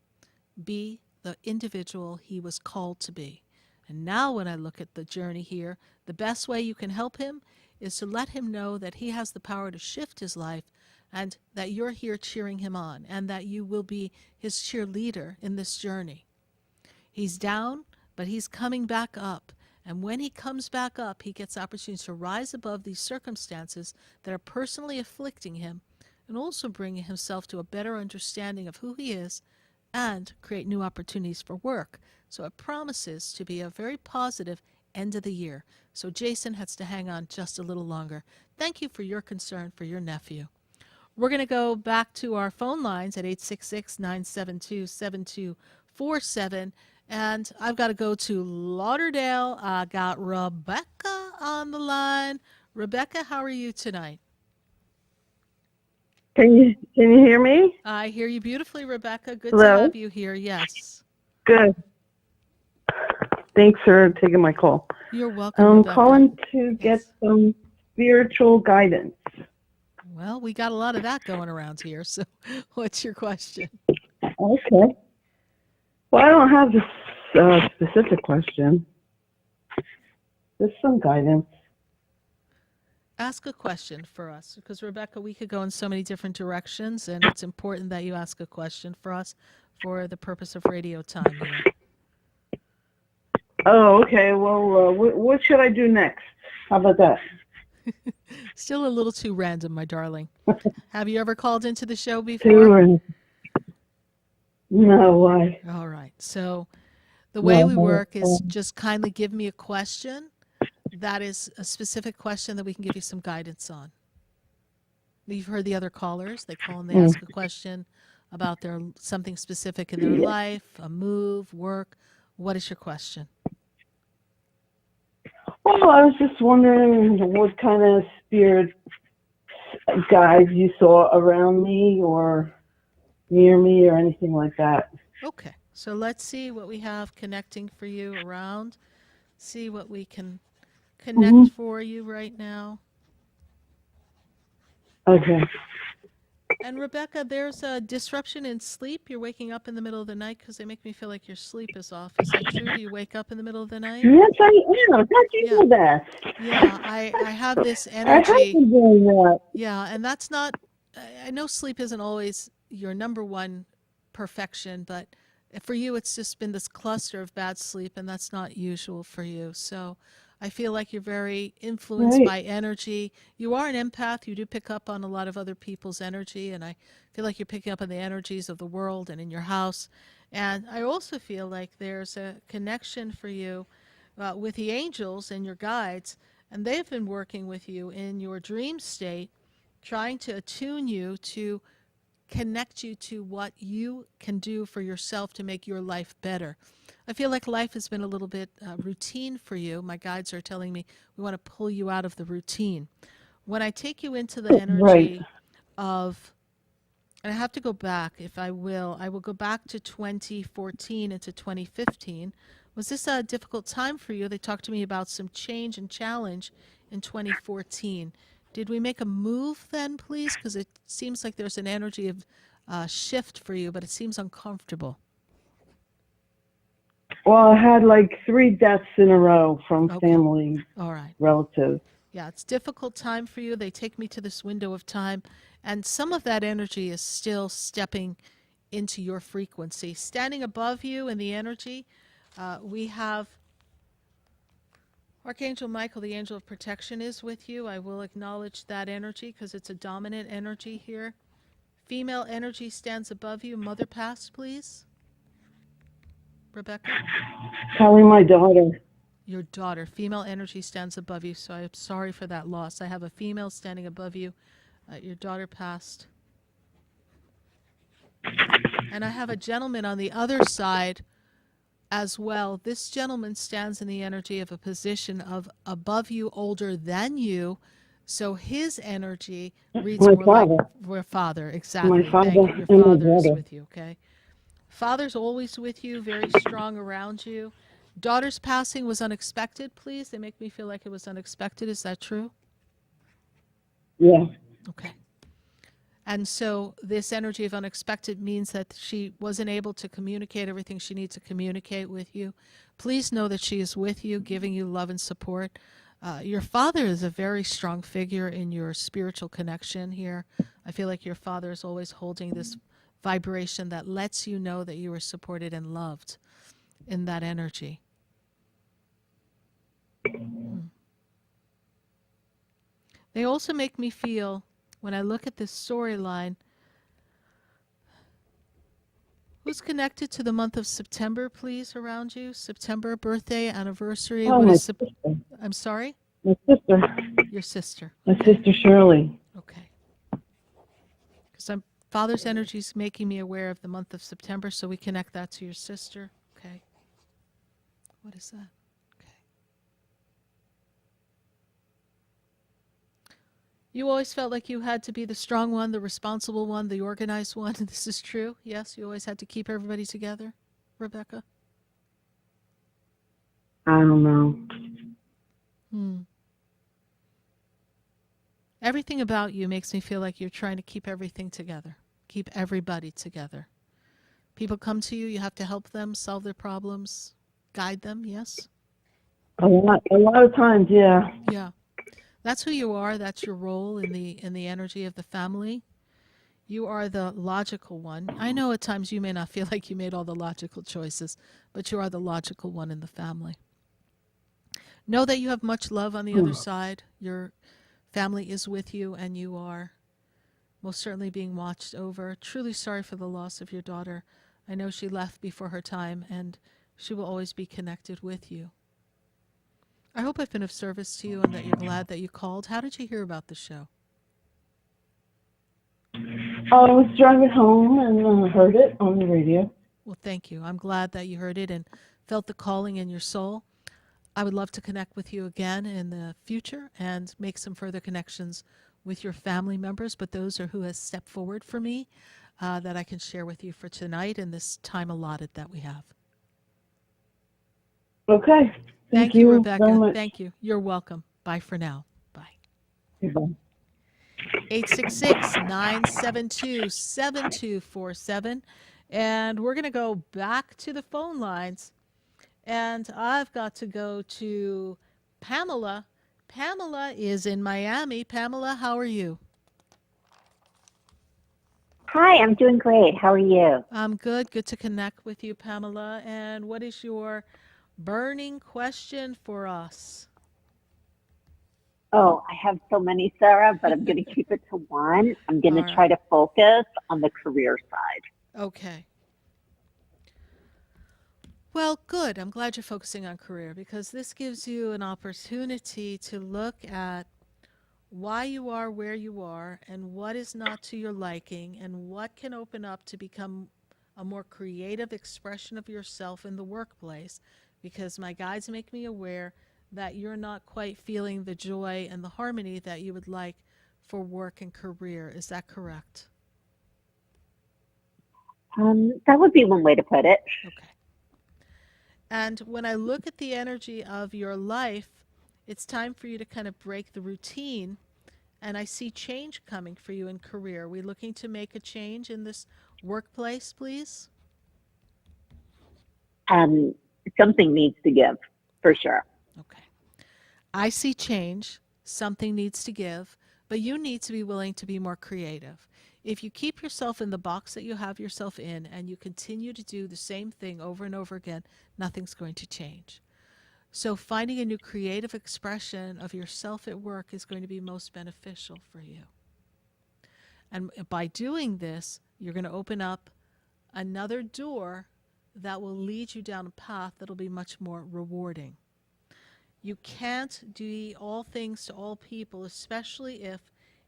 be the individual he was called to be. And now when I look at the journey here, the best way you can help him is to let him know that he has the power to shift his life, and that you're here cheering him on, and that you will be his cheerleader in this journey. He's down, but he's coming back up. And when he comes back up, he gets opportunities to rise above these circumstances that are personally afflicting him, and also bring himself to a better understanding of who he is and create new opportunities for work. So it promises to be a very positive end of the year. So Jason has to hang on just a little longer. Thank you for your concern for your nephew. We're going to go back to our phone lines at 866-972-7247. And I've got to go to Lauderdale. I got Rebecca on the line. Rebecca, how are you tonight? Can you hear me? I hear you beautifully, Rebecca. Good Hello? to have you here. Yes. Good. Thanks for taking my call. You're welcome, I'm Rebecca. calling to get some spiritual guidance. Well, we got a lot of that going around here. So what's your question? Okay. Well, I don't have this specific question. Just some guidance. Ask a question for us, because Rebecca, we could go in so many different directions, and it's important that you ask a question for us for the purpose of radio time here. Oh, okay. Well, what should I do next? How about that? Still a little too random, my darling. Have you ever called into the show before? Too random. No, why? All right. So the way we work is just kindly give me a question that is a specific question that we can give you some guidance on. You've heard the other callers. They call and they ask a question about something specific in their life, a move, work. What is your question? Well, I was just wondering what kind of spirit guides you saw around me or near me or anything like that. Okay. So let's see what we have connecting for you around. See what we can connect for you right now. Okay. And Rebecca, there's a disruption in sleep. You're waking up in the middle of the night because they make me feel like your sleep is off. Is that true? Do you wake up in the middle of the night? Yes, I am. How do you know that? Yeah, I have this I have energy. been doing that. Yeah, and that's not, I know sleep isn't always your number one perfection, but for you, it's just been this cluster of bad sleep, and that's not usual for you. So I feel like you're very influenced Right. by energy. You are an empath. You do pick up on a lot of other people's energy, and I feel like you're picking up on the energies of the world and in your house. And I also feel like there's a connection for you with the angels and your guides, and they've been working with you in your dream state, trying to attune you to connect you to what you can do for yourself to make your life better. I feel like life has been a little bit routine for you. My guides are telling me we want to pull you out of the routine. When I take you into the Right. energy of, and I have to go back if I will go back to 2014 into 2015. Was this a difficult time for you? They talked to me about some change and challenge in 2014. Did we make a move then, please? Because it seems like there's an energy of shift for you, but it seems uncomfortable. Well, I had like 3 deaths in a row from Okay. family All right. relatives. Yeah, it's a difficult time for you. They take me to this window of time, and some of that energy is still stepping into your frequency. Standing above you in the energy, we have Archangel Michael, the angel of protection, is with you. I will acknowledge that energy because it's a dominant energy here. Female energy stands above you. Mother past, please. Rebecca? Telling my daughter. Your daughter. Female energy stands above you, so I'm sorry for that loss. I have a female standing above you. Your daughter passed. And I have a gentleman on the other side as well. This gentleman stands in the energy of a position of above you, older than you. So his energy reads My more father. like your father. Exactly. My father Thank you. Your and my father is brother. with you, okay? Father's always with you, very strong around you. Daughter's passing was unexpected, please. They make me feel like it was unexpected. Is that true? Yeah. Okay. And so this energy of unexpected means that she wasn't able to communicate everything she needs to communicate with you. Please know that she is with you, giving you love and support. Your father is a very strong figure in your spiritual connection here. I feel like your father is always holding this vibration that lets you know that you are supported and loved in that energy. They also make me feel, when I look at this storyline, who's connected to the month of September, please, around you? September, birthday, anniversary. Oh, What my is sister. I'm sorry? My sister. Your sister. My sister Shirley. Okay. Because father's energy is making me aware of the month of September, so we connect that to your sister. Okay. What is that? Okay. You always felt like you had to be the strong one, the responsible one, the organized one. This is true? Yes, you always had to keep everybody together, Rebecca? I don't know. Everything about you makes me feel like you're trying to keep everything together, keep everybody together. People come to you, you have to help them solve their problems, guide them, yes? A lot of times, yeah. Yeah. That's who you are. That's your role in the energy of the family. You are the logical one. I know at times you may not feel like you made all the logical choices, but you are the logical one in the family. Know that you have much love on the other side. Your family is with you, and you are most certainly being watched over. Truly sorry for the loss of your daughter. I know she left before her time, and she will always be connected with you. I hope I've been of service to you and that you're glad that you called. How did you hear about the show? I was driving home and heard it on the radio. Well, thank you. I'm glad that you heard it and felt the calling in your soul. I would love to connect with you again in the future and make some further connections with your family members, but those are who has stepped forward for me that I can share with you for tonight and this time allotted that we have. Okay. Thank you, very Rebecca. much. Thank you. You're welcome. Bye for now. Bye. Goodbye. 866-972-7247. And we're going to go back to the phone lines. And I've got to go to Pamela. Pamela is in Miami. Pamela, how are you? Hi, I'm doing great. How are you? I'm good. Good to connect with you, Pamela. And what is your burning question for us? Oh, I have so many, Sarah, but I'm going to keep it to one. I'm going to try to focus on the career side. Okay. Well, good. I'm glad you're focusing on career because this gives you an opportunity to look at why you are where you are and what is not to your liking and what can open up to become a more creative expression of yourself in the workplace, because my guides make me aware that you're not quite feeling the joy and the harmony that you would like for work and career. Is that correct? That would be one way to put it. Okay. And when I look at the energy of your life, it's time for you to kind of break the routine. And I see change coming for you in career. Are we looking to make a change in this workplace, please? Something needs to give, for sure. Okay. I see change. Something needs to give. But you need to be willing to be more creative. If you keep yourself in the box that you have yourself in and you continue to do the same thing over and over again, nothing's going to change. So finding a new creative expression of yourself at work is going to be most beneficial for you. And by doing this, you're going to open up another door that will lead you down a path that will be much more rewarding. You can't do all things to all people, especially if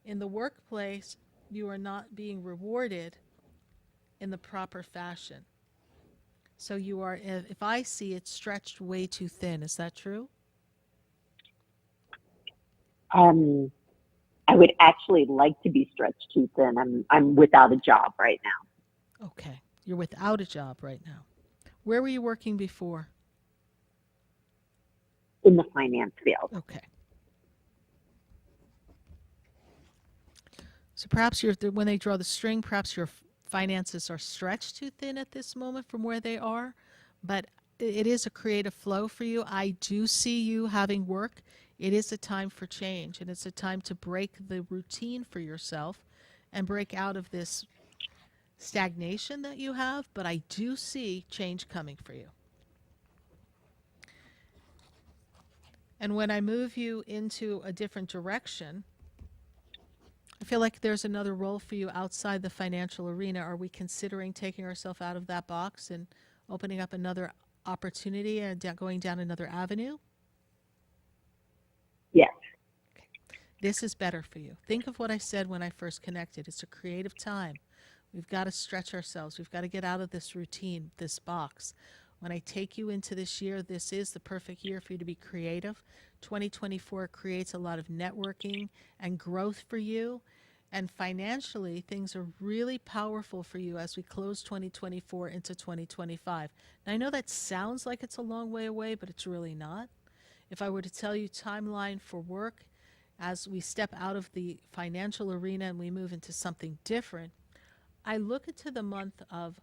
in the workplace you are not being rewarded in the proper fashion. So you are, if I see it, stretched way too thin. Is that true? I would actually like to be stretched too thin. I'm without a job right now. Okay. You're without a job right now. Where were you working before? In the finance field. Okay. So perhaps when they draw the string, perhaps your finances are stretched too thin at this moment from where they are, but it is a creative flow for you. I do see you having work. It is a time for change, and it's a time to break the routine for yourself and break out of this stagnation that you have, but I do see change coming for you. And when I move you into a different direction, I feel like there's another role for you outside the financial arena. Are we considering taking ourselves out of that box and opening up another opportunity and going down another avenue? Yes. Okay. This is better for you. Think of what I said when I first connected. It's a creative time. We've got to stretch ourselves. We've got to get out of this routine, this box. When I take you into this year, this is the perfect year for you to be creative. 2024 creates a lot of networking and growth for you. And financially, things are really powerful for you as we close 2024 into 2025. Now, I know that sounds like it's a long way away, but it's really not. If I were to tell you timeline for work as we step out of the financial arena and we move into something different, I look into the month of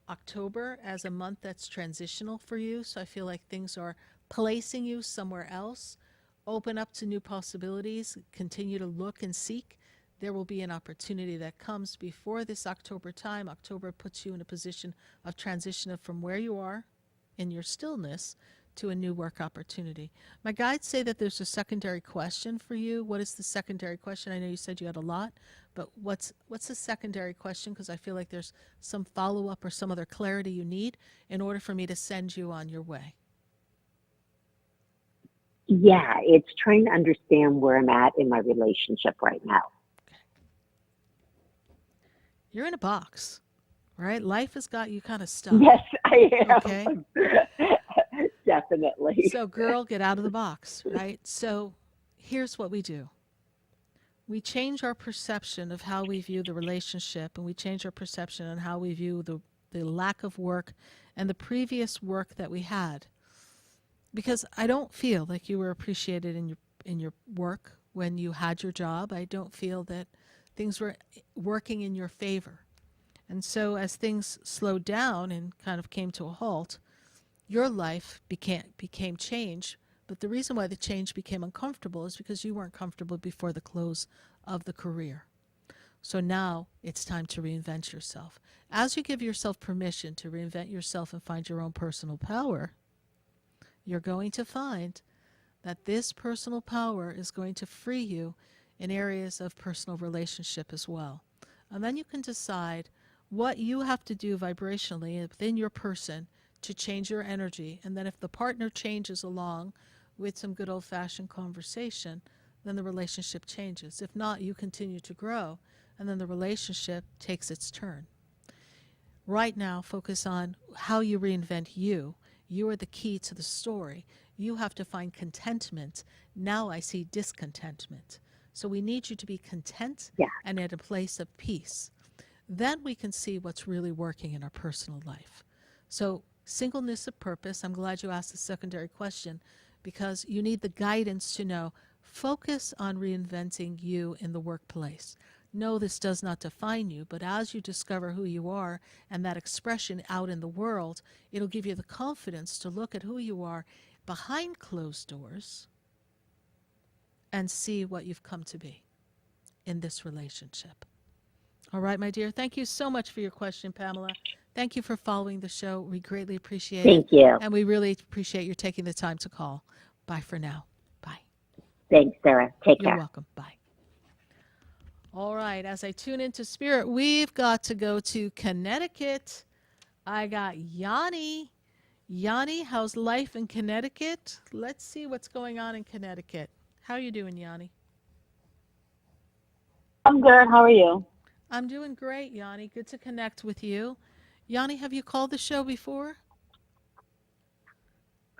October as a month that's transitional for you. So I feel like things are placing you somewhere else. Open up to new possibilities. Continue to look and seek. There will be an opportunity that comes before this October time. October puts you in a position of transition from where you are in your stillness to a new work opportunity. My guides say that there's a secondary question for you. What is the secondary question? I know you said you had a lot, but what's the secondary question? Because I feel like there's some follow-up or some other clarity you need in order for me to send you on your way. Yeah, it's trying to understand where I'm at in my relationship right now. Okay. You're in a box, right? Life has got you kind of stuck. Yes, I am. Okay. Definitely. So, girl, get out of the box, right? So, here's what we do. We change our perception of how we view the relationship, and we change our perception on how we view the lack of work and the previous work that we had. Because I don't feel like you were appreciated in your work when you had your job. I don't feel that things were working in your favor. And so as things slowed down and kind of came to a halt, your life became change. But the reason why the change became uncomfortable is because you weren't comfortable before the close of the career. So now it's time to reinvent yourself. As you give yourself permission to reinvent yourself and find your own personal power, you're going to find that this personal power is going to free you in areas of personal relationship as well. And then you can decide what you have to do vibrationally within your person to change your energy. And then if the partner changes along with some good old-fashioned conversation, then the relationship changes. If not, you continue to grow, and then the relationship takes its turn. Right now, focus on how you reinvent you. You are the key to the story. You have to find contentment. Now I see discontentment. So we need you to be content and at a place of peace. Then we can see what's really working in our personal life. So singleness of purpose, I'm glad you asked the secondary question, because you need the guidance to know, focus on reinventing you in the workplace. No, this does not define you, but as you discover who you are and that expression out in the world, it'll give you the confidence to look at who you are behind closed doors and see what you've come to be in this relationship. All right, my dear. Thank you so much for your question, Pamela. Thank you for following the show. We greatly appreciate it. Thank you. And we really appreciate you taking the time to call. Bye for now. Bye. Thanks, Sarah. Take care. You're welcome. Bye. All right. As I tune into Spirit, we've got to go to Connecticut. I got Yanni. Yanni, how's life in Connecticut? Let's see what's going on in Connecticut. How are you doing, Yanni? I'm good. How are you? I'm doing great, Yanni. Good to connect with you. Yanni, have you called the show before?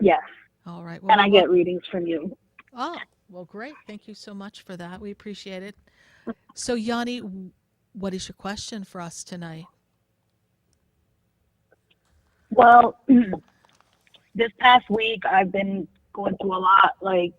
Yes. All right. Well, and I get readings from you. Oh, well, great. Thank you so much for that. We appreciate it. So, Yanni, what is your question for us tonight? Well, this past week, I've been going through a lot. Like,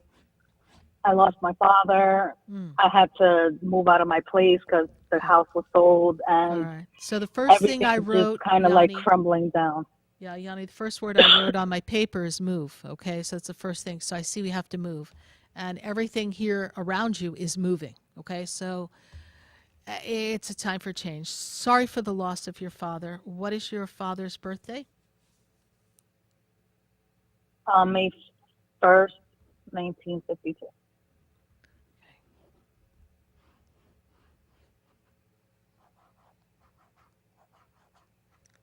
I lost my father. I had to move out of my place because the house was sold, and all right. So the first thing I wrote, kind of like crumbling down. Yeah, Yanni, the first word I wrote on my paper is move. Okay, so it's the first thing. So I see we have to move, and everything here around you is moving. Okay, so it's a time for change. Sorry for the loss of your father. What is your father's birthday? May 1st, 1952.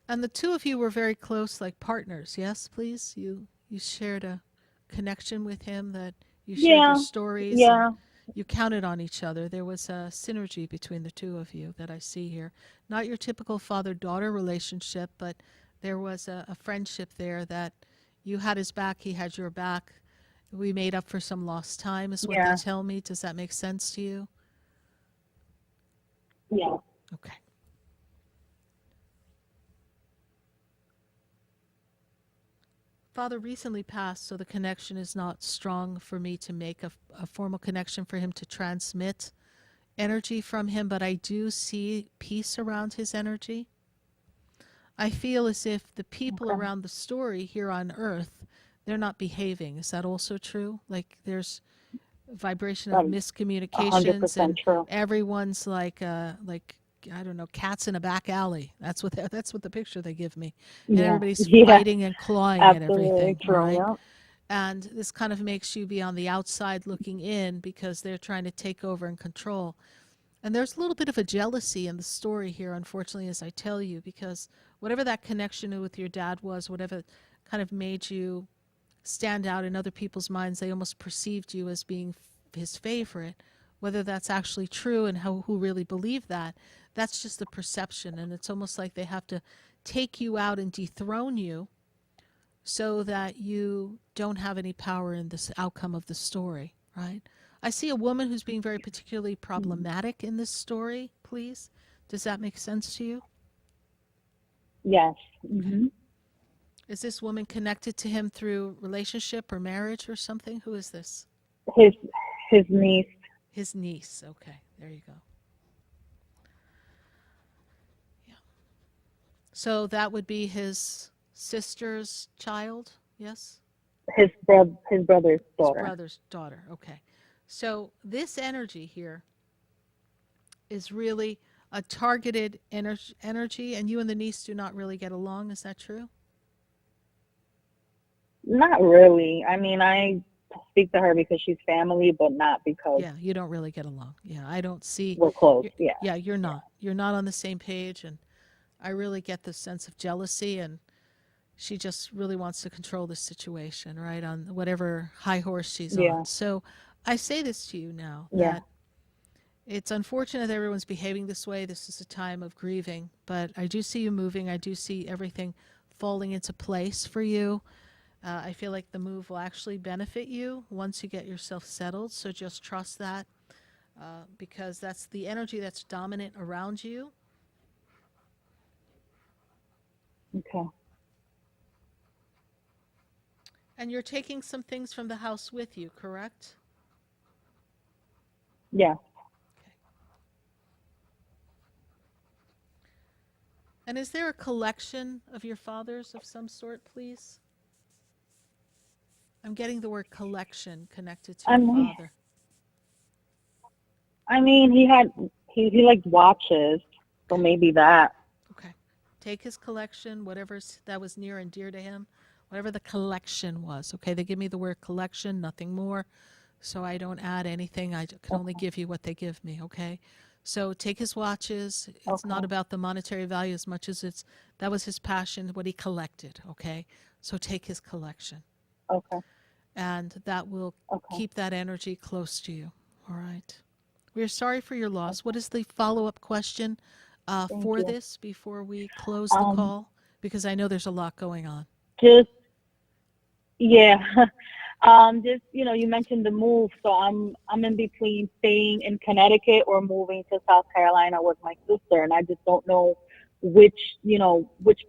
And the two of you were very close, like partners. Yes, please. You shared a connection with him, that you shared your stories. Yeah. You counted on each other. There was a synergy between the two of you that I see here. Not your typical father-daughter relationship, but there was a friendship there that you had his back, he had your back. We made up for some lost time is what they tell me. Does that make sense to you? Yeah. Okay. Father recently passed, so the connection is not strong for me to make a formal connection for him to transmit energy from him, but I do see peace around his energy. I feel as if the people around the story here on Earth, they're not behaving. Is that also true? Like there's vibration of miscommunications and true. Everyone's like I don't know, cats in a back alley. That's what the picture they give me. And everybody's fighting and clawing at everything, true, right? Yeah. And this kind of makes you be on the outside looking in because they're trying to take over and control. And there's a little bit of a jealousy in the story here, unfortunately, as I tell you, because whatever that connection with your dad was, whatever kind of made you stand out in other people's minds, they almost perceived you as being his favorite. Whether that's actually true and who really believe that, that's just the perception. And it's almost like they have to take you out and dethrone you so that you don't have any power in this outcome of the story, right? I see a woman who's being very particularly problematic in this story, please. Does that make sense to you? Yes. Mm-hmm. Is this woman connected to him through relationship or marriage or something? Who is this? His niece. His niece. Okay, there you go. Yeah. So that would be his sister's child, yes? His brother's daughter. His brother's daughter. Okay. So this energy here is really a targeted energy, and you and the niece do not really get along. Is that true? Not really. I mean, I speak to her because she's family, but not because Yeah, you don't really get along. Yeah, I don't see. we're close. Yeah. Yeah, you're not. You're not on the same page, and I really get the sense of jealousy, and she just really wants to control the situation, right, on whatever high horse she's Yeah. on. So I say this to you now, Yeah. that it's unfortunate that everyone's behaving this way. This is a time of grieving, but I do see you moving. I do see everything falling into place for you. I feel like the move will actually benefit you once you get yourself settled. So just trust that, because that's the energy that's dominant around you. Okay. And you're taking some things from the house with you, correct? Yeah. And is there a collection of your father's of some sort, please? I'm getting the word collection connected to your father. I mean, he liked watches, so maybe that. Okay. Take his collection, whatever's that was near and dear to him, whatever the collection was. Okay, they give me the word collection, nothing more. So I don't add anything. I can only give you what they give me, okay? So take his watches. It's not about the monetary value as much as that was his passion, what he collected, okay? So take his collection. Okay. And that will keep that energy close to you, all right? We're sorry for your loss. What is the follow-up question for this before we close the call? Because I know there's a lot going on. Yeah. Just, you mentioned the move, so I'm in between staying in Connecticut or moving to South Carolina with my sister, and I just don't know which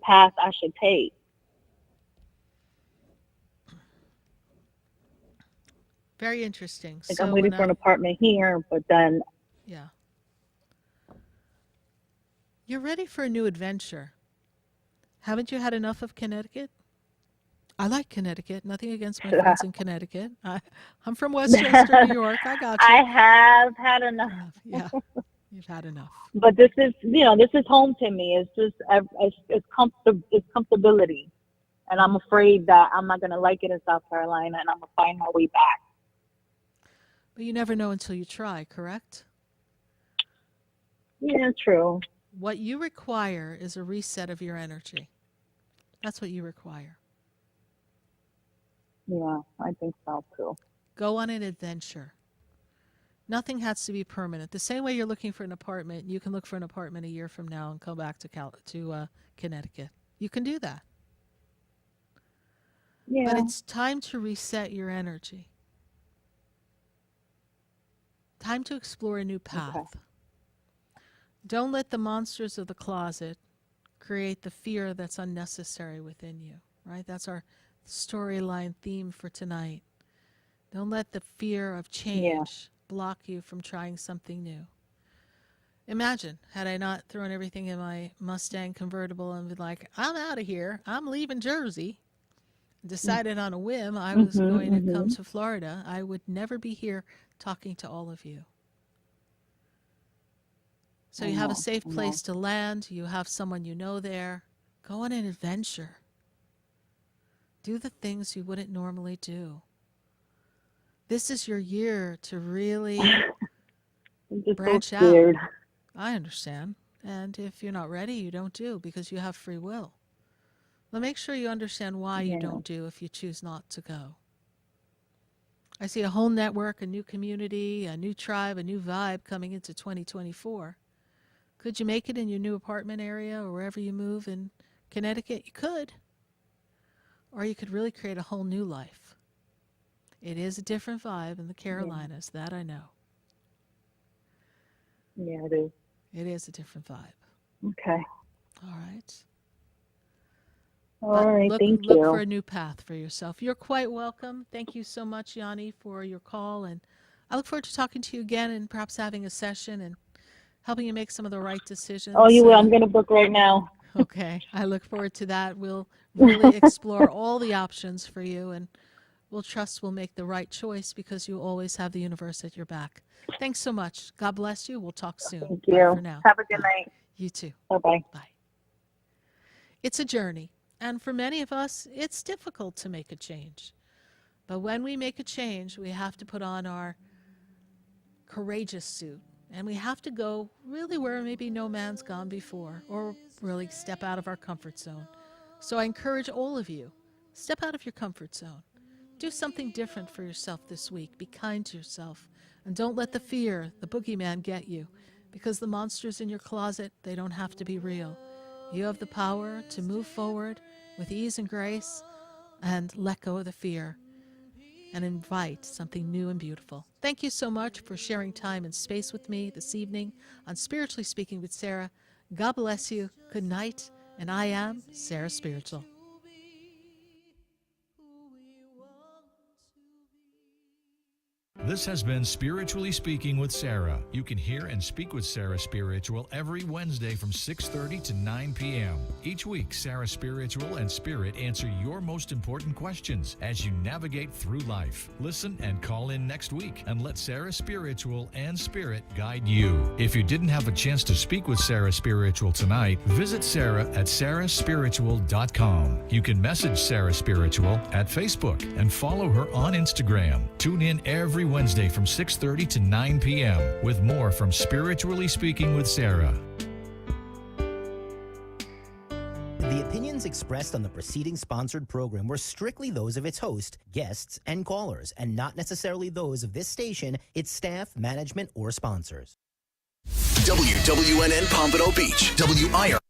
path I should take. Very interesting. Like, so I'm waiting for an apartment here, but then yeah. You're ready for a new adventure. Haven't you had enough of Connecticut? I like Connecticut. Nothing against my friends in Connecticut. I'm from Westchester, New York. I got you. I have had enough. Yeah, you've had enough. But this is home to me. It's just it's comfortability, and I'm afraid that I'm not gonna like it in South Carolina, and I'm gonna find my way back. But you never know until you try, correct? Yeah, true. What you require is a reset of your energy. That's what you require. Yeah, I think so too. Go on an adventure. Nothing has to be permanent. The same way you're looking for an apartment, you can look for an apartment a year from now and come back to Connecticut. You can do that. Yeah. But it's time to reset your energy. Time to explore a new path. Okay. Don't let the monsters of the closet create the fear that's unnecessary within you, right? That's our storyline theme for tonight. Don't let the fear of change block you from trying something new. Imagine, had I not thrown everything in my Mustang convertible and been like, I'm out of here, I'm leaving Jersey, decided on a whim I was going to come to Florida, I would never be here talking to all of you. So you have a safe place to land, you have someone you know there. Go on an adventure. Do the things you wouldn't normally do. This is your year to really branch out. I understand. And if you're not ready, you don't do, because you have free will. But make sure you understand why you don't do if you choose not to go. I see a whole network, a new community, a new tribe, a new vibe coming into 2024. Could you make it in your new apartment area or wherever you move in Connecticut? You could. Or you could really create a whole new life. It is a different vibe in the Carolinas, that I know. Yeah, it is. It is a different vibe. Okay. All right. All right, thank you. Look for a new path for yourself. You're quite welcome. Thank you so much, Yanni, for your call, and I look forward to talking to you again and perhaps having a session and helping you make some of the right decisions. Oh, you will. I'm going to book right now. Okay. I look forward to that. We'll really explore all the options for you, and we'll trust we'll make the right choice because you always have the universe at your back. Thanks so much. God bless you. We'll talk soon. Thank you. Bye for now. Have a good night. You too. Bye-bye. Bye. It's a journey, and for many of us, it's difficult to make a change. But when we make a change, we have to put on our courageous suit, and we have to go really where maybe no man's gone before, or really step out of our comfort zone. So I encourage all of you, step out of your comfort zone. Do something different for yourself this week. Be kind to yourself, and don't let the fear, the boogeyman, get you, because the monsters in your closet, they don't have to be real. You have the power to move forward with ease and grace and let go of the fear and invite something new and beautiful. Thank you so much for sharing time and space with me this evening on Spiritually Speaking with Sarah. God bless you. Good night. And I am Sarah Spiritual. This has been Spiritually Speaking with Sarah. You can hear and speak with Sarah Spiritual every Wednesday from 6:30 to 9 p.m. Each week, Sarah Spiritual and Spirit answer your most important questions as you navigate through life. Listen and call in next week and let Sarah Spiritual and Spirit guide you. If you didn't have a chance to speak with Sarah Spiritual tonight, visit Sarah at sarahspiritual.com. You can message Sarah Spiritual at Facebook and follow her on Instagram. Tune in every Wednesday from 6:30 to 9 p.m. with more from Spiritually Speaking with Sarah. The opinions expressed on the preceding sponsored program were strictly those of its host, guests, and callers, and not necessarily those of this station, its staff, management, or sponsors. WWNN Pompano Beach, WIR.